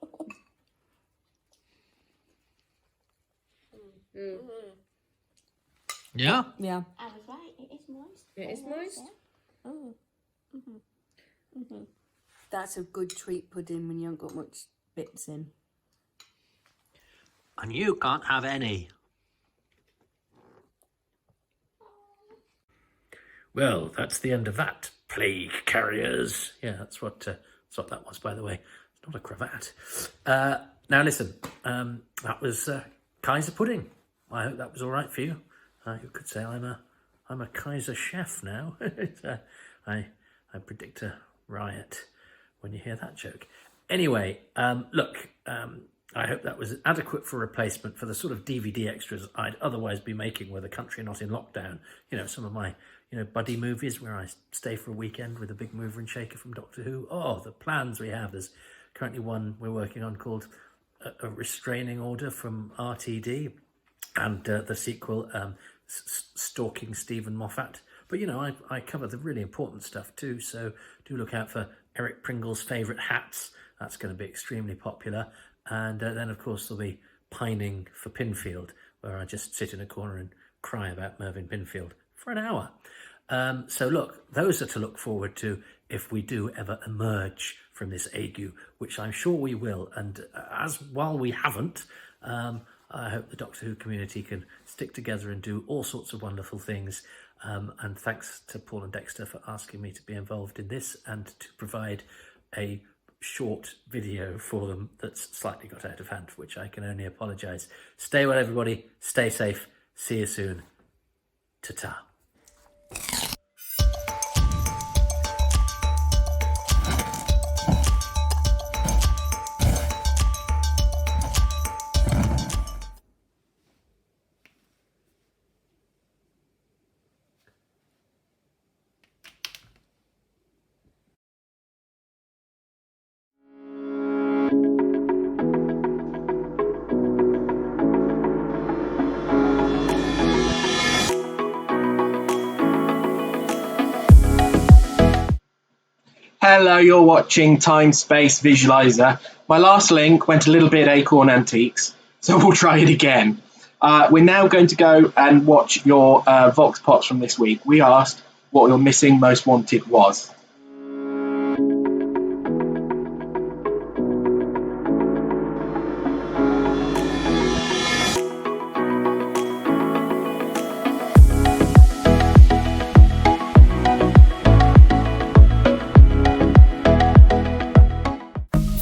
S13: Yeah?
S15: Yeah.
S18: I was right. It is moist.
S15: It is moist?
S18: Yeah. Mm. Mm-hmm. Mm-hmm.
S15: That's a good treat pudding when you haven't got much bits in.
S13: And you can't have any. Well, that's the end of that, plague carriers. Yeah, that's what that was, by the way. It's not a cravat. Now listen, that was Kaiser pudding. I hope that was all right for you. You could say I'm a Kaiser chef now. I predict a riot when you hear that joke. Anyway, look, I hope that was adequate for replacement for the sort of DVD extras I'd otherwise be making were the country not in lockdown. You know, some of my, buddy movies where I stay for a weekend with a big mover and shaker from Doctor Who. Oh, the plans we have. There's currently one we're working on called A Restraining Order from RTD, and the sequel, Stalking Stephen Moffat. But, I cover the really important stuff too, so do look out for Eric Pringle's favourite hats. That's going to be extremely popular. And then, of course, there'll be Pining for Pinfield, where I just sit in a corner and cry about Mervyn Pinfield for an hour. So look, those are to look forward to if we do ever emerge from this ague, which I'm sure we will. And while we haven't, I hope the Doctor Who community can stick together and do all sorts of wonderful things. And thanks to Paul and Dexter for asking me to be involved in this and to provide a short video for them that's slightly got out of hand, for which I can only apologise. Stay well, everybody. Stay safe. See you soon. Ta-ta.
S1: Hello, you're watching Time Space Visualiser. My last link went a little bit Acorn Antiques, so we'll try it again. We're now going to go and watch your Vox Pops from this week. We asked what your missing most wanted was.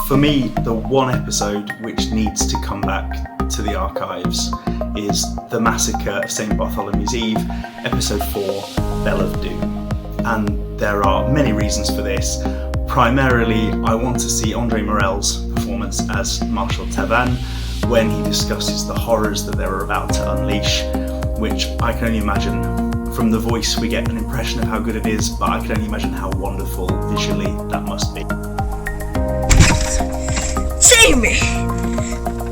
S19: For me, the one episode which needs to come back to the archives is The Massacre of St. Bartholomew's Eve, episode 4, Bell of Doom. And there are many reasons for this. Primarily, I want to see Andre Morel's performance as Marshal Tavan when he discusses the horrors that they're about to unleash, which I can only imagine. From the voice, we get an impression of how good it is, but I can only imagine how wonderful visually that must be.
S20: Jamie!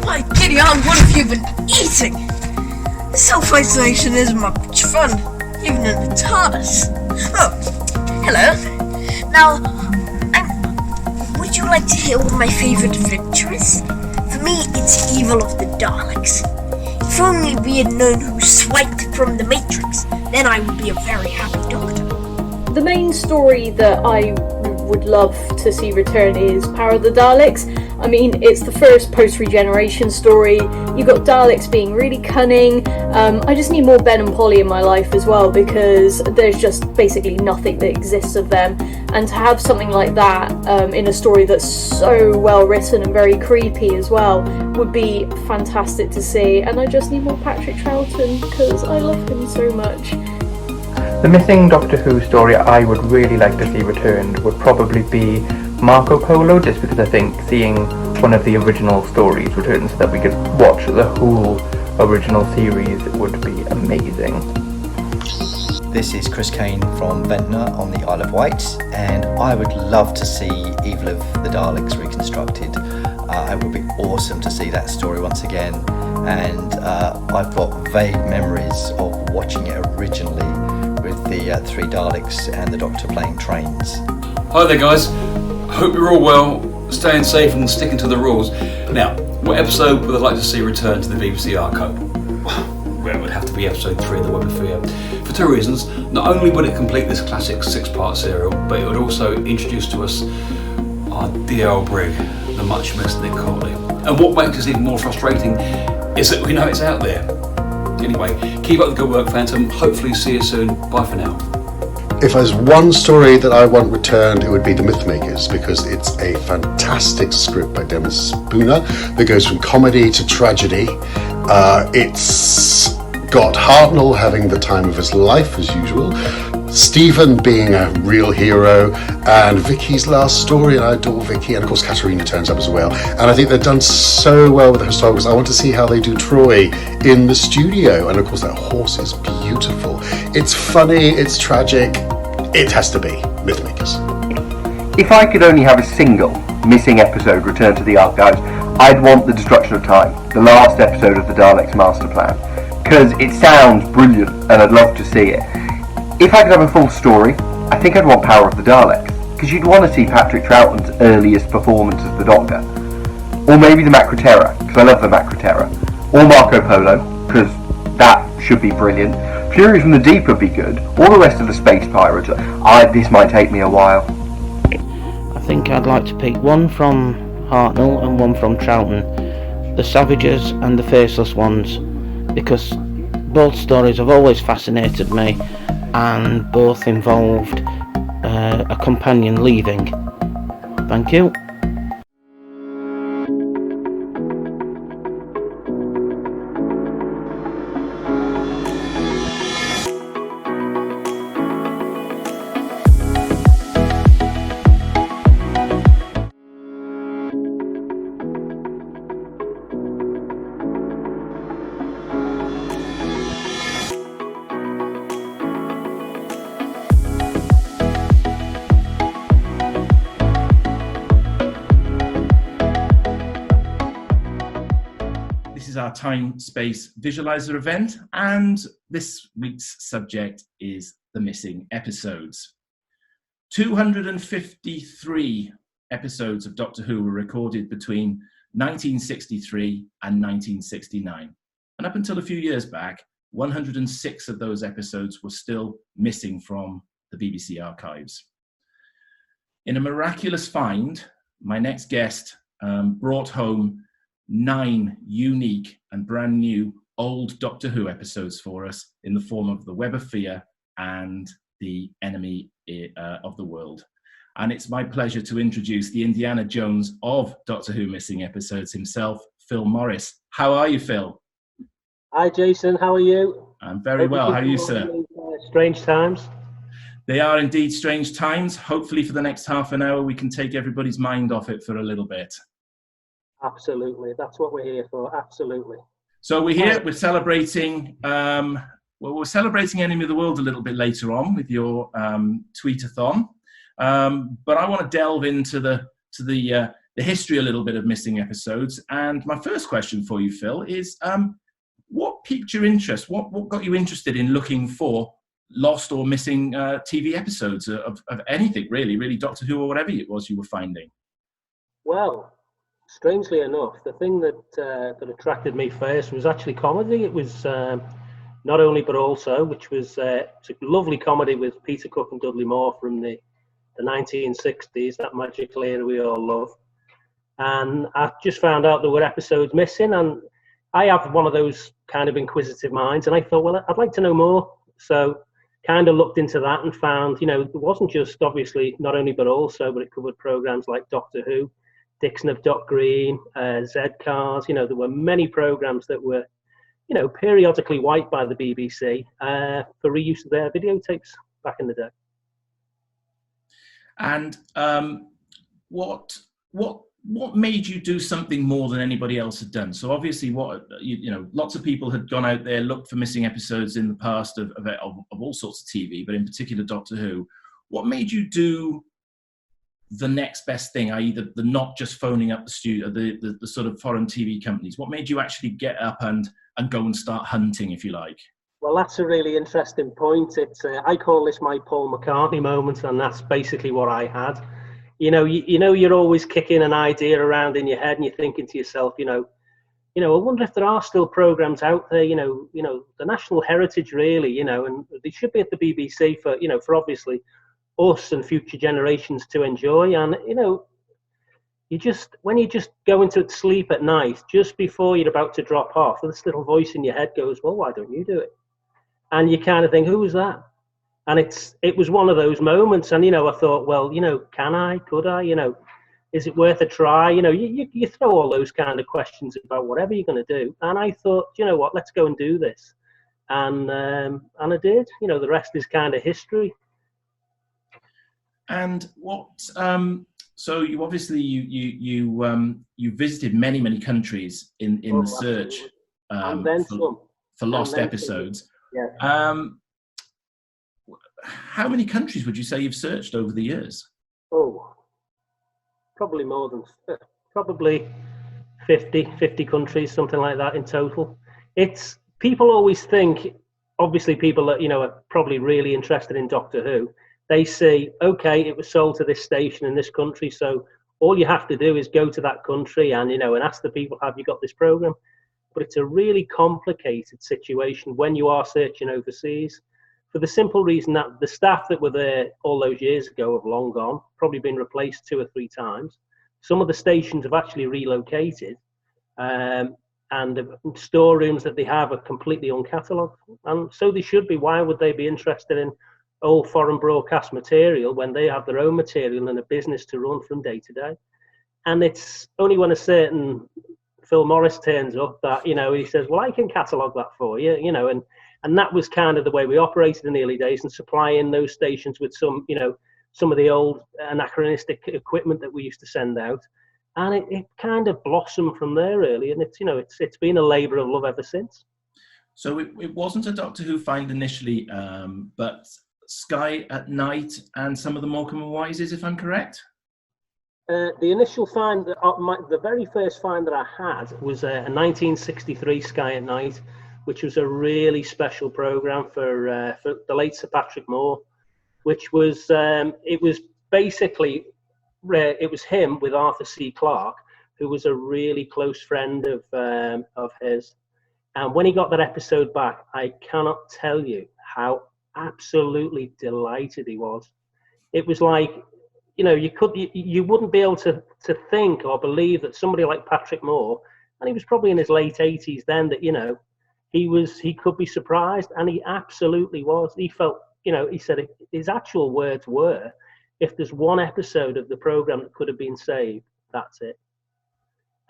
S20: My giddy aunt, what have you been eating? Self-isolation isn't much fun, even in the TARDIS. Oh, hello. Now, would you like to hear what my favourite adventure is? For me, it's Evil of the Daleks. If only we had known who swiped from the Matrix, then I would be a very happy doctor.
S21: The main story that I would love to see return is Power of the Daleks. I mean, it's the first post-regeneration story. You've got Daleks being really cunning. I just need more Ben and Polly in my life as well, because there's just basically nothing that exists of them. And to have something like that in a story that's so well written and very creepy as well would be fantastic to see. And I just need more Patrick Troughton, because I love him so much.
S22: The missing Doctor Who story I would really like to see returned would probably be Marco Polo, just because I think seeing one of the original stories returned so that we could watch the whole original series would be amazing.
S23: This is Chris Kane from Ventnor on the Isle of Wight, and I would love to see Evil of the Daleks reconstructed. It would be awesome to see that story once again, and I've got vague memories of watching it originally with the 3 Daleks and the Doctor playing trains.
S24: Hi there guys, hope you're all well, staying safe and sticking to the rules. Now, what episode would I like to see return to the BBC archive? Well, it would have to be episode 3 of the Web of Fear. For 2 reasons. Not only would it complete this classic 6-part serial, but it would also introduce to us our dear old Brig, the much missed Nick Corley. And what makes this even more frustrating is that we know it's out there. Anyway, keep up the good work, Fantom. Hopefully see you soon. Bye for now.
S2: If there's one story that I want returned, it would be The Mythmakers, because it's a fantastic script by Devon Spooner that goes from comedy to tragedy. It's got Hartnell having the time of his life, as usual, Stephen being a real hero, and Vicky's last story, and I adore Vicky, and of course Katerina turns up as well. And I think they've done so well with the historicals. I want to see how they do Troy in the studio, and of course that horse is beautiful. It's funny, it's tragic, it has to be Mythmakers.
S22: If I could only have a single missing episode returned to the archives, I'd want The Destruction of Time, the last episode of the Daleks' master plan, because it sounds brilliant and I'd love to see it. If I could have a full story, I think I'd want Power of the Daleks, because you'd want to see Patrick Troughton's earliest performance as the Doctor. Or maybe the Macra Terror, because I love the Macra Terror. Or Marco Polo, because that should be brilliant. Fury from the Deep would be good. All the rest of the Space Pirates. This might take me a while.
S4: I think I'd like to pick one from Hartnell and one from Troughton. The Savages and the Faceless Ones, because both stories have always fascinated me, and both involved a companion leaving. Thank you.
S7: Our Time Space Visualiser event, and this week's subject is the missing episodes. 253 episodes of Doctor Who were recorded between 1963 and 1969, and up until a few years back, 106 of those episodes were still missing from the BBC archives. In a miraculous find, my next guest brought home 9 unique and brand new old Doctor Who episodes for us in the form of The Web of Fear and The Enemy of the World. And it's my pleasure to introduce the Indiana Jones of Doctor Who missing episodes himself, Phil Morris. How are you, Phil?
S5: Hi, Jason. How are you?
S7: I'm very well. How are you, sir?
S5: Strange times.
S7: They are indeed strange times. Hopefully for the next half an hour, we can take everybody's mind off it for a little bit.
S5: Absolutely. That's what we're here for. Absolutely.
S7: So we're here, we're celebrating, we're celebrating Enemy of the World a little bit later on with your tweet-a-thon. But I want to delve into the history a little bit of missing episodes. And my first question for you, Phil, is what piqued your interest? What got you interested in looking for lost or missing TV episodes of anything, really, Doctor Who or whatever it was you were finding?
S5: Well, strangely enough, the thing that attracted me first was actually comedy. It was Not Only But Also, which was it's a lovely comedy with Peter Cook and Dudley Moore from the 1960s, that magical era we all love. And I just found out there were episodes missing, and I have one of those kind of inquisitive minds, and I thought, well, I'd like to know more. So kind of looked into that and found, it wasn't just obviously Not Only But Also, but it covered programs like Doctor Who, Dixon of Dock Green, Z-Cars. There were many programs that were, periodically wiped by the BBC for reuse of their videotapes back in the day.
S7: And what made you do something more than anybody else had done? So obviously, lots of people had gone out there, looked for missing episodes in the past of all sorts of TV, but in particular Doctor Who. What made you do the next best thing, i.e. the not just phoning up the studio, the sort of foreign TV companies? What made you actually get up and go and start hunting, if you like?
S5: Well, that's a really interesting point. It's I call this my Paul McCartney moment, and that's basically what I had. You're always kicking an idea around in your head, and you're thinking to yourself, I wonder if there are still programs out there, the national heritage, really, and they should be at the BBC for obviously us and future generations to enjoy. And when you just go into sleep at night, just before you're about to drop off, this little voice in your head goes, well, why don't you do it? And you kind of think, who was that? And it was one of those moments. And, I thought, well, can I, could I, is it worth a try? You throw all those kind of questions about whatever you're going to do. And I thought, you know what, let's go and do this. And I did. The rest is kind of history.
S7: And what? So you obviously you visited many countries in the search for lost episodes.
S5: Yeah.
S7: How many countries would you say you've searched over the years?
S5: Oh, probably more than 50 countries, something like that in total. It's people always think, obviously people that are probably really interested in Doctor Who, they say, okay, it was sold to this station in this country, so all you have to do is go to that country and and ask the people, have you got this program? But it's a really complicated situation when you are searching overseas, for the simple reason that the staff that were there all those years ago have long gone, probably been replaced 2 or 3 times. Some of the stations have actually relocated, and the storerooms that they have are completely uncatalogued, and so they should be. Why would they be interested in old foreign broadcast material when they have their own material and a business to run from day to day? And it's only when a certain Phil Morris turns up that he says, well, I can catalogue that for you, and that was kind of the way we operated in the early days, and supplying those stations with some of the old anachronistic equipment that we used to send out. And it kind of blossomed from there, really, and it's been a labour of love ever since.
S7: So it wasn't a Doctor Who find initially, but Sky at Night and some of the Morecambe and Wises, if I'm correct?
S5: The initial find, the very first find that I had was a 1963 Sky at Night, which was a really special programme for the late Sir Patrick Moore, which was, it was basically, it was him with Arthur C. Clarke, who was a really close friend of his. And when he got that episode back, I cannot tell you how absolutely delighted he was. It was like, you wouldn't be able to think or believe that somebody like Patrick Moore, and he was probably in his late 80s then, that he could be surprised, and he absolutely was. He felt, he said his actual words were, if there's one episode of the program that could have been saved, that's it.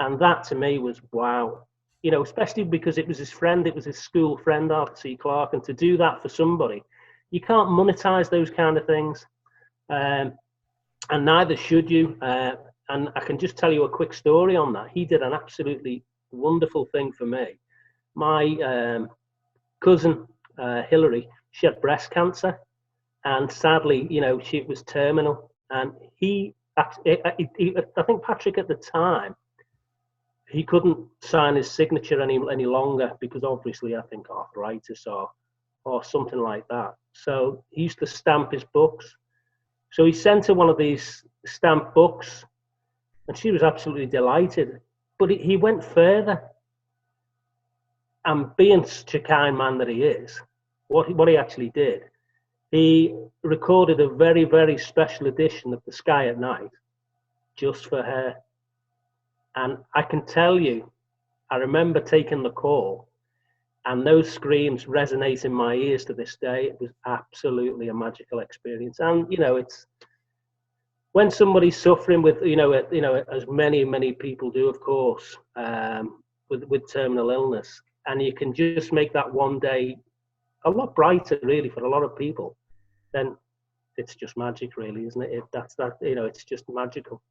S5: And that to me was wow. Especially because it was his friend, it was his school friend, Arthur C. Clarke, and to do that for somebody, you can't monetize those kind of things. And neither should you. And I can just tell you a quick story on that. He did an absolutely wonderful thing for me. My cousin, Hilary, she had breast cancer. And sadly, she was terminal. And I think Patrick at the time, he couldn't sign his signature any longer because obviously I think arthritis or something like that. So he used to stamp his books. So he sent her one of these stamped books, and she was absolutely delighted. But he went further, and being such a kind man that he is, what he actually did, he recorded a very, very special edition of the Sky at Night just for her. And I can tell you, I remember taking the call, and those screams resonate in my ears to this day. It was absolutely a magical experience. And, it's when somebody's suffering with, as many people do, of course, with terminal illness, and you can just make that one day a lot brighter, really, for a lot of people, then it's just magic, really, isn't it? It's just magical.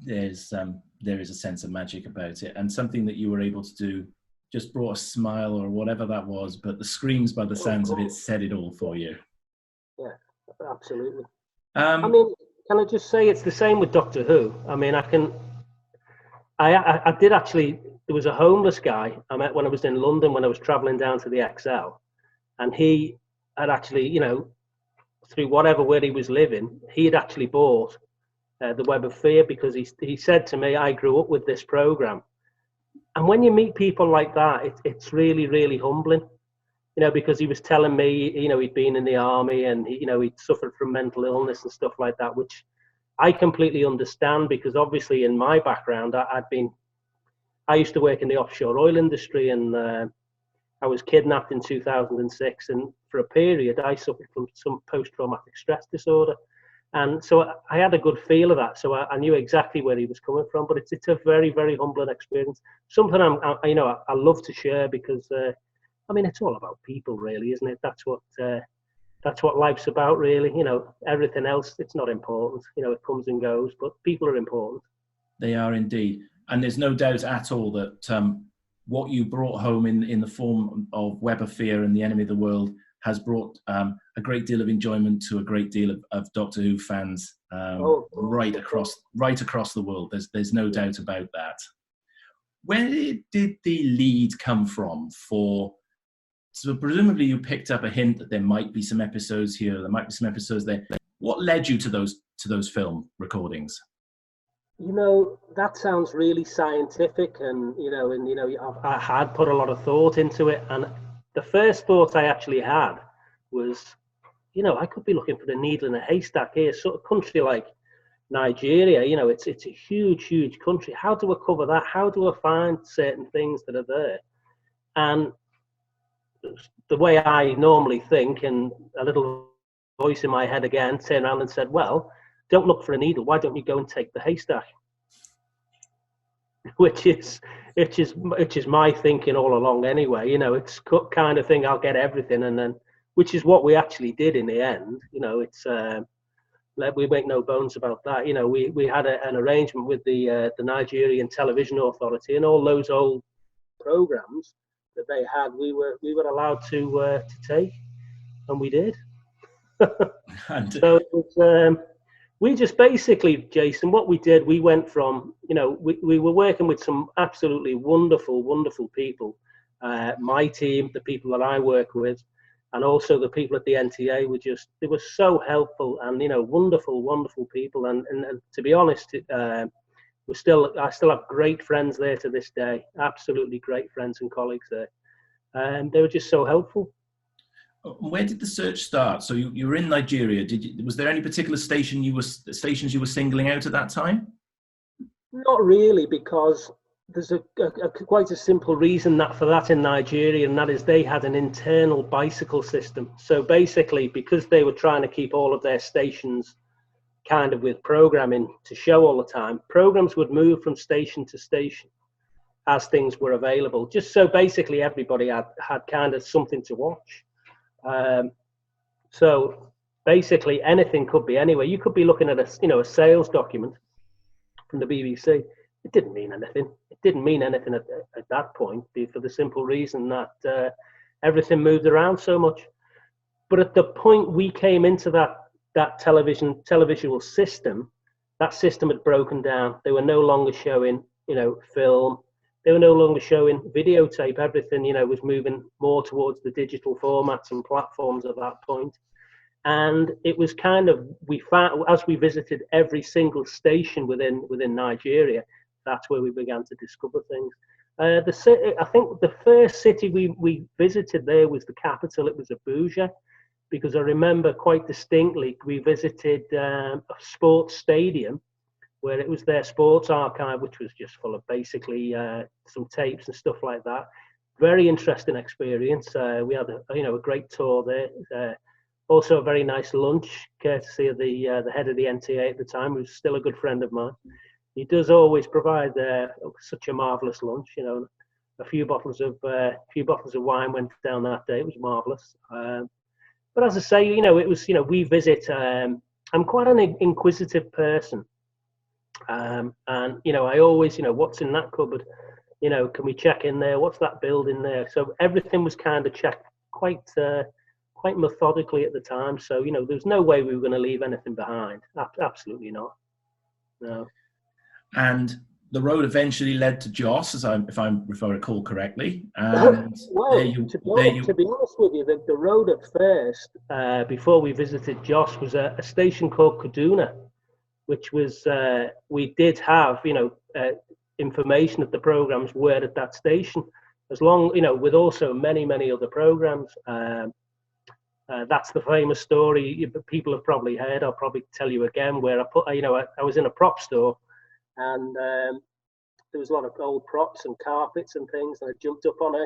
S7: There is a sense of magic about it, and something that you were able to do just brought a smile or whatever that was, but the screams, by the sounds of it, said it all for you.
S5: Yeah, absolutely. I mean, can I just say it's the same with Doctor Who? I mean, I did actually, there was a homeless guy I met when I was in London when I was travelling down to the XL, and he had actually, through where he was living, he had actually bought The Web of Fear, because he said to me, I grew up with this programme. And when you meet people like that, it's really, really humbling, because he was telling me, he'd been in the army and, he'd suffered from mental illness and stuff like that, which I completely understand, because obviously in my background, I used to work in the offshore oil industry, and I was kidnapped in 2006, and for a period I suffered from some post-traumatic stress disorder. And so I had a good feel of that, so I knew exactly where he was coming from. But it's a very, very humbling experience. Something I love to share, because I mean, it's all about people, really, isn't it? That's what life's about, really. Everything else, it's not important. It comes and goes, but people are important.
S7: They are indeed, and there's no doubt at all that what you brought home in the form of Web of Fear and The Enemy of the World has brought a great deal of enjoyment to a great deal of Doctor Who fans right across the world. There's no doubt about that. Where did the lead come from for? So presumably you picked up a hint that there might be some episodes here, there might be some episodes there. What led you to those film recordings?
S5: That sounds really scientific, and I had put a lot of thought into it. And the first thought I actually had was, I could be looking for the needle in a haystack here. Sort of country like Nigeria, it's a huge, huge country. How do I cover that? How do I find certain things that are there? And the way I normally think, and a little voice in my head again turned around and said, well, don't look for a needle. Why don't you go and take the haystack? Which is my thinking all along anyway. It's kind of thing, I'll get everything, and then, which is what we actually did in the end. It's we make no bones about that. We had an arrangement with the Nigerian Television Authority, and all those old programs that they had, we were allowed to take, and we did. So it was, we just basically, Jason, what we did, we went from, we were working with some absolutely wonderful, wonderful people. My team, the people that I work with, and also the people at the NTA they were so helpful, and, wonderful, wonderful people. And to be honest, I still have great friends there to this day, absolutely great friends and colleagues there. And they were just so helpful.
S7: Where did the search start? So you were in Nigeria. Was there any particular stations you were singling out at that time?
S5: Not really, because there's quite a simple reason for that in Nigeria, and that is they had an internal bicycle system. So basically, because they were trying to keep all of their stations kind of with programming to show all the time, programs would move from station to station as things were available, just so basically everybody had kind of something to watch. So basically anything could be anywhere. You could be looking at a sales document from the BBC. It didn't mean anything. It didn't mean anything at that point, for the simple reason that everything moved around so much. But at the point we came into that televisual system, that system had broken down. They were no longer showing, film. They were no longer showing videotape. Everything, was moving more towards the digital formats and platforms at that point. And it was kind of, we found, as we visited every single station within Nigeria, that's where we began to discover things. I think the first city we visited there was the capital. It was Abuja, because I remember quite distinctly we visited a sports stadium, where it was their sports archive, which was just full of basically some tapes and stuff like that. Very interesting experience. We had a great tour there. Also a very nice lunch, courtesy of the head of the NTA at the time, who's still a good friend of mine. He does always provide such a marvelous lunch. A few bottles of wine went down that day. It was marvelous. But as I say, it was we visit. I'm quite an inquisitive person. And I always, what's in that cupboard? Can we check in there? What's that building there? So everything was kind of checked quite methodically at the time. So there's no way we were going to leave anything behind. Absolutely not. No.
S7: And the road eventually led to JOSH, if I recall correctly.
S5: And to be honest with you, the road at first, before we visited JOSH, was a station called Kaduna, which was, we did have, information that the programs were at that station, as long, with also many, many other programs. That's the famous story people have probably heard. I'll probably tell you again, where I was in a prop store, and there was a lot of old props and carpets and things, and I jumped up on a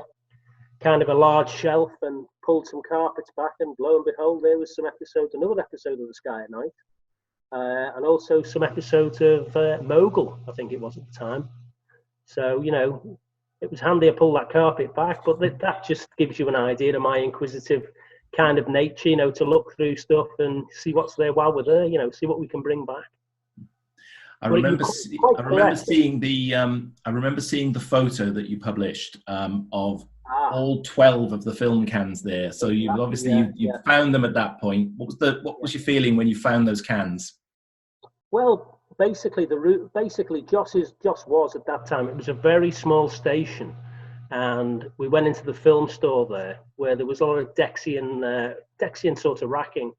S5: kind of a large shelf and pulled some carpets back, and lo and behold, there was another episode of The Sky at Night, and also some episodes of Mogul, I think it was at the time. So, it was handy I pulled that carpet back, but that just gives you an idea of my inquisitive kind of nature, to look through stuff and see what's there while we're there, see what we can bring back.
S7: I remember seeing the photo that you published of all 12 of the film cans there. So you obviously you found them at that point. What was your feeling when you found those cans?
S5: Well, basically Josh was at that time. It was a very small station, and we went into the film store there, where there was a lot of Dexian sort of racking,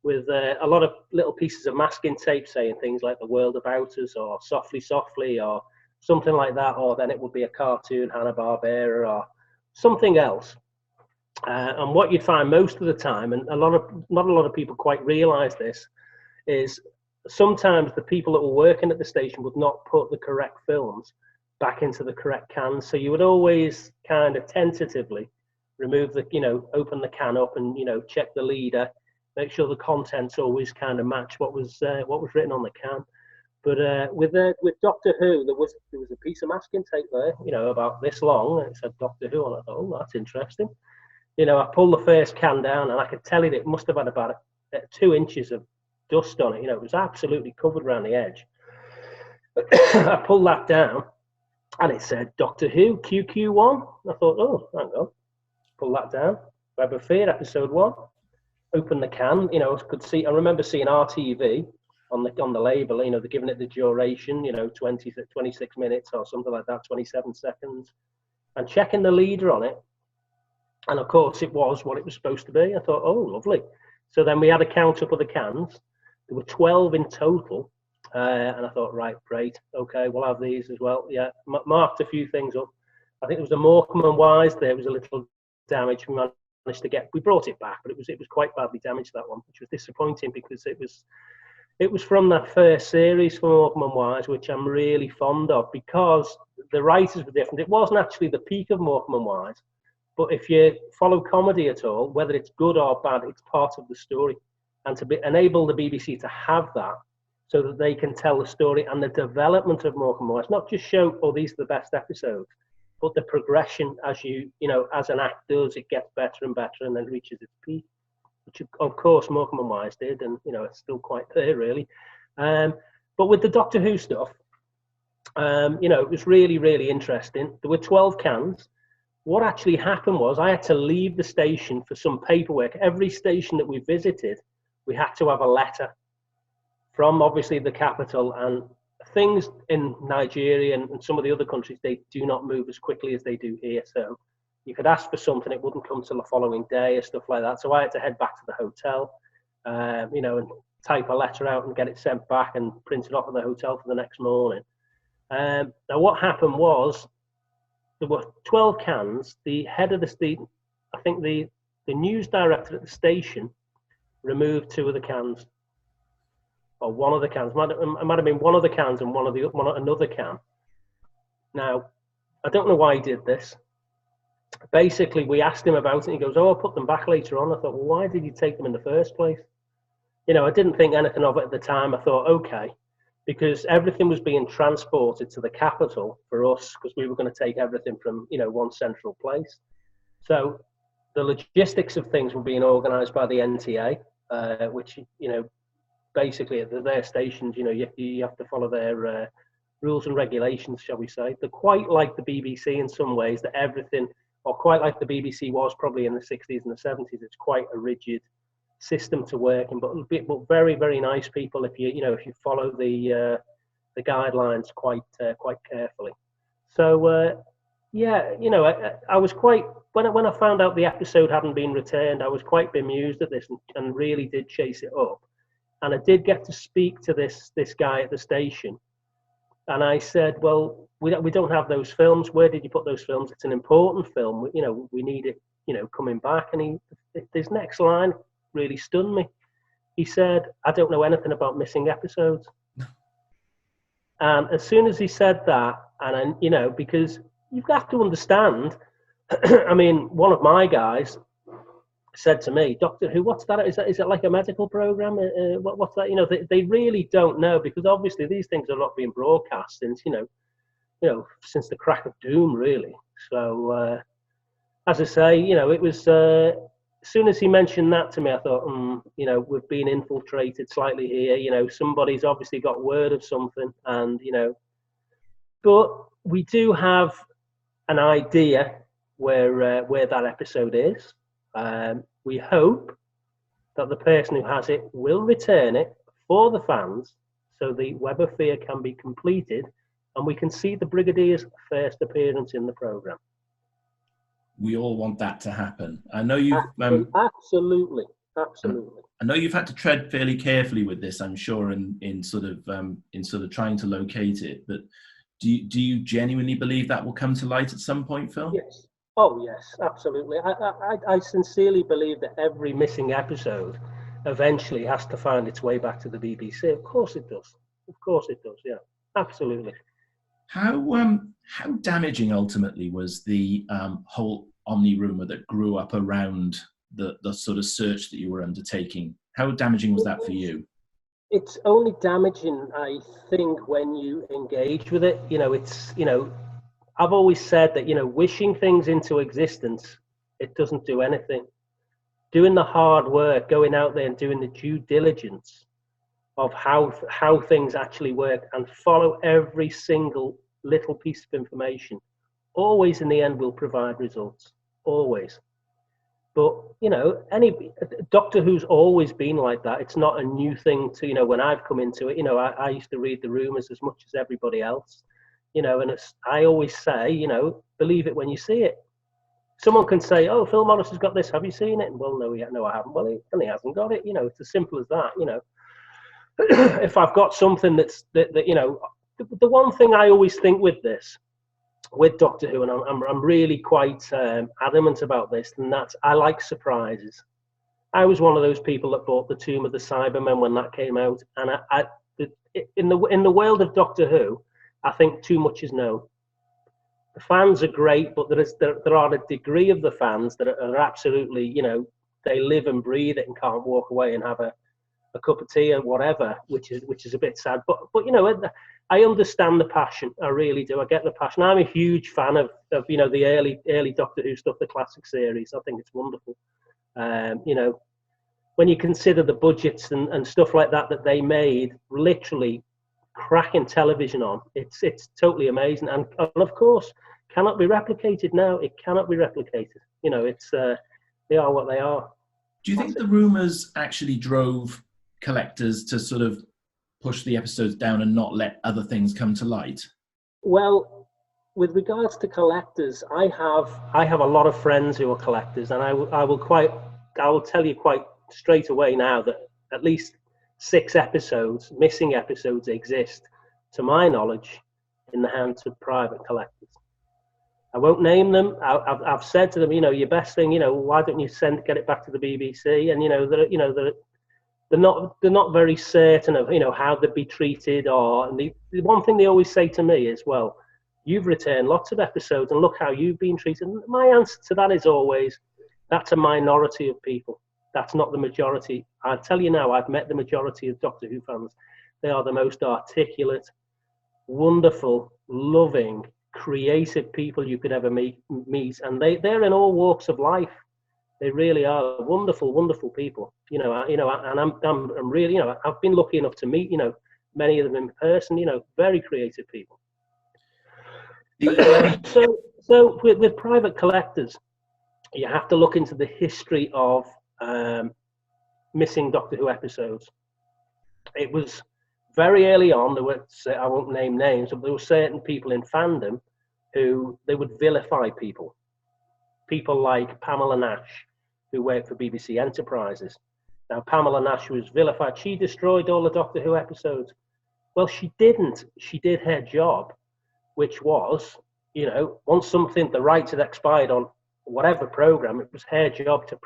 S5: with a lot of little pieces of masking tape saying things like "The World About Us" or "Softly, Softly" or something like that, or then it would be a cartoon, Hanna-Barbera, or something else. And what you'd find most of the time, and not a lot of people quite realise this, is sometimes the people that were working at the station would not put the correct films back into the correct cans. So you would always kind of tentatively remove open the can up and, check the leader, make sure the contents always kind of match what was written on the can. But with Doctor Who, there was a piece of masking tape there, about this long, and it said Doctor Who, and I thought, oh, that's interesting. I pulled the first can down, and I could tell it must have had about 2 inches of dust on it. It was absolutely covered around the edge. I pulled that down, and it said Doctor Who QQ1. I thought, oh, hang on. Pull that down. Web of Fear, episode 1. Open the can. I remember seeing RTV on the label. They're giving it the duration. 26 minutes or something like that, 27 seconds, and checking the leader on it. And of course, it was what it was supposed to be. I thought, oh, lovely. So then we had a count up of the cans. There were 12 in total. And I thought, right, great. Okay, we'll have these as well. Yeah, marked a few things up. I think it was the Morecambe and Wise. There was a little damage. We managed to we brought it back, but it was quite badly damaged, that one, which was disappointing, because it was from that first series from Morecambe and Wise, which I'm really fond of, because the writers were different. It wasn't actually the peak of Morecambe and Wise, but if you follow comedy at all, whether it's good or bad, it's part of the story. And to enable the BBC to have that, so that they can tell the story and the development of Morecambe and Wise, not just show, oh, these are the best episodes, but the progression as as an act does, it gets better and better and then reaches its peak, which of course Morecambe and Wise did, and it's still quite there really. But with the Doctor Who stuff, it was really, really interesting. There were 12 cans. What actually happened was I had to leave the station for some paperwork. Every station that we visited, we had to have a letter from obviously the capital, and things in Nigeria and some of the other countries, they do not move as quickly as they do here. So you could ask for something, it wouldn't come till the following day or stuff like that. So I had to head back to the hotel, and type a letter out and get it sent back and print it off at the hotel for the next morning. Now what happened was, there were 12 cans. The head of the I think the news director at the station removed 2 of the cans, or one of the cans. It might have been one of the cans and another can. Now, I don't know why he did this. Basically, we asked him about it, and he goes, "Oh, I'll put them back later on." I thought, well, why did you take them in the first place? I didn't think anything of it at the time. I thought, okay, because everything was being transported to the capital for us, because we were going to take everything from one central place. So the logistics of things were being organised by the NTA, which basically at their stations, you have to follow their rules and regulations, shall we say. They're quite like the BBC in some ways, that everything, or quite like the BBC was probably in the 60s and the 70s. It's quite a rigid system to work in, but very, very nice people if you follow the guidelines quite carefully. So I was quite, when I found out the episode hadn't been returned, I was quite bemused at this and really did chase it up. And I did get to speak to this guy at the station, and I said, well, we don't have those films. Where did you put those films? It's an important film. We need it, coming back. And This next line really stunned me. He said, "I don't know anything about missing episodes." And as soon as he said that, and because you've got to understand, I mean, one of my guys said to me, "Doctor Who, what's that? Is it like a medical program? What's that?" They really don't know, because obviously these things are not being broadcast since since the crack of doom, really. So as I say, it was as soon as he mentioned that to me, I thought, we've been infiltrated slightly here. Somebody's obviously got word of something, and but we do have an idea where that episode is. We hope that the person who has it will return it for the fans, so the Web of Fear can be completed, and we can see the Brigadier's first appearance in the programme.
S7: We all want that to happen. I know you've
S5: absolutely.
S7: I know you've had to tread fairly carefully with this, I'm sure, in sort of trying to locate it. But do you genuinely believe that will come to light at some point, Phil?
S5: Yes. Oh yes, absolutely. I sincerely believe that every missing episode eventually has to find its way back to the BBC. Of course it does. Of course it does. Yeah, absolutely.
S7: How damaging ultimately was the whole Omni rumour that grew up around the sort of search that you were undertaking? How damaging was that for you?
S5: It's only damaging, I think, when you engage with it. I've always said that, wishing things into existence, it doesn't do anything. Doing the hard work, going out there and doing the due diligence of how things actually work, and follow every single little piece of information, always in the end will provide results. Always. But, any Doctor Who's always been like that. It's not a new thing to, when I've come into it, I used to read the rumours as much as everybody else. And I always say, believe it when you see it. Someone can say, "Oh, Phil Morris has got this. Have you seen it?" And, well, no, I haven't. Well, he hasn't got it. It's as simple as that. If I've got something that the one thing I always think with Doctor Who, and I'm really quite adamant about this, and that's I like surprises. I was one of those people that bought the Tomb of the Cybermen when that came out, and in the world of Doctor Who, I think too much is known. The fans are great, but there are a degree of the fans that are absolutely, they live and breathe it and can't walk away and have a cup of tea or whatever, which is a bit sad. But I understand the passion. I really do. I get the passion. I'm a huge fan of the early Doctor Who stuff, the classic series. I think it's wonderful. When you consider the budgets and stuff like that they made, literally cracking television on, it's totally amazing, and of course cannot be replicated now. It cannot be replicated. They are what they are.
S7: Do you think the rumours actually drove collectors to sort of push the episodes down and not let other things come to light?
S5: Well, with regards to collectors, I have a lot of friends who are collectors, and I will tell you quite straight away now that at least 6 missing episodes exist, to my knowledge, in the hands of private collectors. I won't name them. I've said to them, your best thing, why don't you get it back to the BBC? And they're not very certain of how they'd be treated. And the one thing they always say to me is, well, you've returned lots of episodes, and look how you've been treated. And my answer to that is always, that's a minority of people. That's not the majority. I tell you now, I've met the majority of Doctor Who fans. They are the most articulate, wonderful, loving, creative people you could ever meet, and they're in all walks of life. They really are wonderful, wonderful people. And I'm really, I've been lucky enough to meet, many of them in person. Very creative people. So with private collectors, you have to look into the history of missing Doctor Who episodes. It was very early on. There were, I won't name names, but there were certain people in fandom who they would vilify people. People like Pamela Nash, who worked for BBC Enterprises. Now, Pamela Nash was vilified. She destroyed all the Doctor Who episodes. Well, she didn't. She did her job, which was, once the rights had expired on whatever program, it was her job to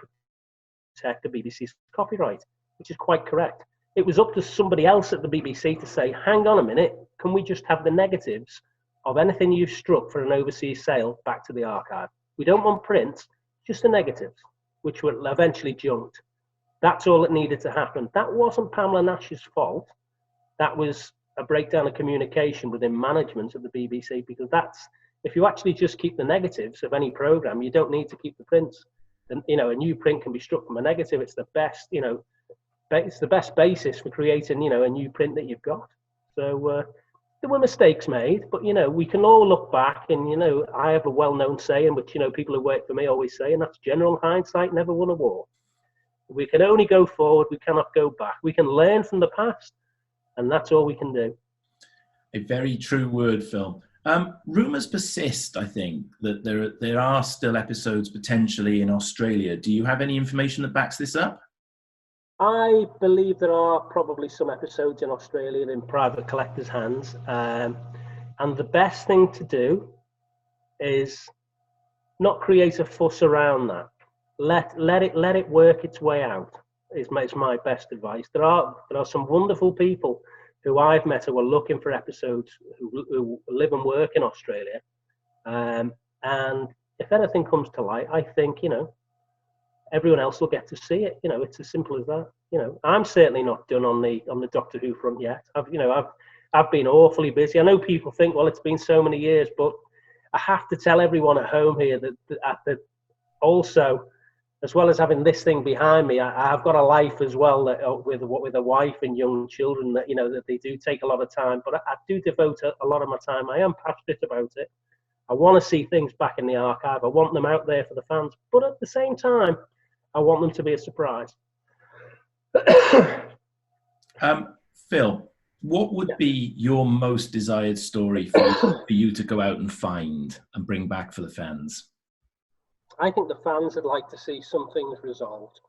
S5: protect the BBC's copyright, which is quite correct. It was up to somebody else at the BBC to say, hang on a minute, can we just have the negatives of anything you struck for an overseas sale back to the archive? We don't want prints, just the negatives, which were eventually junked. That's all that needed to happen. That wasn't Pamela Nash's fault. That was a breakdown of communication within management of the BBC, because that's, if you actually just keep the negatives of any program, you don't need to keep the prints. And, you know, a new print can be struck from a negative. It's the best, you know, it's the best basis for creating, you know, a new print that you've got. So there were mistakes made, but, you know, we can all look back and, you know, I have a well-known saying, which, you know, people who work for me always say, and that's general hindsight never won a war. We can only go forward. We cannot go back. We can learn from the past, and that's all we can do.
S7: A very true word, Phil. Rumours persist, I think, that there are still episodes potentially in Australia. Do you have any information that backs this up?
S5: I believe there are probably some episodes in Australia in private collectors' hands. And the best thing to do is not create a fuss around that. Let it work its way out, is my best advice. There are some wonderful people who I've met who are looking for episodes, who live and work in Australia. And if anything comes to light, I think, you know, everyone else will get to see it. You know, it's as simple as that. You know, I'm certainly not done on the Doctor Who front yet. I've been awfully busy. I know people think, well, it's been so many years, but I have to tell everyone at home here that also, as well as having this thing behind me, I've got a life as well with a wife and young children that, you know, that they do take a lot of time. But I do devote a lot of my time. I am passionate about it. I want to see things back in the archive. I want them out there for the fans. But at the same time, I want them to be a surprise.
S7: Phil, what would be your most desired story for you to go out and find and bring back for the fans?
S5: I think the fans would like to see some things resolved.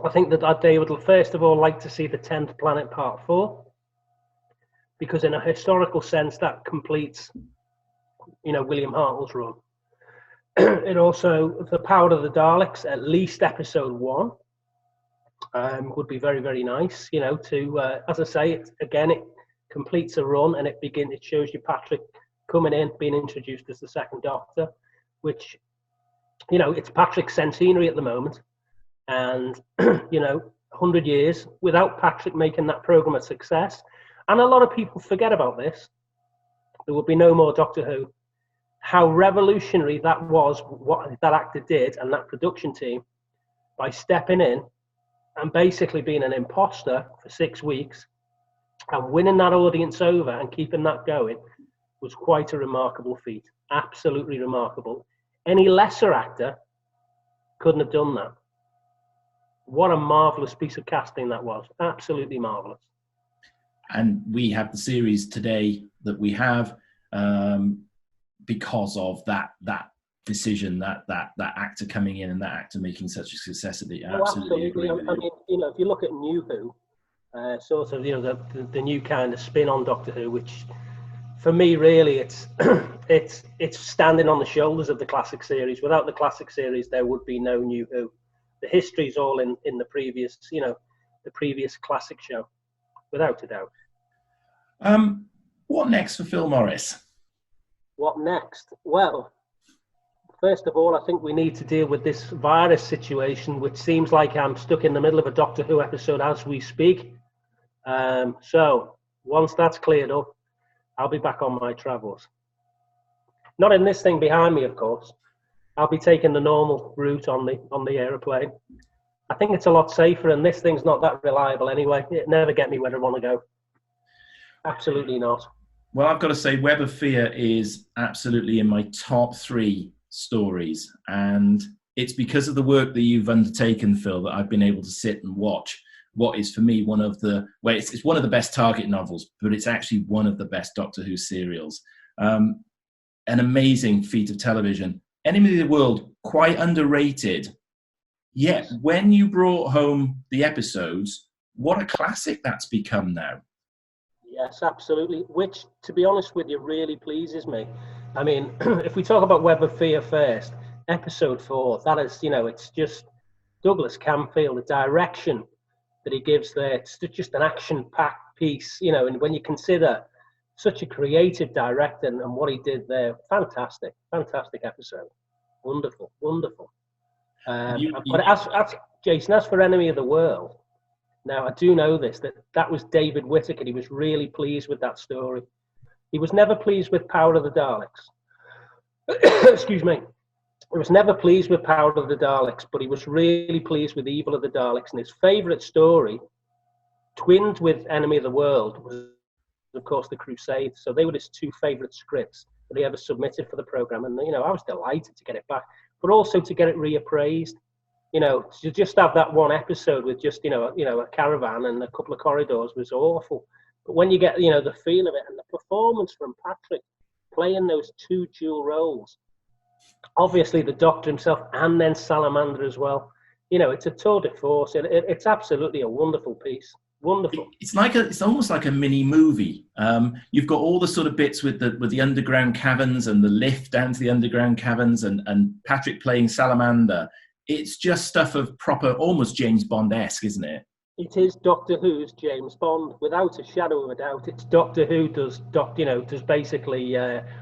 S5: I think that they would first of all like to see the 10th Planet Part 4, because in a historical sense that completes, you know, William Hartnell's run. It also, the Power of the Daleks, at least episode 1, would be very, very nice, you know, to, as I say, it completes a run, and it shows you Patrick coming in, being introduced as the second Doctor, which, you know, it's Patrick's centenary at the moment, and, you know, 100 years without Patrick making that programme a success. And a lot of people forget about this. There would be no more Doctor Who. How revolutionary that was, what that actor did and that production team, by stepping in and basically being an imposter for 6 weeks and winning that audience over and keeping that going, was quite a remarkable feat. Absolutely remarkable. Any lesser actor couldn't have done that. What a marvellous piece of casting that was. Absolutely marvellous.
S7: And we have the series today that we have because of that decision, that actor coming in and that actor making such a success of it. Absolutely. Agree with
S5: I mean, you know, if you look at New Who, sort of, you know, the new kind of spin on Doctor Who, which for me really it's standing on the shoulders of the classic series. Without the classic series, there would be no New Who. The history's all in the previous, you know, the previous classic show, without a doubt.
S7: What next for Phil Morris?
S5: What next? Well, first of all, I think we need to deal with this virus situation, which seems like I'm stuck in the middle of a Doctor Who episode as we speak. So once that's cleared up, I'll be back on my travels. Not in this thing behind me, of course. I'll be taking the normal route on the aeroplane. I think it's a lot safer, and this thing's not that reliable anyway. It never get me where I want to go. Absolutely not.
S7: Well, I've got to say, Web of Fear is absolutely in my top 3 stories, and it's because of the work that you've undertaken, Phil, that I've been able to sit and watch what is for me one of the, well, it's one of the best Target novels, but it's actually one of the best Doctor Who serials. An amazing feat of television. Enemy of the World, quite underrated. Yet when you brought home the episodes, what a classic that's become now.
S5: Yes, absolutely. Which, to be honest with you, really pleases me. I mean, if we talk about Web of Fear first, episode 4, that is, you know, it's just Douglas Camfield, the direction that he gives there, it's just an action-packed piece, you know, and when you consider such a creative director and what he did there, fantastic episode. Wonderful. But as Jason, as for Enemy of the World, now I do know that was David Whittaker. He was really pleased with that story. He was never pleased with Power of the Daleks. Excuse me. He was never pleased with Power of the Daleks, but he was really pleased with Evil of the Daleks. And his favourite story, twinned with Enemy of the World, was, of course, The Crusade. So they were his two favourite scripts that he ever submitted for the programme. And, you know, I was delighted to get it back, but also to get it reappraised. You know, to just have that one episode with just, you know, a caravan and a couple of corridors was awful. But when you get, you know, the feel of it and the performance from Patrick playing those two dual roles, obviously the Doctor himself and then Salamander as well, you know, it's a tour de force. It's absolutely a wonderful piece. Wonderful.
S7: It's almost like a mini movie. You've got all the sort of bits with the underground caverns and the lift down to the underground caverns and Patrick playing Salamander. It's just stuff of proper, almost James Bond-esque, isn't it?
S5: It is Doctor Who's James Bond, without a shadow of a doubt. It's Doctor Who does basically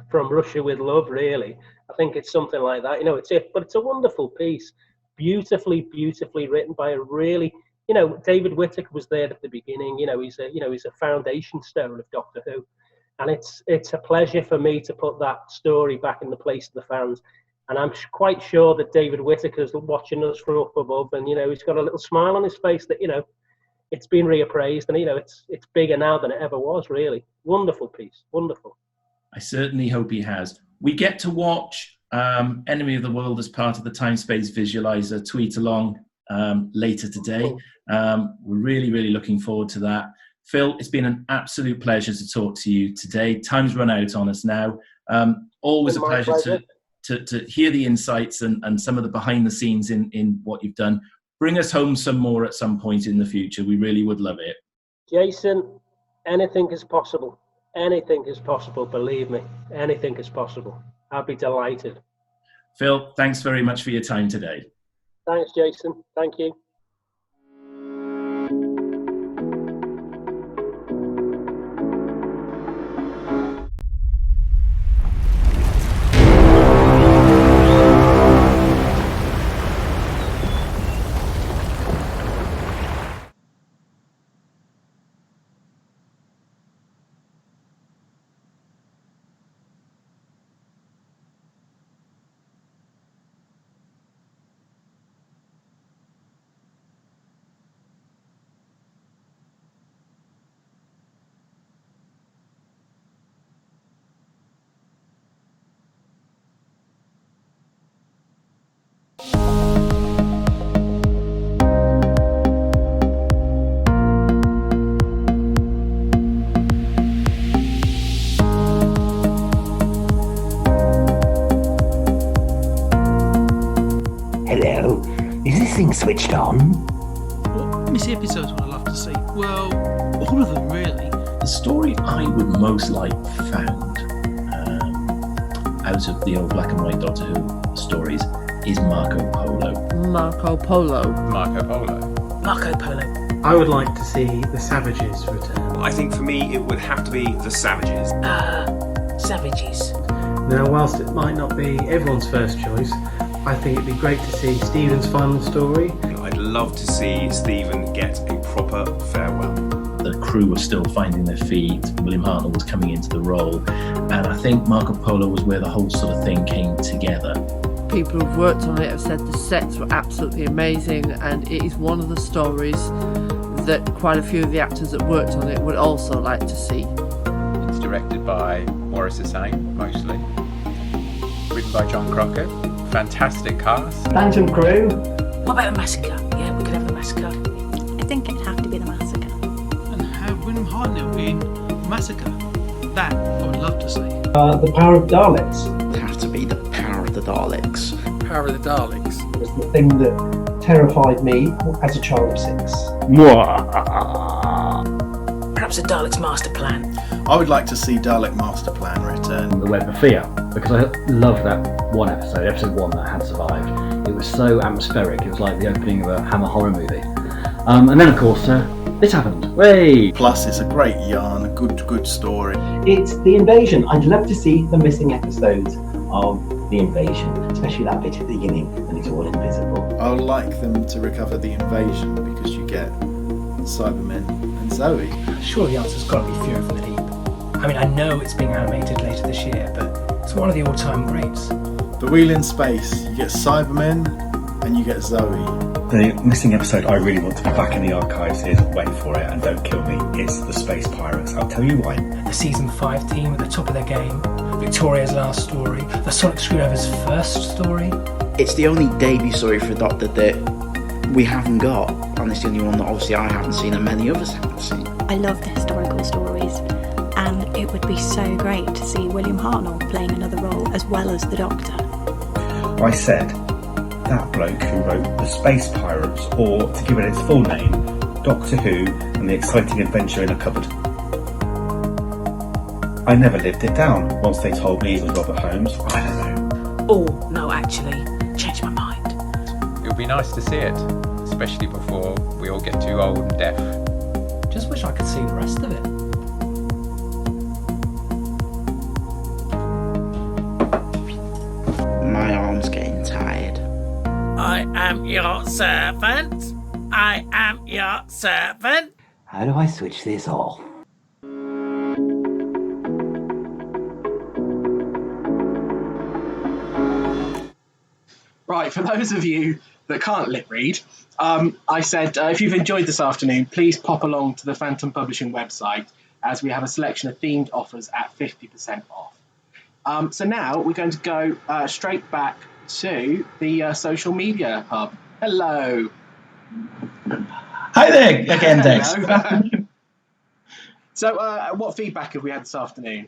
S5: From Russia with Love, really. I think it's something like that. You know, but it's a wonderful piece, beautifully written by a really, you know, David Whittaker was there at the beginning. You know, he's a foundation stone of Doctor Who, and it's a pleasure for me to put that story back in the place of the fans. And I'm quite sure that David Whittaker's watching us from up above, and you know, he's got a little smile on his face that, you know, it's been reappraised, and you know, it's bigger now than it ever was. Really wonderful piece, wonderful.
S7: I certainly hope he has. We get to watch Enemy of the World as part of the Time Space Visualiser tweet along later today. We're really looking forward to that. Phil, it's been an absolute pleasure to talk to you today. Time's run out on us now. Always a pleasure to hear the insights and some of the behind the scenes in what you've done. Bring us home some more at some point in the future. We really would love it.
S5: Jason, anything is possible. Anything is possible, believe me. Anything is possible. I'd be delighted.
S7: Phil, thanks very much for your time today.
S5: Thanks, Jason. Thank you.
S3: Hello, is this thing switched on?
S6: What missing episodes would I love to see? Well, all of them really.
S7: The story I would most like found out of the old black and white Doctor Who stories is Marco Polo.
S21: Marco Polo.
S8: Marco Polo.
S21: Marco Polo.
S9: I would like to see the Savages return.
S8: I think for me it would have to be the Savages.
S21: Savages.
S9: Now, whilst it might not be everyone's first choice, I think it'd be great to see Stephen's final story.
S8: I'd love to see Stephen get a proper farewell.
S7: The crew were still finding their feet. William Hartnell was coming into the role. And I think Marco Polo was where the whole sort of thing came together.
S21: People who've worked on it have said the sets were absolutely amazing, and it is one of the stories that quite a few of the actors that worked on it would also like to see.
S8: It's directed by MORRIS mostly. Written by John Crocker. Fantastic cast.
S9: Fantom crew.
S21: What about the massacre? Yeah, we could have the massacre.
S25: I think it'd have to be the massacre.
S6: And have William Hartnell in Massacre. That I would love to see.
S9: The Power of Daleks.
S23: It'd have to be the Power of the Daleks.
S6: Power of the Daleks.
S9: It was the thing that terrified me as a child of 6.
S21: Perhaps a Daleks master plan.
S26: I would like to see Dalek Master Plan return.
S27: The Web of Fear, because I love that one episode, episode 1 that had survived.
S10: It was so atmospheric. It was like the opening of a Hammer horror movie. And then, of course, this happened. Way.
S26: Plus, it's a great yarn, a good story.
S11: It's the invasion. I'd love to see the missing episodes of the invasion, especially that bit at the beginning when it's all invisible.
S26: I would like them to recover the invasion because you get Cybermen and Zoe.
S12: Sure, the answer's got to be Fury from the Deep. I mean, I know it's being animated later this year, but it's one of the all-time greats.
S26: The Wheel in Space, you get Cybermen and you get Zoe.
S14: The missing episode I really want to be back in the archives is, wait for it and don't kill me, it's the Space Pirates. I'll tell you why.
S12: The Season 5 team at the top of their game, Victoria's last story, the Sonic Screwdriver's first story.
S16: It's the only debut story for a Doctor that we haven't got, and it's the only one that obviously I haven't seen and many others haven't seen.
S25: I love the historical stories, and it would be so great to see William Hartnell playing another role as well as the Doctor.
S14: I said, that bloke who wrote The Space Pirates, or to give it its full name, Doctor Who and the Exciting Adventure in a Cupboard. I never lived it down once they told me it was Robert Holmes. I don't know.
S17: Oh, no, actually, changed my mind.
S8: It would be nice to see it, especially before we all get too old and deaf.
S12: Just wish I could see the rest of it.
S16: My arm's getting tired.
S17: I am your servant. I am your servant.
S11: How do I switch this off?
S1: Right, for those of you that can't lip read, I said if you've enjoyed this afternoon, please pop along to the Fantom Publishing website as we have a selection of themed offers at 50% off. So now we're going to go straight back to the social media hub. Hello.
S7: Hi there again, Dex.
S1: So what feedback have we had this afternoon?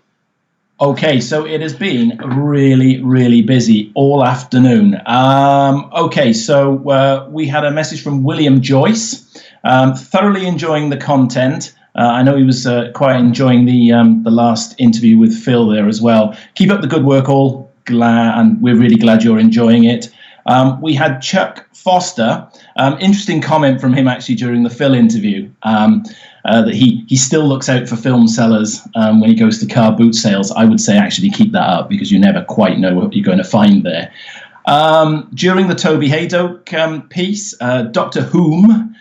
S7: Okay, so it has been really, really busy all afternoon. Okay, so we had a message from William Joyce, thoroughly enjoying the content. I know he was quite enjoying the last interview with Phil there as well. Keep up the good work, all. And we're really glad you're enjoying it. We had Chuck Foster. Interesting comment from him actually during the Phil interview. That he still looks out for film sellers when he goes to car boot sales. I would say actually keep that up because you never quite know what you're going to find there. During the Toby Hadoke piece, Doctor Whom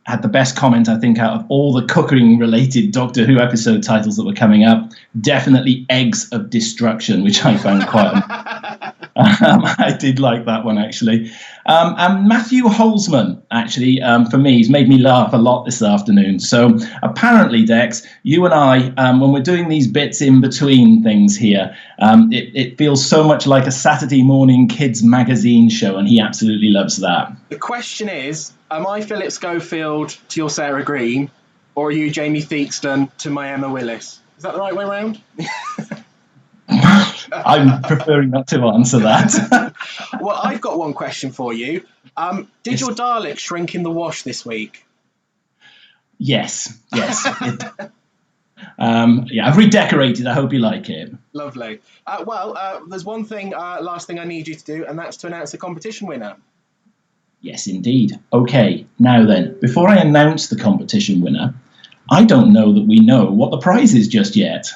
S7: had the best comment, I think, out of all the cooking-related Doctor Who episode titles that were coming up. Definitely Eggs of Destruction, which I found quite... I did like that one, actually. And Matthew Holzman, actually, for me, he's made me laugh a lot this afternoon. So apparently, Dex, you and I, when we're doing these bits in between things here, it feels so much like a Saturday morning kids magazine show, and he absolutely loves that.
S1: The question is, am I Philip Schofield to your Sarah Green, or are you Jamie Theakston to my Emma Willis? Is that the right way around?
S7: I'm preferring not to answer that.
S1: Well, I've got one question for you. Did your Dalek shrink in the wash this week?
S7: Yes. Yeah, I've redecorated. I hope you like it.
S1: Lovely. There's one thing, last thing I need you to do, and that's to announce the competition winner.
S7: Yes, indeed. Okay, now then, before I announce the competition winner, I don't know that we know what the prize is just yet.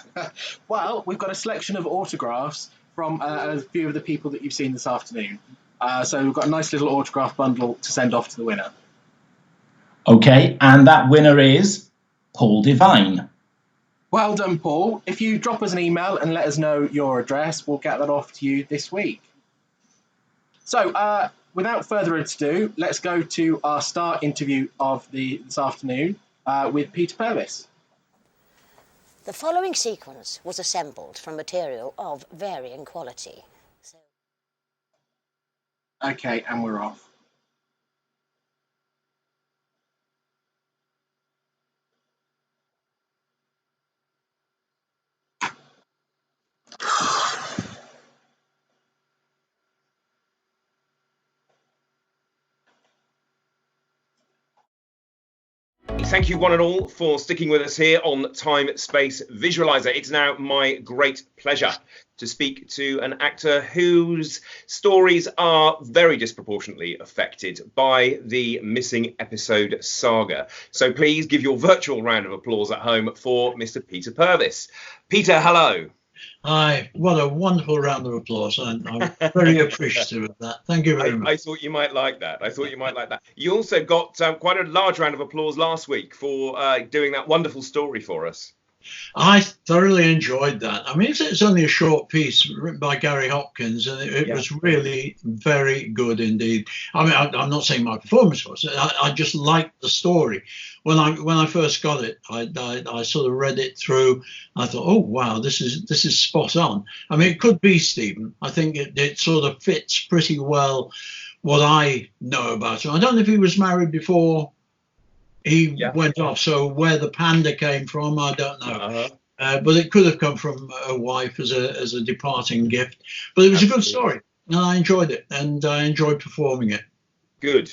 S1: Well, we've got a selection of autographs from a few of the people that you've seen this afternoon. So we've got a nice little autograph bundle to send off to the winner.
S7: Okay, and that winner is Paul Devine.
S1: Well done, Paul. If you drop us an email and let us know your address, we'll get that off to you this week. So, without further ado, let's go to our star interview of this afternoon with Peter Purves.
S27: The following sequence was assembled from material of varying quality.
S1: Okay, and we're off.
S2: Thank you one and all for sticking with us here on Time Space Visualiser. It's now my great pleasure to speak to an actor whose stories are very disproportionately affected by the missing episode saga. So please give your virtual round of applause at home for Mr. Peter Purves. Peter, hello.
S13: Hi, what a wonderful round of applause. I'm very appreciative of that. Thank you very much.
S2: I thought you might like that. You also got quite a large round of applause last week for doing that wonderful story for us.
S13: I thoroughly enjoyed that. I mean, it's only a short piece written by Gary Hopkins, and it was really very good indeed. I mean, I'm not saying my performance was. I just liked the story. When I first got it, I sort of read it through. I thought, oh wow, this is spot on. I mean, it could be Stephen. I think it sort of fits pretty well what I know about him. I don't know if he was married before he went off, so where the panda came from, I don't know. But it could have come from a wife as a departing gift. But it was a good story, and I enjoyed it, and I enjoyed performing it.
S2: Good.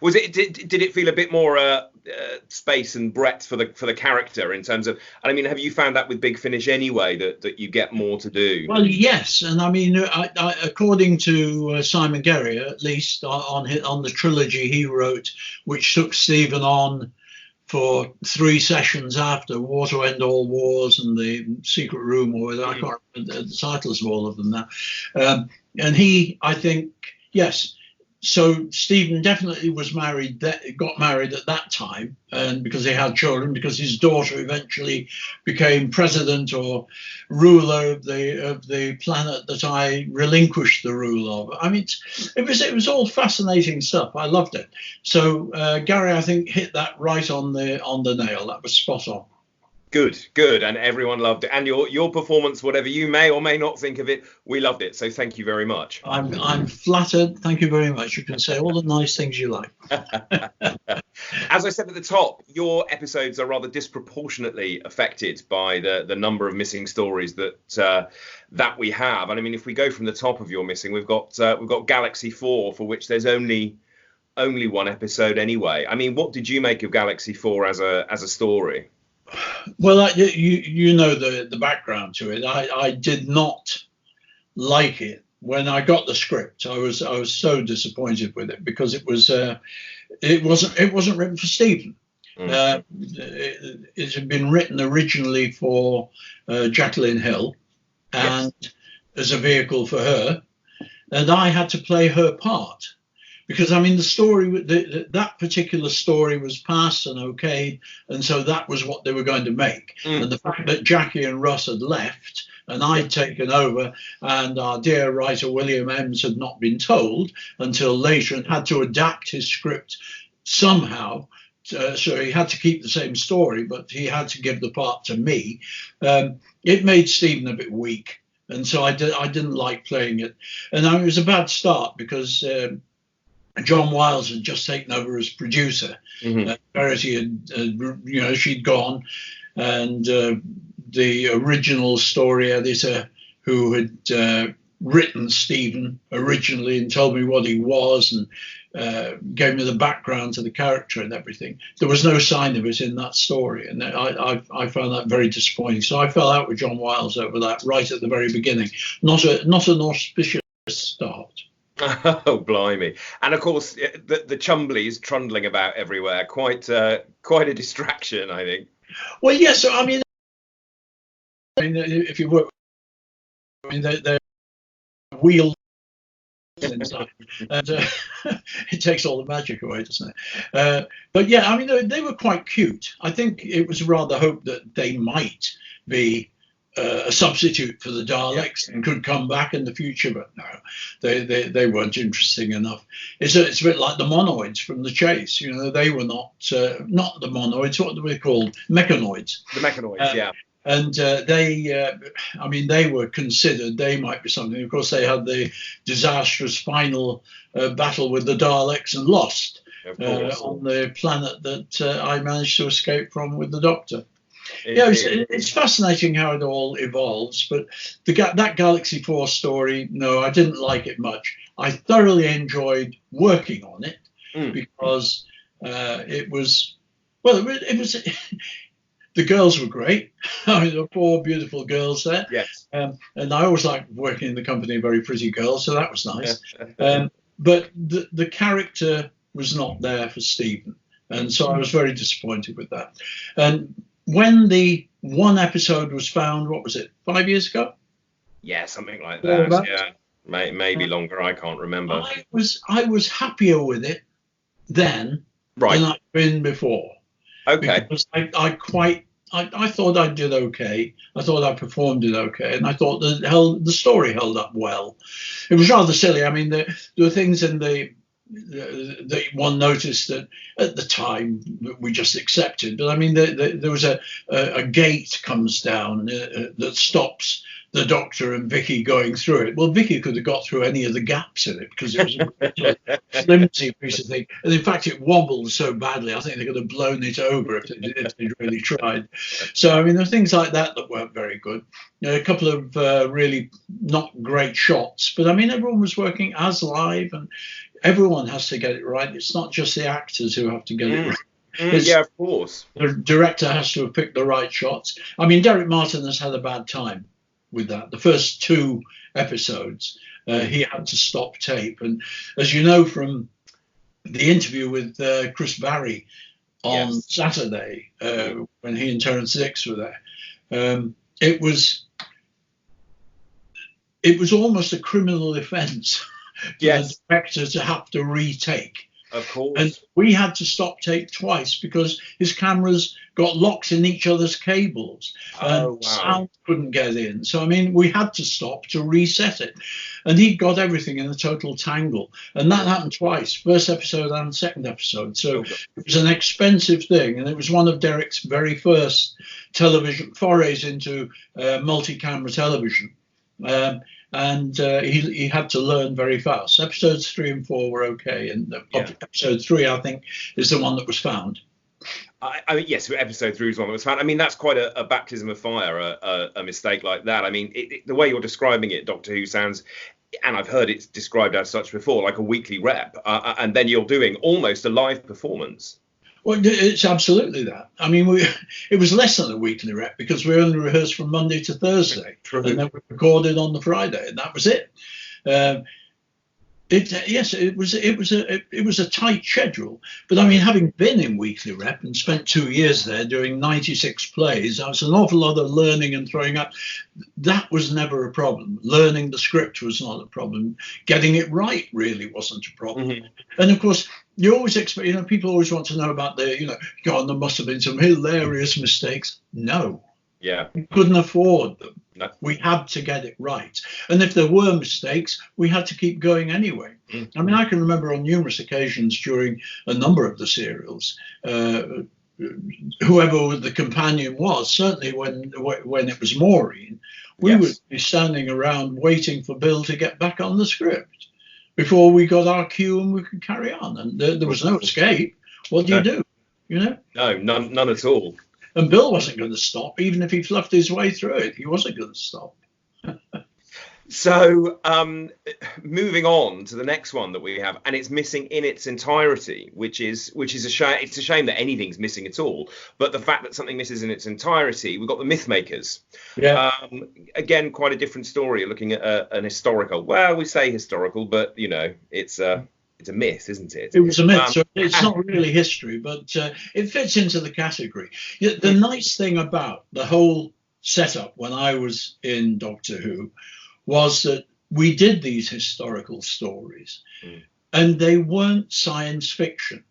S2: Was it? Did it feel a bit more space and breadth for the character in terms of? I mean, have you found that with Big Finish anyway that you get more to do?
S13: Well, yes, and I mean, according to Simon Guerrier, at least on the trilogy he wrote, which took Stephen on for 3 sessions after War to End All Wars and The Secret Room, or I can't remember the titles of all of them now. And he, I think, yes. So Stephen definitely was married, got married at that time, and because he had children, because his daughter eventually became president or ruler of the planet that I relinquished the rule of. I mean, it was all fascinating stuff. I loved it. So Gary, I think, hit that right on the nail. That was spot on.
S2: Good, and everyone loved it. And your performance, whatever you may or may not think of it, we loved it. So thank you very much.
S13: I'm flattered. Thank you very much. You can say all the nice things you like.
S2: As I said at the top, your episodes are rather disproportionately affected by the number of missing stories that we have. And I mean, if we go from the top of your missing, we've got Galaxy 4, for which there's only one episode anyway. I mean, what did you make of Galaxy 4 as a story?
S13: Well, you know the background to it. I did not like it when I got the script. I was so disappointed with it because it wasn't written for Stephen. It had been written originally for Jacqueline Hill, and as a vehicle for her, and I had to play her part. Because, I mean, the story, that particular story was passed and okayed, and so that was what they were going to make. And the fact that Jackie and Russ had left and I'd taken over, and our dear writer William Ems had not been told until later and had to adapt his script somehow. So he had to keep the same story, but he had to give the part to me. It made Stephen a bit weak, and so I didn't like playing it. And it was a bad start because John Wiles had just taken over as producer. Verity had, she'd gone, and the original story editor who had written Stephen originally and told me what he was and gave me the background to the character and everything. There was no sign of it in that story, and I found that very disappointing. So I fell out with John Wiles over that right at the very beginning. Not an auspicious start.
S2: Oh, blimey. And of course, the Chumblies trundling about everywhere. Quite a distraction, I think.
S13: Well, yes. I mean, if you work, I mean, they're wheeled inside, and it takes all the magic away, doesn't it? But yeah, I mean, they were quite cute. I think it was rather hoped that they might be a substitute for the Daleks and could come back in the future, but no, they weren't interesting enough. It's a bit like the monoids from The Chase. They were not the monoids. What were they called? Mechanoids.
S2: The mechanoids, yeah.
S13: And they were considered, they might be something. Of course, they had the disastrous final battle with the Daleks and lost on the planet that I managed to escape from with the Doctor. Yeah, it's fascinating how it all evolves, but that Galaxy 4 story, no, I didn't like it much. I thoroughly enjoyed working on it because it was Well, it was the girls were great. I mean, there were 4 beautiful girls there.
S2: Yes.
S13: And I always liked working in the company of very pretty girls, so that was nice. But the character was not there for Stephen. And so I was very disappointed with that. And when the one episode was found, what was it, 5 years ago?
S2: Yeah, something like that. Yeah, maybe longer. I can't remember.
S13: I was happier with it then than I've been before.
S2: Okay.
S13: Because I thought I did okay. I thought I performed it okay, and I thought the story held up well. It was rather silly. I mean, there were things in the one noticed that at the time we just accepted. But I mean, there was a gate comes down that stops the Doctor and Vicky going through it. Well, Vicky could have got through any of the gaps in it because it was a flimsy piece of thing. And in fact, it wobbled so badly, I think they could have blown it over if they'd really tried. So, I mean, there are things like that weren't very good. A couple of really not great shots. But, I mean, everyone was working as live, and everyone has to get it right. It's not just the actors who have to get it right.
S2: Yeah, of course.
S13: The director has to have picked the right shots. I mean, Derek Martin has had a bad time with that. The first 2 episodes, he had to stop tape. And as you know from the interview with Chris Barry on Saturday, when he and Terence Dix were there, it was almost a criminal offence for the director to have to retake.
S2: Of course.
S13: And we had to stop tape twice because his cameras got locked in each other's cables and sound couldn't get in. So, I mean, we had to stop to reset it. And he got everything in a total tangle. And that happened twice, first episode and second episode. So it was an expensive thing. And it was one of Derek's very first television forays into multi-camera television. And he had to learn very fast. Episodes 3 and 4 were okay, and episode 3, I think, is the one that was found.
S2: I mean, yes, episode 3 is one that was found. I mean, that's quite a baptism of fire, a mistake like that. I mean, the way you're describing it, Doctor Who, sounds, and I've heard it described as such before, like a weekly rep, and then you're doing almost a live performance.
S13: Well, it's absolutely that. I mean, it was less than a weekly rep because we only rehearsed from Monday to Thursday, and then we recorded on the Friday, and that was it. It was a tight schedule. But I mean, having been in weekly rep and spent 2 years there doing 96 plays, there was an awful lot of learning and throwing up. That was never a problem. Learning the script was not a problem. Getting it right really wasn't a problem. Mm-hmm. And of course, you always expect, people always want to know about God, there must have been some hilarious mistakes. No.
S2: Yeah.
S13: We couldn't afford them.
S2: No.
S13: We had to get it right. And if there were mistakes, we had to keep going anyway. Mm-hmm. I mean, I can remember on numerous occasions during a number of the serials, whoever the companion was, certainly when it was Maureen, we would be standing around waiting for Bill to get back on the script before we got our cue and we could carry on. And there was no escape. What do you do?
S2: No, none at all.
S13: And Bill wasn't going to stop, even if he fluffed his way through it. He wasn't going to stop.
S2: So moving on to the next one that we have, and it's missing in its entirety, which is a shame. It's a shame that anything's missing at all. But the fact that something misses in its entirety, we've got the Mythmakers.
S13: Yeah.
S2: Again, quite a different story. Looking at an historical. Well, we say historical, but it's a myth, isn't it?
S13: It was a myth, so it's not really history, but it fits into the category. The nice thing about the whole setup when I was in Doctor Who was that we did these historical stories, and they weren't science fiction.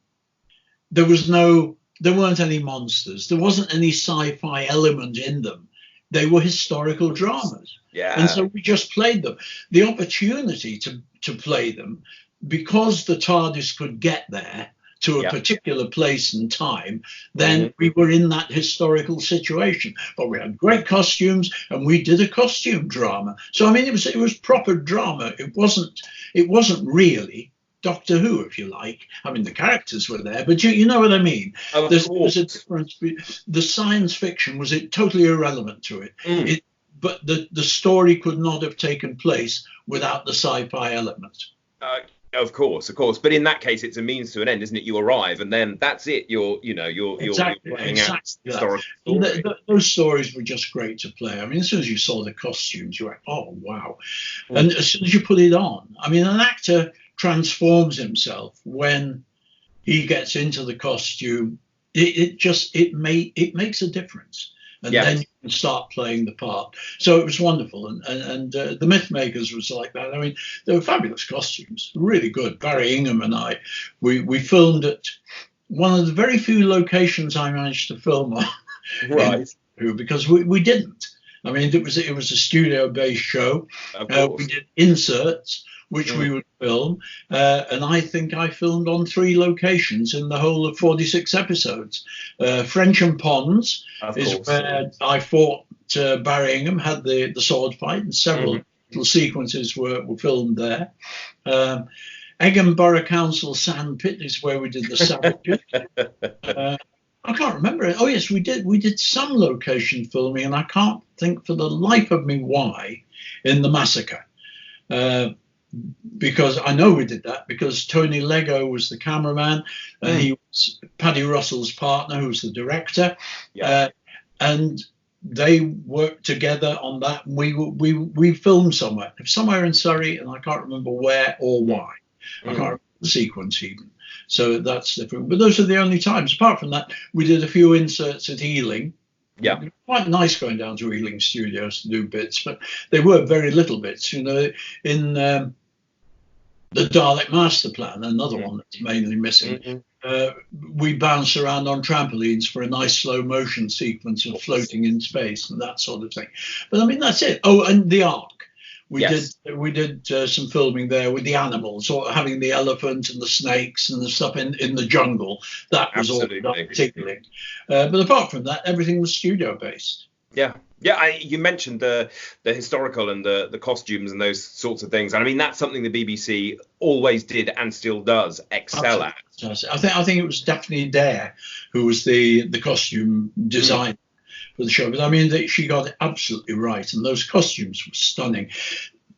S13: There weren't any monsters. There wasn't any sci-fi element in them. They were historical dramas.
S2: Yeah.
S13: And so we just played them. The opportunity to play them, because the TARDIS could get there to a particular place and time, then we were in that historical situation. But we had great costumes, and we did a costume drama. So I mean, it was proper drama. It wasn't really Doctor Who, if you like. I mean, the characters were there, but you know what I mean. There's a difference. The science fiction was totally irrelevant to it. But the story could not have taken place without the sci-fi element.
S2: Of course. But in that case, it's a means to an end, isn't it? You arrive, and then that's it. You're playing out historical story.
S13: Those stories were just great to play. I mean, as soon as you saw the costumes, you went, "Oh wow!" And as soon as you put it on, I mean, an actor transforms himself when he gets into the costume. It makes a difference. And then you can start playing the part. So it was wonderful. And the Mythmakers was like that. I mean, they were fabulous costumes, really good. Barry Ingham and I, we filmed at one of the very few locations I managed to film on.
S2: Right.
S13: Because we didn't. I mean, it was a studio-based show. We did inserts, which we would film. And I think I filmed on 3 locations in the whole of 46 episodes. Frensham Ponds is where I fought Barry Ingham, had the sword fight, and several little sequences were filmed there. Egham Borough Council Sandpit is where we did the savages. I can't remember it. Oh yes, we did some location filming, and I can't think for the life of me why, in the Massacre. Because I know we did that because Tony Lego was the cameraman, and he was Paddy Russell's partner, who's the director, and they worked together on that. We filmed somewhere in Surrey, and I can't remember where or why. I can't remember the sequence even. So that's different. But those are the only times. Apart from that, we did a few inserts at Ealing.
S2: Yeah.
S13: Quite nice going down to Ealing Studios to do bits, but they were very little bits. You know, in the Dalek Master Plan, another one that's mainly missing, we bounced around on trampolines for a nice slow motion sequence of floating in space and that sort of thing. But I mean, that's it. Oh, and the Ark. We did some filming there with the animals, or having the elephant and the snakes and the stuff in the jungle. That was all tickling. But apart from that, everything was studio based.
S2: Yeah. You mentioned the historical and the costumes and those sorts of things. And I mean, that's something the BBC always did and still does excel at.
S13: I think it was Daphne Dare who was the costume designer for the show. But I mean, she got it absolutely right. And those costumes were stunning.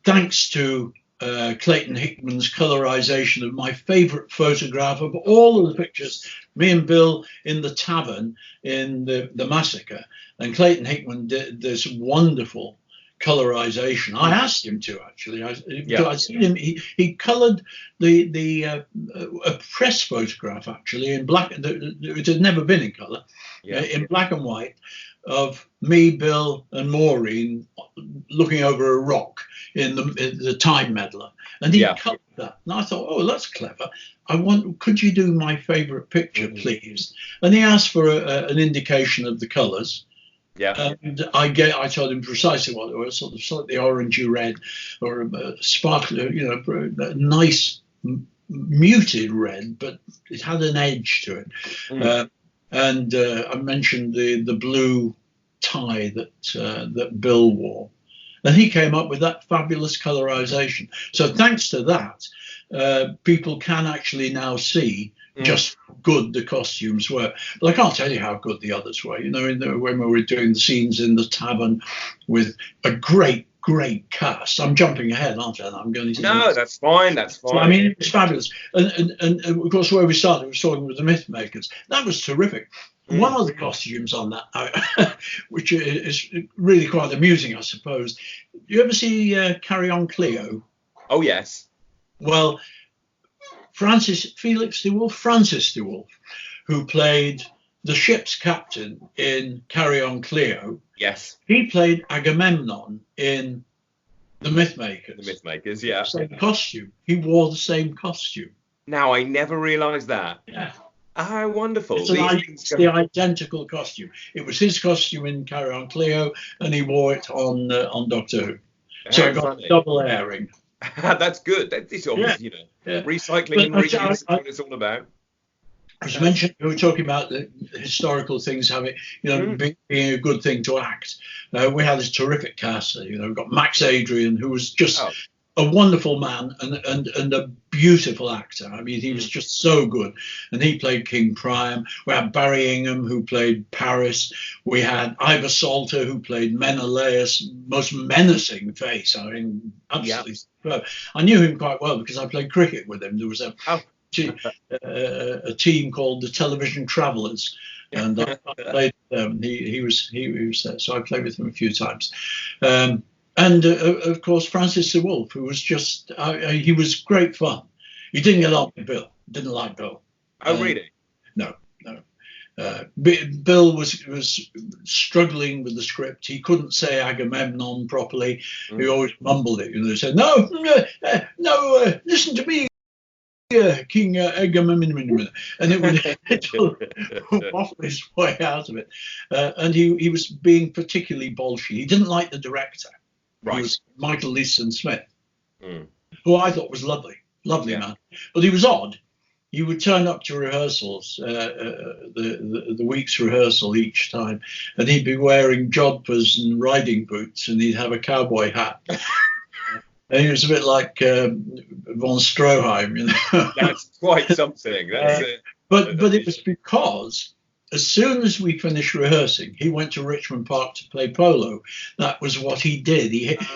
S13: Thanks to Clayton Hickman's colorization of my favourite photograph of all of the pictures, me and Bill in the tavern in the Massacre. And Clayton Hickman did this wonderful colorization. I asked him to, actually. I'd seen him. He coloured a press photograph, actually, in black. It had never been in colour, in black and white, of me, Bill, and Maureen looking over a rock in the Time Meddler. And he coloured that. And I thought, oh, that's clever. Could you do my favourite picture, please? And he asked for an indication of the colours.
S2: Yeah.
S13: And I told him precisely what it was, sort of slightly orangey red, or a sparkly, a nice muted red, but it had an edge to it. And I mentioned the blue tie that Bill wore, and he came up with that fabulous colorization. So thanks to that, people can actually now see just how good the costumes were. But I can't tell you how good the others were. You know, when we were doing the scenes in the tavern with a great cast. I'm jumping ahead, aren't I? I'm going to
S2: that's fine. That's fine.
S13: So, I mean, it was fabulous. And of course, where we started was talking with the Mythmakers. That was terrific. One of the costumes on that, which is really quite amusing, I suppose. You ever see Carry On Cleo?
S2: Oh, yes.
S13: Well, Francis DeWolf, who played the ship's captain in Carry On Cleo.
S2: Yes.
S13: He played Agamemnon in The Mythmakers.
S2: The Mythmakers, yeah.
S13: Same costume. He wore the same costume.
S2: Now, I never realised that.
S13: Yeah.
S2: How wonderful.
S13: It's the identical costume. It was his costume in Carry On Cleo, and he wore it on Doctor Who. So it got a double airing.
S2: That's good. It's always, recycling and reusing is what it's all about.
S13: As mentioned, we were talking about the historical things having, being a good thing to act. We had this terrific cast. We've got Max Adrian, who was just a wonderful man and a beautiful actor. I mean, he was just so good. And he played King Priam. We had Barry Ingham, who played Paris. We had Ivor Salter, who played Menelaus, most menacing face. I mean, absolutely superb. I knew him quite well because I played cricket with him. There was a team called the Television Travellers, and I played them. He was there, so I played with him a few times. And of course, Francis Sir Wolfe, who was just, he was great fun. He didn't get on with Bill, didn't like Bill.
S2: Oh, really?
S13: No. Bill was struggling with the script. He couldn't say Agamemnon properly. He always mumbled it. He said, no, listen to me, King Agamemnon. And it would waffle his way out of it. And he was being particularly bolshy. He didn't like the director. Right. He was Michael Leeson Smith, who I thought was lovely man. But he was odd. He would turn up to rehearsals, the week's rehearsal each time, and he'd be wearing jodhpurs and riding boots, and he'd have a cowboy hat. And he was a bit like von Stroheim, you know.
S2: That's quite something. That's it.
S13: But it was because as soon as we finished rehearsing, he went to Richmond Park to play polo. That was what he did.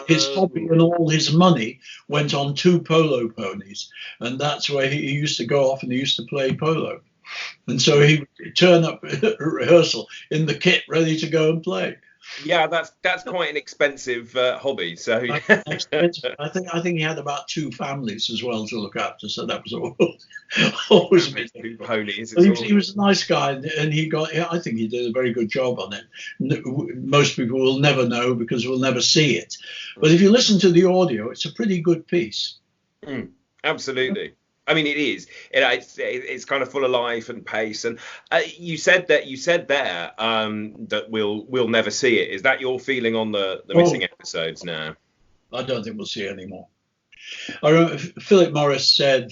S13: His hobby and all his money went on 2 polo ponies. And that's where he used to go off and he used to play polo. And so he would turn up at rehearsal in the kit ready to go and play.
S2: Yeah, that's quite an expensive hobby. So
S13: I think he had about 2 families as well to look after. So that was always a bit.
S2: 2 ponies.
S13: He was a nice guy, and I think he did a very good job on it. Most people will never know because we'll never see it. But if you listen to the audio, it's a pretty good piece.
S2: Absolutely. I mean, it is. It's kind of full of life and pace. And you said there that we'll never see it. Is that your feeling on the missing episodes now?
S13: I don't think we'll see it anymore. I remember Philip Morris said,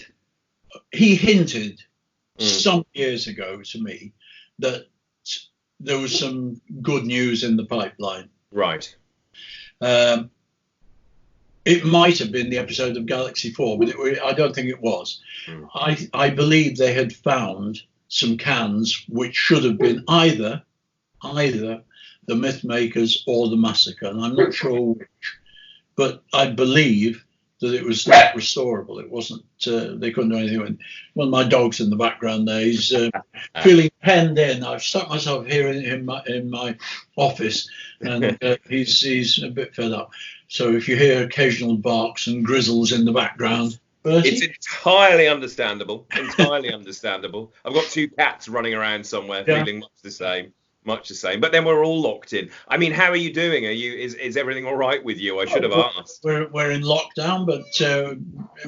S13: he hinted some years ago to me that there was some good news in the pipeline.
S2: Right.
S13: It might have been the episode of Galaxy 4, but I don't think it was. I believe they had found some cans which should have been either the Mythmakers or the Massacre, and I'm not sure which. But I believe that it was not restorable. It wasn't. They couldn't do anything with it. One of my dogs in the background there. He's feeling penned in. I've stuck myself here in my office, and he's a bit fed up. So if you hear occasional barks and grizzles in the background,
S2: it's entirely understandable. Entirely understandable. I've got 2 cats running around somewhere, feeling much the same. But then we're all locked in. I mean, how are you doing? Is everything all right with you? I should have asked.
S13: We're in lockdown, but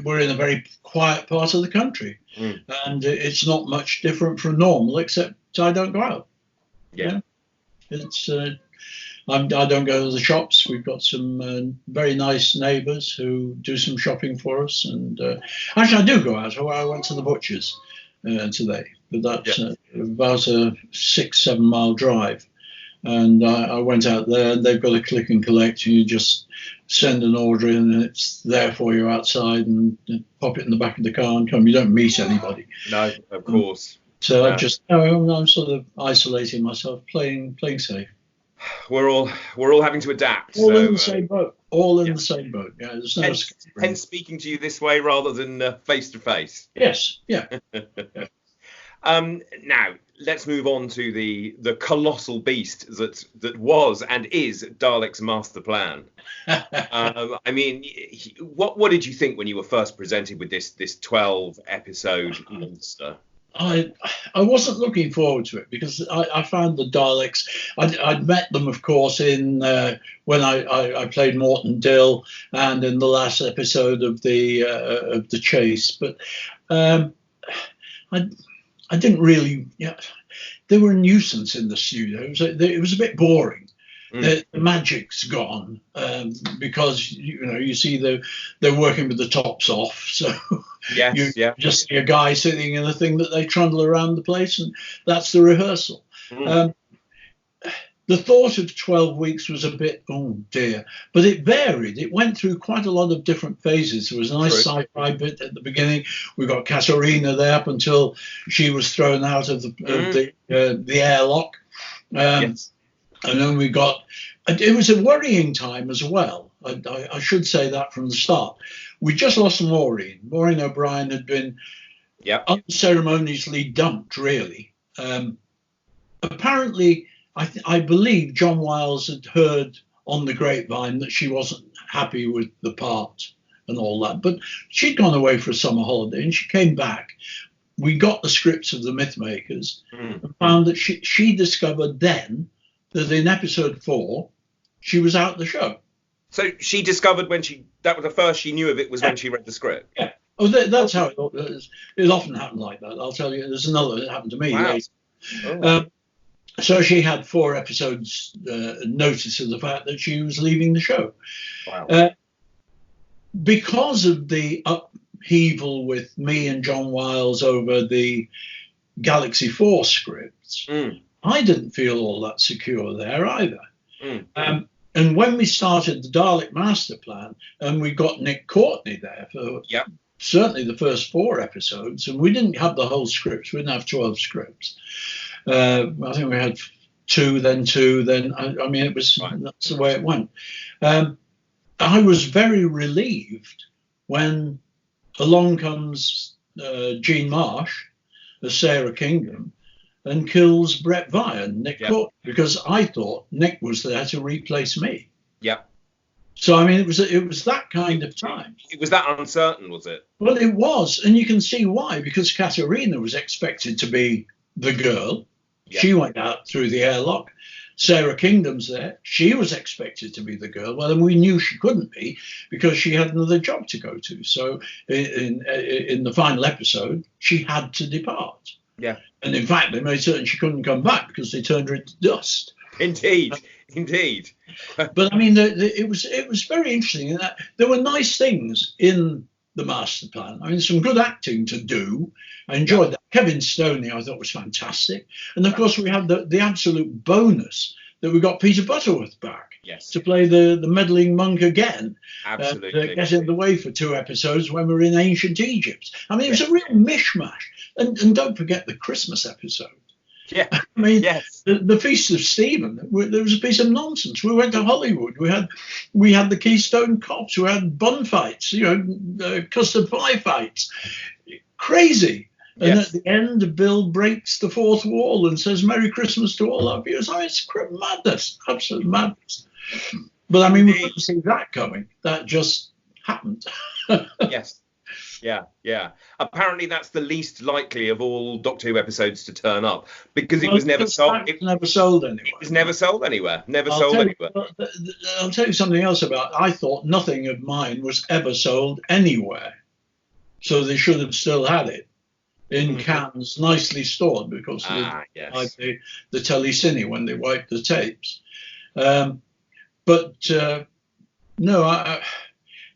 S13: we're in a very quiet part of the country, and it's not much different from normal, except I don't go out.
S2: Yeah.
S13: It's. I don't go to the shops. We've got some very nice neighbours who do some shopping for us. And actually, I do go out. I went to the butcher's today, but that's about a 6-7 mile drive. And I went out there, and they've got a click and collect. You just send an order in, and it's there for you outside, and pop it in the back of the car and come. You don't meet anybody.
S2: No, of course.
S13: So I'm sort of isolating myself, playing safe.
S2: We're all having to adapt.
S13: All in the same boat. All in the same boat. Yeah, there's no
S2: hence speaking to you this way rather than face to face.
S13: Yes. Yeah.
S2: Now let's move on to the colossal beast that was and is Dalek's master plan. I mean, what did you think when you were first presented with this 12 episode monster?
S13: I wasn't looking forward to it because I found the Daleks. I'd met them, of course, in when I played Morton Dill and in the last episode of the Chase. But I didn't really. Yeah, they were a nuisance in the studio. It was a bit boring. The magic's gone because you see they're working with the tops off, so you just see a guy sitting in a thing that they trundle around the place, and that's the rehearsal. the thought of 12 weeks was a bit, oh dear, but it varied. It went through quite a lot of different phases. There was a nice sci-fi bit at the beginning. We got Katerina there up until she was thrown out of the airlock.
S2: Yes.
S13: And then we got, it was a worrying time as well. I should say that from the start. We just lost Maureen. Maureen O'Brien had been unceremoniously dumped, really. Apparently, I believe John Wiles had heard on the grapevine that she wasn't happy with the part and all that. But she'd gone away for a summer holiday and she came back. We got the scripts of the Mythmakers and found that she discovered then that in episode 4, she was out the show.
S2: So she discovered that was the first she knew of it was when she read the script?
S13: Yeah. Oh, that's how it is. It often happened like that. I'll tell you, there's another that happened to me later.
S2: Oh.
S13: So she had 4 episodes notice of the fact that she was leaving the show.
S2: Wow.
S13: Because of the upheaval with me and John Wiles over the Galaxy 4 scripts, I didn't feel all that secure there either. And when we started the Dalek Master Plan, and we got Nick Courtney there for certainly the first 4 episodes, and we didn't have the whole scripts. We didn't have 12 scripts. I think we had 2, then 2, then I mean, that's the way it went. I was very relieved when along comes Jean Marsh as Sarah Kingdom and kills Brett Vire, Nick Courtney, because I thought Nick was there to replace me.
S2: Yeah.
S13: So I mean, it was that kind of time.
S2: It was that uncertain, was it?
S13: Well, it was, and you can see why, because Katerina was expected to be the girl. Yeah. She went out through the airlock. Sarah Kingdom's there. She was expected to be the girl. Well, and we knew she couldn't be because she had another job to go to. So in the final episode, she had to depart.
S2: Yeah.
S13: And in fact, they made certain she couldn't come back because they turned her into dust.
S2: Indeed, indeed.
S13: But I mean, it was very interesting in that there were nice things in the master plan. I mean, some good acting to do. I enjoyed that. Kevin Stoney, I thought, was fantastic. And of course, we had the absolute bonus that we got Peter Butterworth back to play the meddling monk again.
S2: Absolutely.
S13: Get in the way for 2 episodes when we were in ancient Egypt. I mean, it was a real mishmash. And don't forget the Christmas episode.
S2: Yeah.
S13: I mean, the Feast of Stephen, there was a piece of nonsense. We went to Hollywood. We had the Keystone Cops. We had bun fights, custard pie fights. Crazy. And at the end, Bill breaks the 4th wall and says, "Merry Christmas to all our viewers." I mean, it's madness, absolute madness. But I mean, we couldn't see that coming. That just happened.
S2: Yes. Yeah. Apparently, that's the least likely of all Doctor Who episodes to turn up because it was never sold.
S13: It was never sold anywhere.
S2: It was never sold anywhere.
S13: I'll tell you something else about it. I thought nothing of mine was ever sold anywhere, so they should have still had it in cans, nicely stored, because like the telecine when they wiped the tapes. No.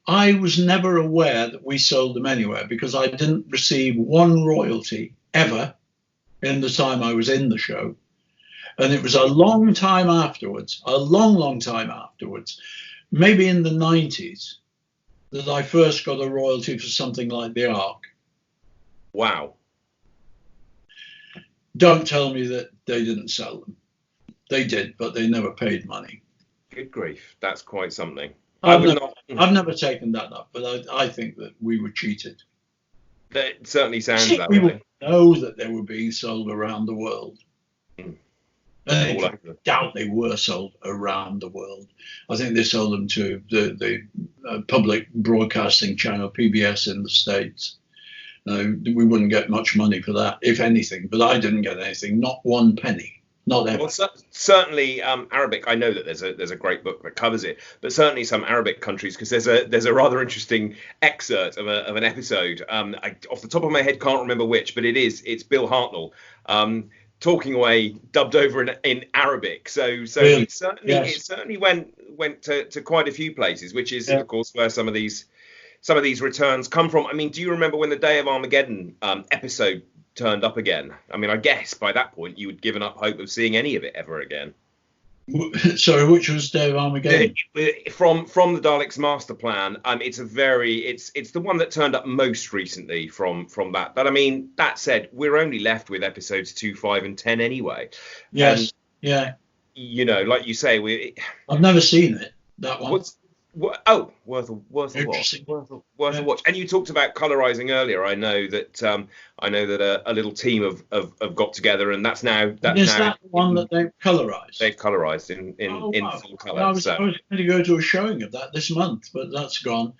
S13: I was never aware that we sold them anywhere because I didn't receive 1 royalty ever in the time I was in the show. And it was a long time afterwards, maybe in the 90s, that I first got a royalty for something like the Ark.
S2: Wow.
S13: Don't tell me that they didn't sell them. They did, but they never paid money.
S2: Good grief. That's quite something.
S13: I've never taken that up, but I think that we were cheated.
S2: That certainly sounds that
S13: way.
S2: way.
S13: Know that they were being sold around the world. And I doubt they were sold around the world. I think they sold them to the public broadcasting channel, PBS in the States. We wouldn't get much money for that, if anything, but I didn't get anything, not 1 penny. Not ever.
S2: Well, certainly Arabic. I know that there's a great book that covers it, but certainly some Arabic countries, because there's a rather interesting excerpt of an episode. I, off the top of my head, can't remember which, but it's Bill Hartnell talking away, dubbed over in Arabic. So really? it certainly went to quite a few places, which is of course where some of these returns come from. I mean, do you remember when the Day of Armageddon episode turned up again? I mean, I guess by that point you had given up hope of seeing any of it ever again.
S13: Sorry, which was Dave Armageddon?
S2: From the Daleks master plan. It's the one that turned up most recently from that. But I mean, that said, we're only left with episodes 2, 5, and 10 anyway.
S13: Yes. Yeah.
S2: You know, like you say,
S13: I've never seen it. That one.
S2: Worth a watch. Worth a watch. And you talked about colorizing earlier. I know that a little team have got together, and that's now.
S13: Is that the one that they've colorized?
S2: They've colorized in full color.
S13: I was going to go to a showing of that this month, but that's gone.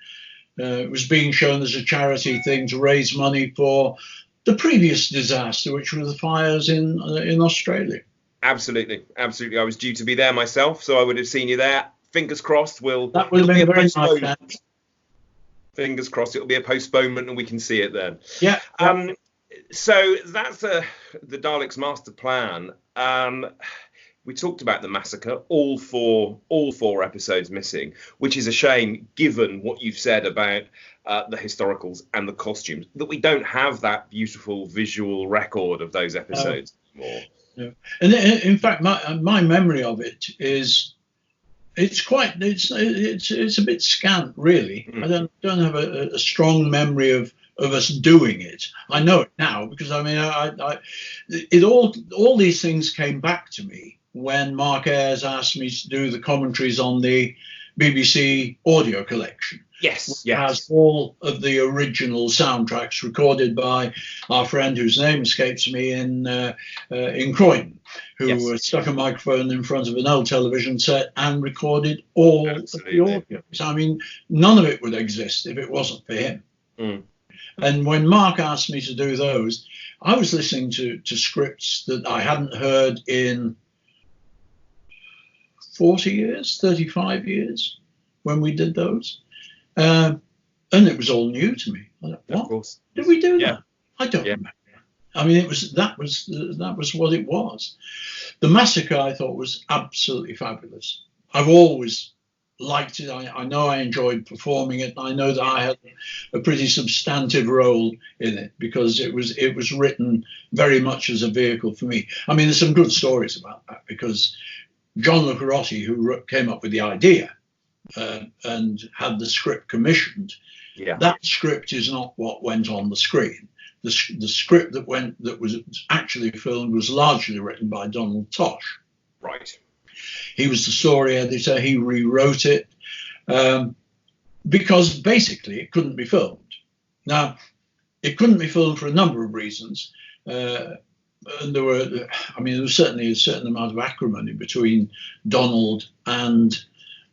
S13: It was being shown as a charity thing to raise money for the previous disaster, which were the fires in Australia.
S2: Absolutely. I was due to be there myself, so I would have seen you there. Fingers crossed.
S13: That would have been very nice.
S2: Fingers crossed it'll be a postponement and we can see it then.
S13: Yeah.
S2: So that's the Daleks master plan. We talked about the massacre, all four episodes missing, which is a shame given what you've said about the historicals and the costumes, that we don't have that beautiful visual record of those episodes anymore.
S13: Yeah. And in fact, my memory of it is it's a bit scant, really. I don't have a strong memory of us doing it. I know it now because I mean, all these things came back to me when Mark Ayres asked me to do the commentaries on the BBC audio collection.
S2: Yes.
S13: Has all of the original soundtracks recorded by our friend whose name escapes me in Croydon, who stuck a microphone in front of an old television set and recorded all of the audio. So, I mean, none of it would exist if it wasn't for him. And when Mark asked me to do those, I was listening to scripts that I hadn't heard in 40 years, 35 years when we did those. And it was all new to me. I thought, what?
S2: Of course.
S13: Did we do that? I don't remember. I mean, that was what it was. The massacre, I thought, was absolutely fabulous. I've always liked it. I know I enjoyed performing it. I know that I had a pretty substantive role in it because it was written very much as a vehicle for me. I mean, there's some good stories about that because John Lucarotti, who came up with the idea and had the script commissioned, that script is not what went on the screen. The script that was actually filmed was largely written by Donald Tosh.
S2: Right.
S13: He was the story editor. He rewrote it because basically it couldn't be filmed. Now, it couldn't be filmed for a number of reasons. And there was certainly a certain amount of acrimony between Donald and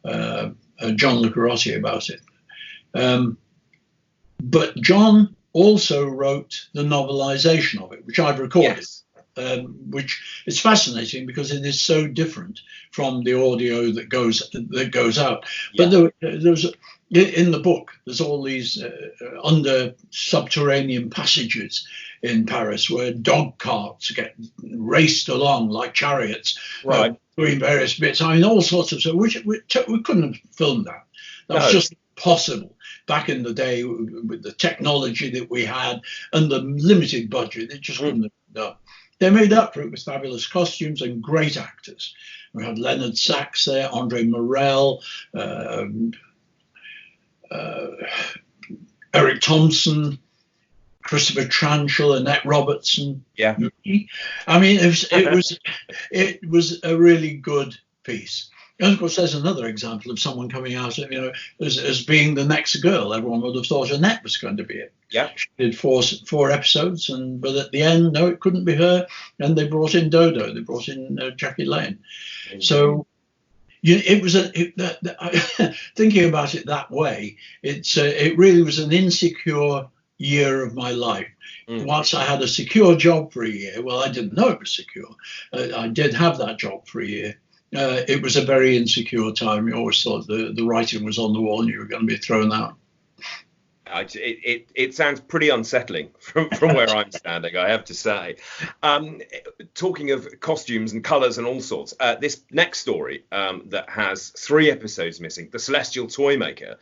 S13: John Lucarotti about it. But John also wrote the novelization of it, which I've recorded. Which is fascinating because it is so different from the audio that goes out. But there's in the book, there's all these under subterranean passages in Paris where dog carts get raced along like chariots doing various bits. I mean, all sorts of stuff. Which we couldn't have filmed that. That was just possible back in the day with the technology that we had and the limited budget. It just couldn't have been done. They made up for it with fabulous costumes and great actors. We had Leonard Sachs there, Andre Morel, Eric Thompson, Christopher Tranchell, Annette Robertson.
S2: Yeah.
S13: I mean, it was a really good piece. And of course, there's another example of someone coming out, as being the next girl. Everyone would have thought Annette was going to be it.
S2: Yeah.
S13: She did four episodes, but at the end, no, it couldn't be her. And they brought in Dodo. They brought in Jackie Lane. Mm-hmm. So it was thinking about it that way. It really was an insecure year of my life. Once I had a secure job for a year, well, I didn't know it was secure. I did have that job for a year. It was a very insecure time. You always thought the writing was on the wall and you were going to be thrown out.
S2: It sounds pretty unsettling from where I'm standing, I have to say. Talking of costumes and colours and all sorts, this next story that has 3 episodes missing, The Celestial Toymaker,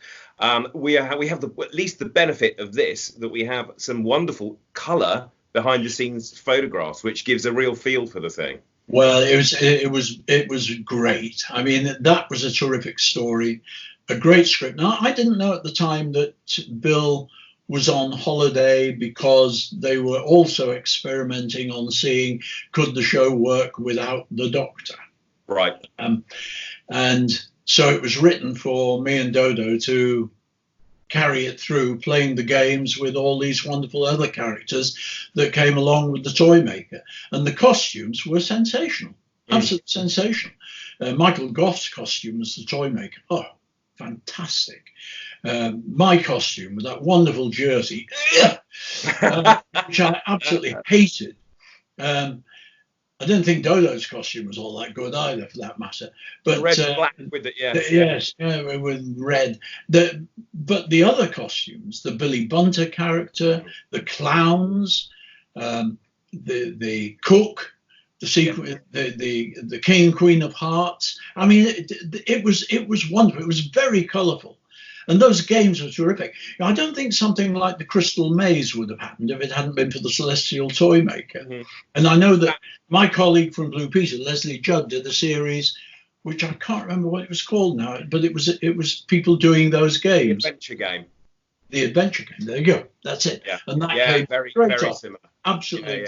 S2: we have at least the benefit of this, that we have some wonderful colour behind the scenes photographs, which gives a real feel for the thing.
S13: Well, it was great. I mean, that was a terrific story, a great script. Now, I didn't know at the time that Bill was on holiday because they were also experimenting on seeing could the show work without the Doctor.
S2: Right.
S13: And so it was written for me and Dodo to carry it through, playing the games with all these wonderful other characters that came along with the toy maker. And the costumes were sensational, absolutely sensational. Michael Goff's costume as the toy maker, oh, fantastic. My costume with that wonderful jersey, which I absolutely hated. I didn't think Dodo's costume was all that good either, for that matter. But
S2: red and black with it, yes.
S13: Yes, with red. But the other costumes, the Billy Bunter character, the clowns, the cook, the King and Queen of Hearts. I mean, it was wonderful. It was very colourful. And those games were terrific. I don't think something like the Crystal Maze would have happened if it hadn't been for the Celestial Toy Maker. And I know that my colleague from Blue Peter, Leslie Judd, did a series, which I can't remember what it was called now, but it was people doing those games.
S2: The adventure game.
S13: The adventure game. There you go. That's it.
S2: Yeah.
S13: And that
S2: yeah,
S13: came
S2: very
S13: off.
S2: similar.
S13: Absolutely.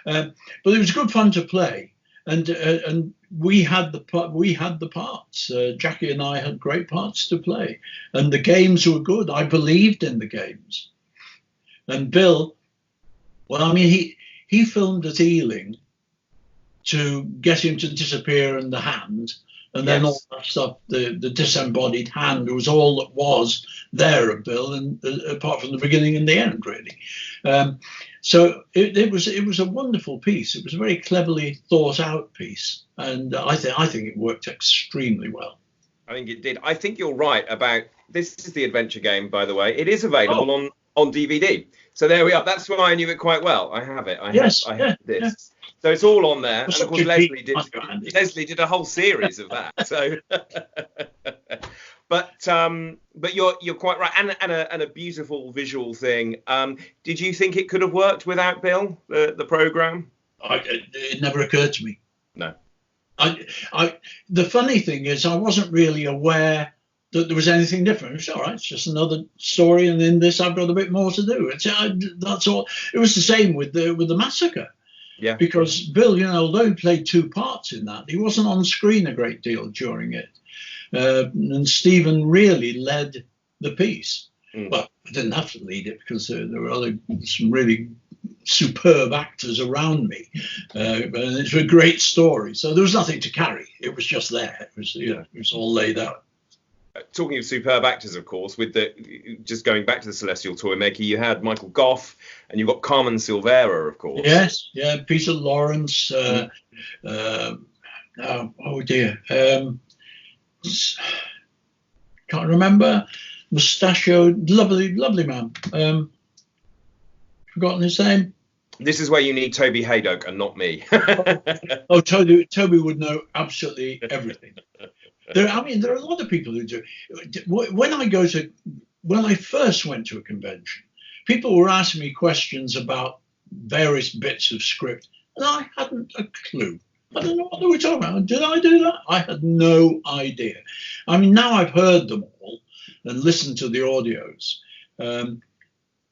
S2: Yeah.
S13: But it was good fun to play. And we had the parts. Jackie and I had great parts to play, and the games were good. I believed in the games. And Bill, well, I mean, he filmed at Ealing to get him to disappear in the hand, and then all that stuff. The disembodied hand was all that was there of Bill, and apart from the beginning and the end, really. So it was a wonderful piece. It was a very cleverly thought out piece, and I think it worked extremely well.
S2: I think it did. I think you're right about this. Is the adventure game, by the way. It is available on DVD. So there we are. That's why I knew it quite well. I have it. I have this. Yeah. So it's all on there. And of course, Leslie did a whole series of that. So. But you're quite right, and a beautiful visual thing. Did you think it could have worked without Bill, the program?
S13: It never occurred to me.
S2: No.
S13: The funny thing is, I wasn't really aware that there was anything different. It's all right. It's just another story, and in this, I've got a bit more to do. That's all. It was the same with the massacre.
S2: Yeah.
S13: Because Bill, although he played two parts in that, he wasn't on screen a great deal during it. And Stephen really led the piece. Well, I didn't have to lead it because there were some really superb actors around me, and it's a great story. So there was nothing to carry; it was just there. It was all laid out.
S2: Talking of superb actors, of course, just going back to the Celestial Toy Maker, you had Michael Goff, and you've got Carmen Silvera, of course.
S13: Yes, yeah, Peter Lawrence. Oh dear. Can't remember. Mustachioed, lovely man. Forgotten his name.
S2: This is where you need Toby Hadoke and not me.
S13: Toby would know absolutely everything. There are a lot of people who do. When I first went to a convention, people were asking me questions about various bits of script, and I hadn't a clue. I don't know what they were talking about. Did I do that? I had no idea. I mean, now I've heard them all and listened to the audios,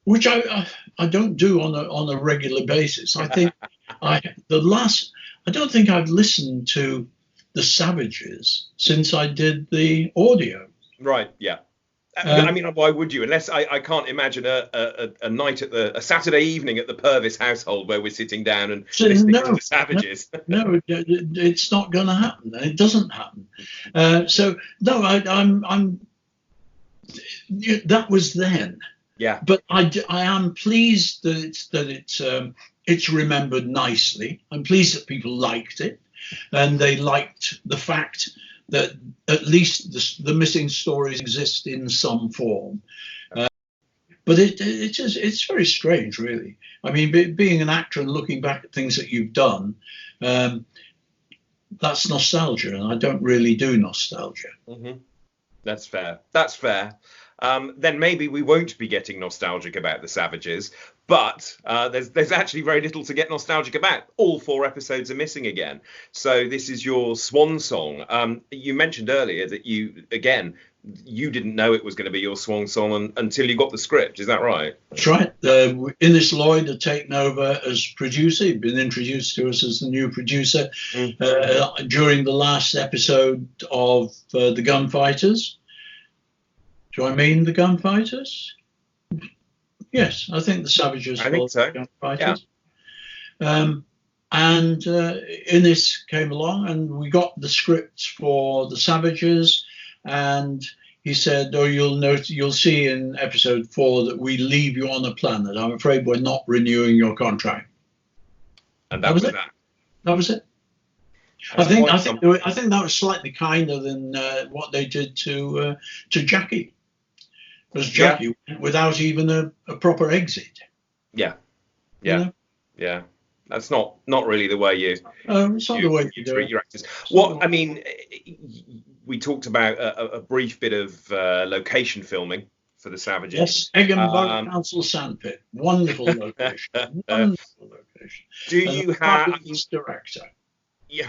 S13: which I don't do on a regular basis. I think I don't think I've listened to The Savages since I did the audio.
S2: Right. Yeah. I mean, why would you? Unless I can't imagine a night a Saturday evening at the Purves household where we're sitting down and listening to The Savages.
S13: No, it's not going to happen. It doesn't happen. So no, I'm. That was then.
S2: Yeah.
S13: But I am pleased that it's remembered nicely. I'm pleased that people liked it, and they liked the fact that at least the missing stories exist in some form. But it's very strange, really. I mean, being an actor and looking back at things that you've done, that's nostalgia, and I don't really do nostalgia.
S2: Mm-hmm. That's fair. then maybe we won't be getting nostalgic about the Savages. But there's actually very little to get nostalgic about. All 4 episodes are missing again. So this is your swan song. You mentioned earlier that you didn't know it was going to be your swan song until you got the script. Is that right?
S13: That's right. Innes Lloyd had taken over as producer. He'd been introduced to us as the new producer during the last episode of The Gunfighters. Do I mean The Gunfighters? Yes, I think the Savages.
S2: I think so.
S13: Gunfighters. Yeah. And Innes came along, and we got the scripts for the Savages. And he said, "Oh, you'll see in episode 4 that we leave you on a planet. I'm afraid we're not renewing your contract."
S2: And that was it.
S13: That was it. I think that was slightly kinder than what they did to Jackie. Because Jackie went without even a proper exit.
S2: Yeah. That's not really the way you.
S13: It's not the way you
S2: treat your actors. What I mean, we talked about a brief bit of location filming for the Savages.
S13: Yes, Eggenborough Council Sandpit, wonderful location. Wonderful location.
S2: Do you have
S13: director?
S2: Yeah.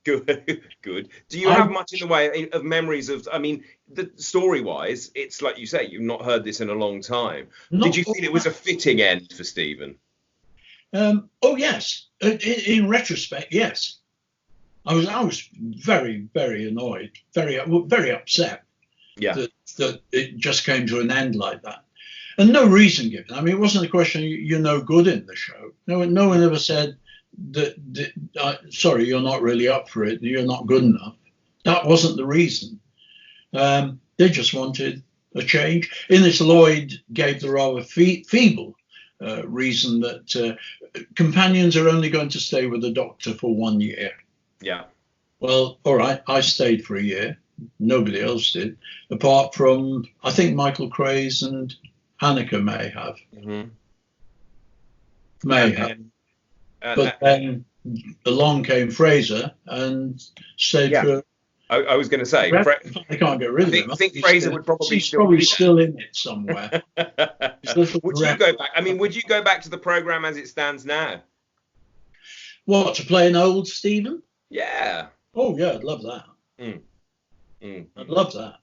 S2: Good. Do you have much in the way of memories of? I mean, the story-wise, it's like you say, you've not heard this in a long time. Did you feel it was a fitting end for Stephen?
S13: Oh yes. In retrospect, yes. I was very, very annoyed, very upset.
S2: Yeah.
S13: That it just came to an end like that, and no reason given. I mean, it wasn't a question you're no good in the show. No one ever said that sorry, you're not really up for it, you're not good enough. That wasn't the reason. They just wanted a change. Innes Lloyd gave the rather feeble reason that companions are only going to stay with the Doctor for 1 year.
S2: Yeah.
S13: Well, all right, I stayed for a year. Nobody else did, apart from, I think, Michael Craze and Anakah may have.
S2: Mm-hmm.
S13: May have. But then along came Fraser and stayed for.
S2: I was going to say,
S13: I can't get rid of him.
S2: I think Fraser would probably
S13: still in it somewhere.
S2: Would you go back? I mean, would you go back to the program as it stands now?
S13: What, to play an old Stephen?
S2: Yeah.
S13: Oh yeah, I'd love that. I'd love that.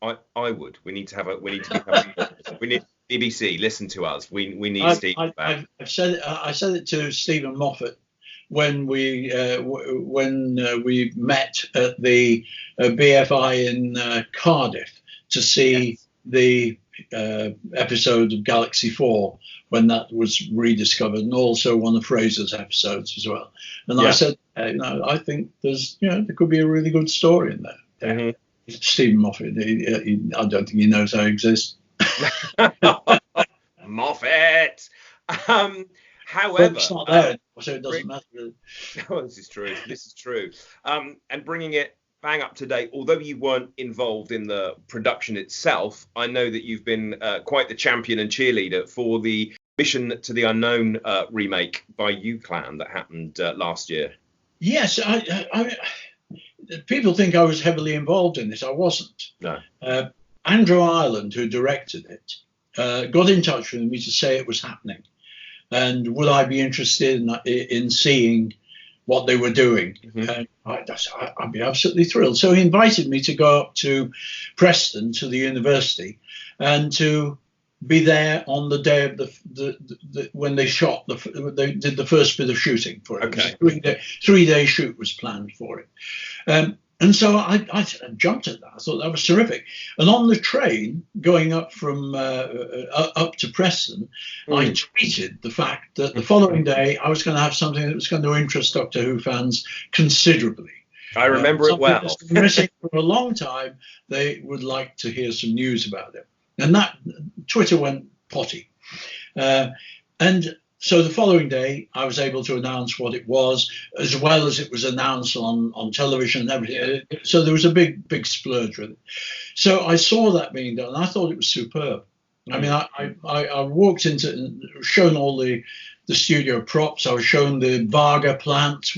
S2: I would. We need to have we need BBC. Listen to us. We need Stephen back.
S13: I said it to Stephen Moffat when we met at the BFI in Cardiff to see the episode of Galaxy 4 when that was rediscovered, and also one of Fraser's episodes as well. And I said, I think there could be a really good story in there. Mm-hmm. Stephen Moffat, I don't think he knows I exist.
S2: Moffat. However,
S13: but it's not there, so it doesn't matter.
S2: Oh, this is true. And bringing it bang up to date, although you weren't involved in the production itself, I know that you've been quite the champion and cheerleader for the Mission to the Unknown remake by UClan that happened last year.
S13: Yes, I people think I was heavily involved in this. I wasn't.
S2: No.
S13: Andrew Ireland, who directed it, got in touch with me to say it was happening, and would I be interested in seeing what they were doing. Mm-hmm. I'd be absolutely thrilled. So he invited me to go up to Preston, to the university, and to be there on the day of the when they shot they did the first bit of shooting for it.
S2: Okay.
S13: It was a 3-day shoot was planned for it. And so I jumped at that. I thought that was terrific. And on the train going up from up to Preston, I tweeted the fact that the following day I was going to have something that was going to interest Doctor Who fans considerably.
S2: I remember it well.
S13: That's been missing for a long time. They would like to hear some news about it. And that Twitter went potty. And so the following day, I was able to announce what it was, as well as it was announced on television and everything. So there was a big splurge with it. So I saw that being done, and I thought it was superb. I mean, I walked into, shown all the studio props. I was shown the Varga plants,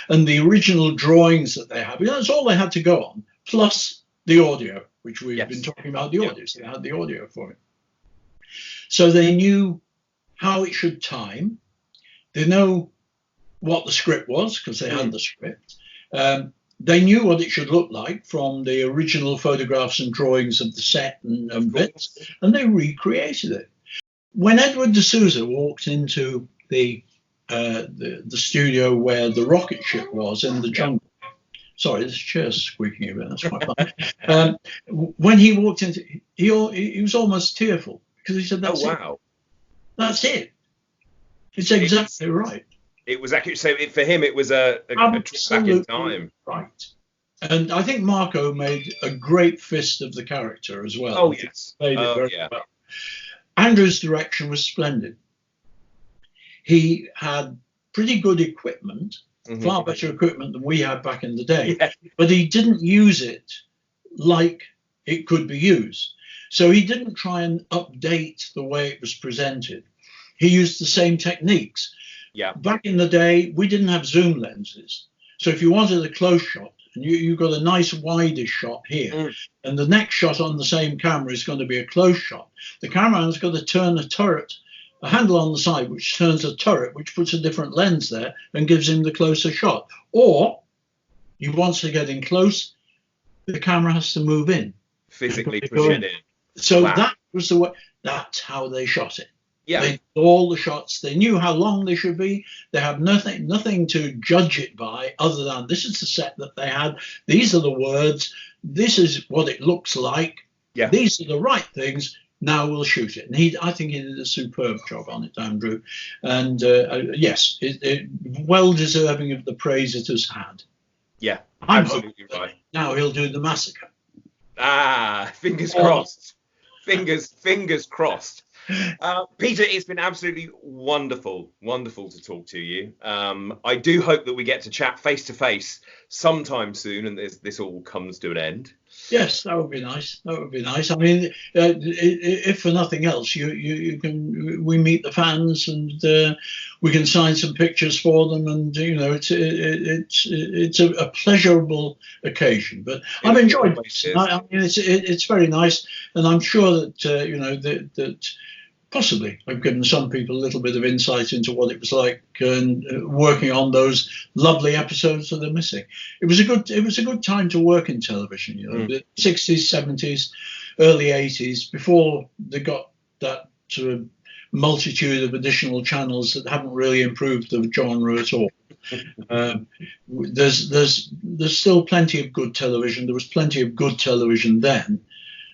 S13: and the original drawings that they have. That's all they had to go on, plus the audio. which we've been talking about the audio. They had the audio for it. So they knew how it should time. They know what the script was because they had the script. They knew what it should look like from the original photographs and drawings of the set and bits, and they recreated it. When Edward de Souza walked into the studio where the rocket ship was in the jungle, sorry, this chair's squeaking a bit, that's quite fun. When he walked into, he was almost tearful because he said, "That's it. That's it. It's exactly right."
S2: It was accurate. So for him, it was a trip back in time.
S13: Right. And I think Marco made a great fist of the character as well.
S2: Oh, yes.
S13: Played it very well. Andrew's direction was splendid. He had pretty good equipment, far better equipment than we had back in the day, but he didn't use it like it could be used. So he didn't try and update the way it was presented. He used the same techniques.
S2: Yeah.
S13: Back in the day, we didn't have zoom lenses. So if you wanted a close shot, and you got a nice wider shot here, and the next shot on the same camera is going to be a close shot, the cameraman's got to turn a turret, a handle on the side, which turns a turret, which puts a different lens there and gives him the closer shot. Or he wants to get in close, the camera has to move in.
S2: Physically push it in.
S13: So that was the way, that's how they shot it.
S2: Yeah.
S13: They did all the shots. They knew how long they should be. They have nothing to judge it by other than this is the set that they had. These are the words. This is what it looks like.
S2: Yeah.
S13: These are the right things. Now we'll shoot it. And I think he did a superb job on it, Andrew. And yes, well deserving of the praise it has had.
S2: Yeah,
S13: I'm
S2: absolutely right.
S13: Now he'll do the massacre.
S2: Fingers crossed. Fingers crossed. Peter, it's been absolutely wonderful to talk to you. I do hope that we get to chat face to face sometime soon, and this all comes to an end.
S13: Yes, that would be nice. That would be nice. I mean, if for nothing else, we meet the fans and we can sign some pictures for them, and it's a pleasurable occasion. But I've enjoyed this. I mean, it's very nice, and I'm sure that that possibly I've given some people a little bit of insight into what it was like and working on those lovely episodes that they're missing. It was a good time to work in television, the 60s, 70s, early 80s, before they got that sort of multitude of additional channels that haven't really improved the genre at all. There's still plenty of good television. There was plenty of good television then.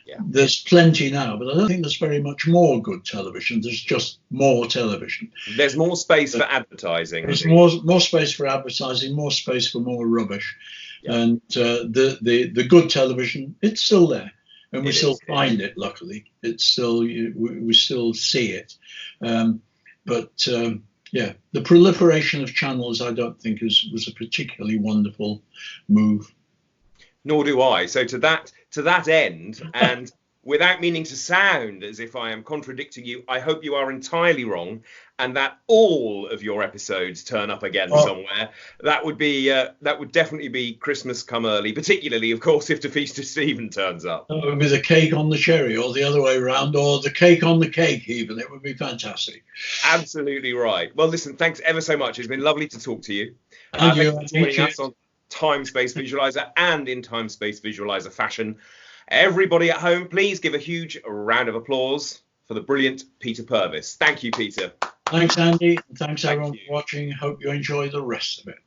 S2: Yeah.
S13: There's plenty now, but I don't think there's very much more good television. There's just more television.
S2: There's more space for advertising.
S13: There's more space for advertising, more space for more rubbish. Yeah. And the good television, it's still there. And we still find it, luckily. It's still, we still see it. But the proliferation of channels, I don't think was a particularly wonderful move.
S2: Nor do I. So to that end, and without meaning to sound as if I am contradicting you, I hope you are entirely wrong, and that all of your episodes turn up again somewhere. That would definitely be Christmas come early, particularly, of course, if the Feast of Stephen turns up.
S13: It would be the cake on the cherry, or the other way around, or the cake on the cake even. It would be fantastic.
S2: Absolutely right. Well, listen, thanks ever so much. It's been lovely to talk to you.
S13: Thank you.
S2: Thanks for joining us on Time Space Visualiser and in Time Space Visualiser fashion. Everybody at home, please give a huge round of applause for the brilliant Peter Purves. Thank you, Peter.
S13: Thanks, Andy. And thanks everyone for watching. Hope you enjoy the rest of it.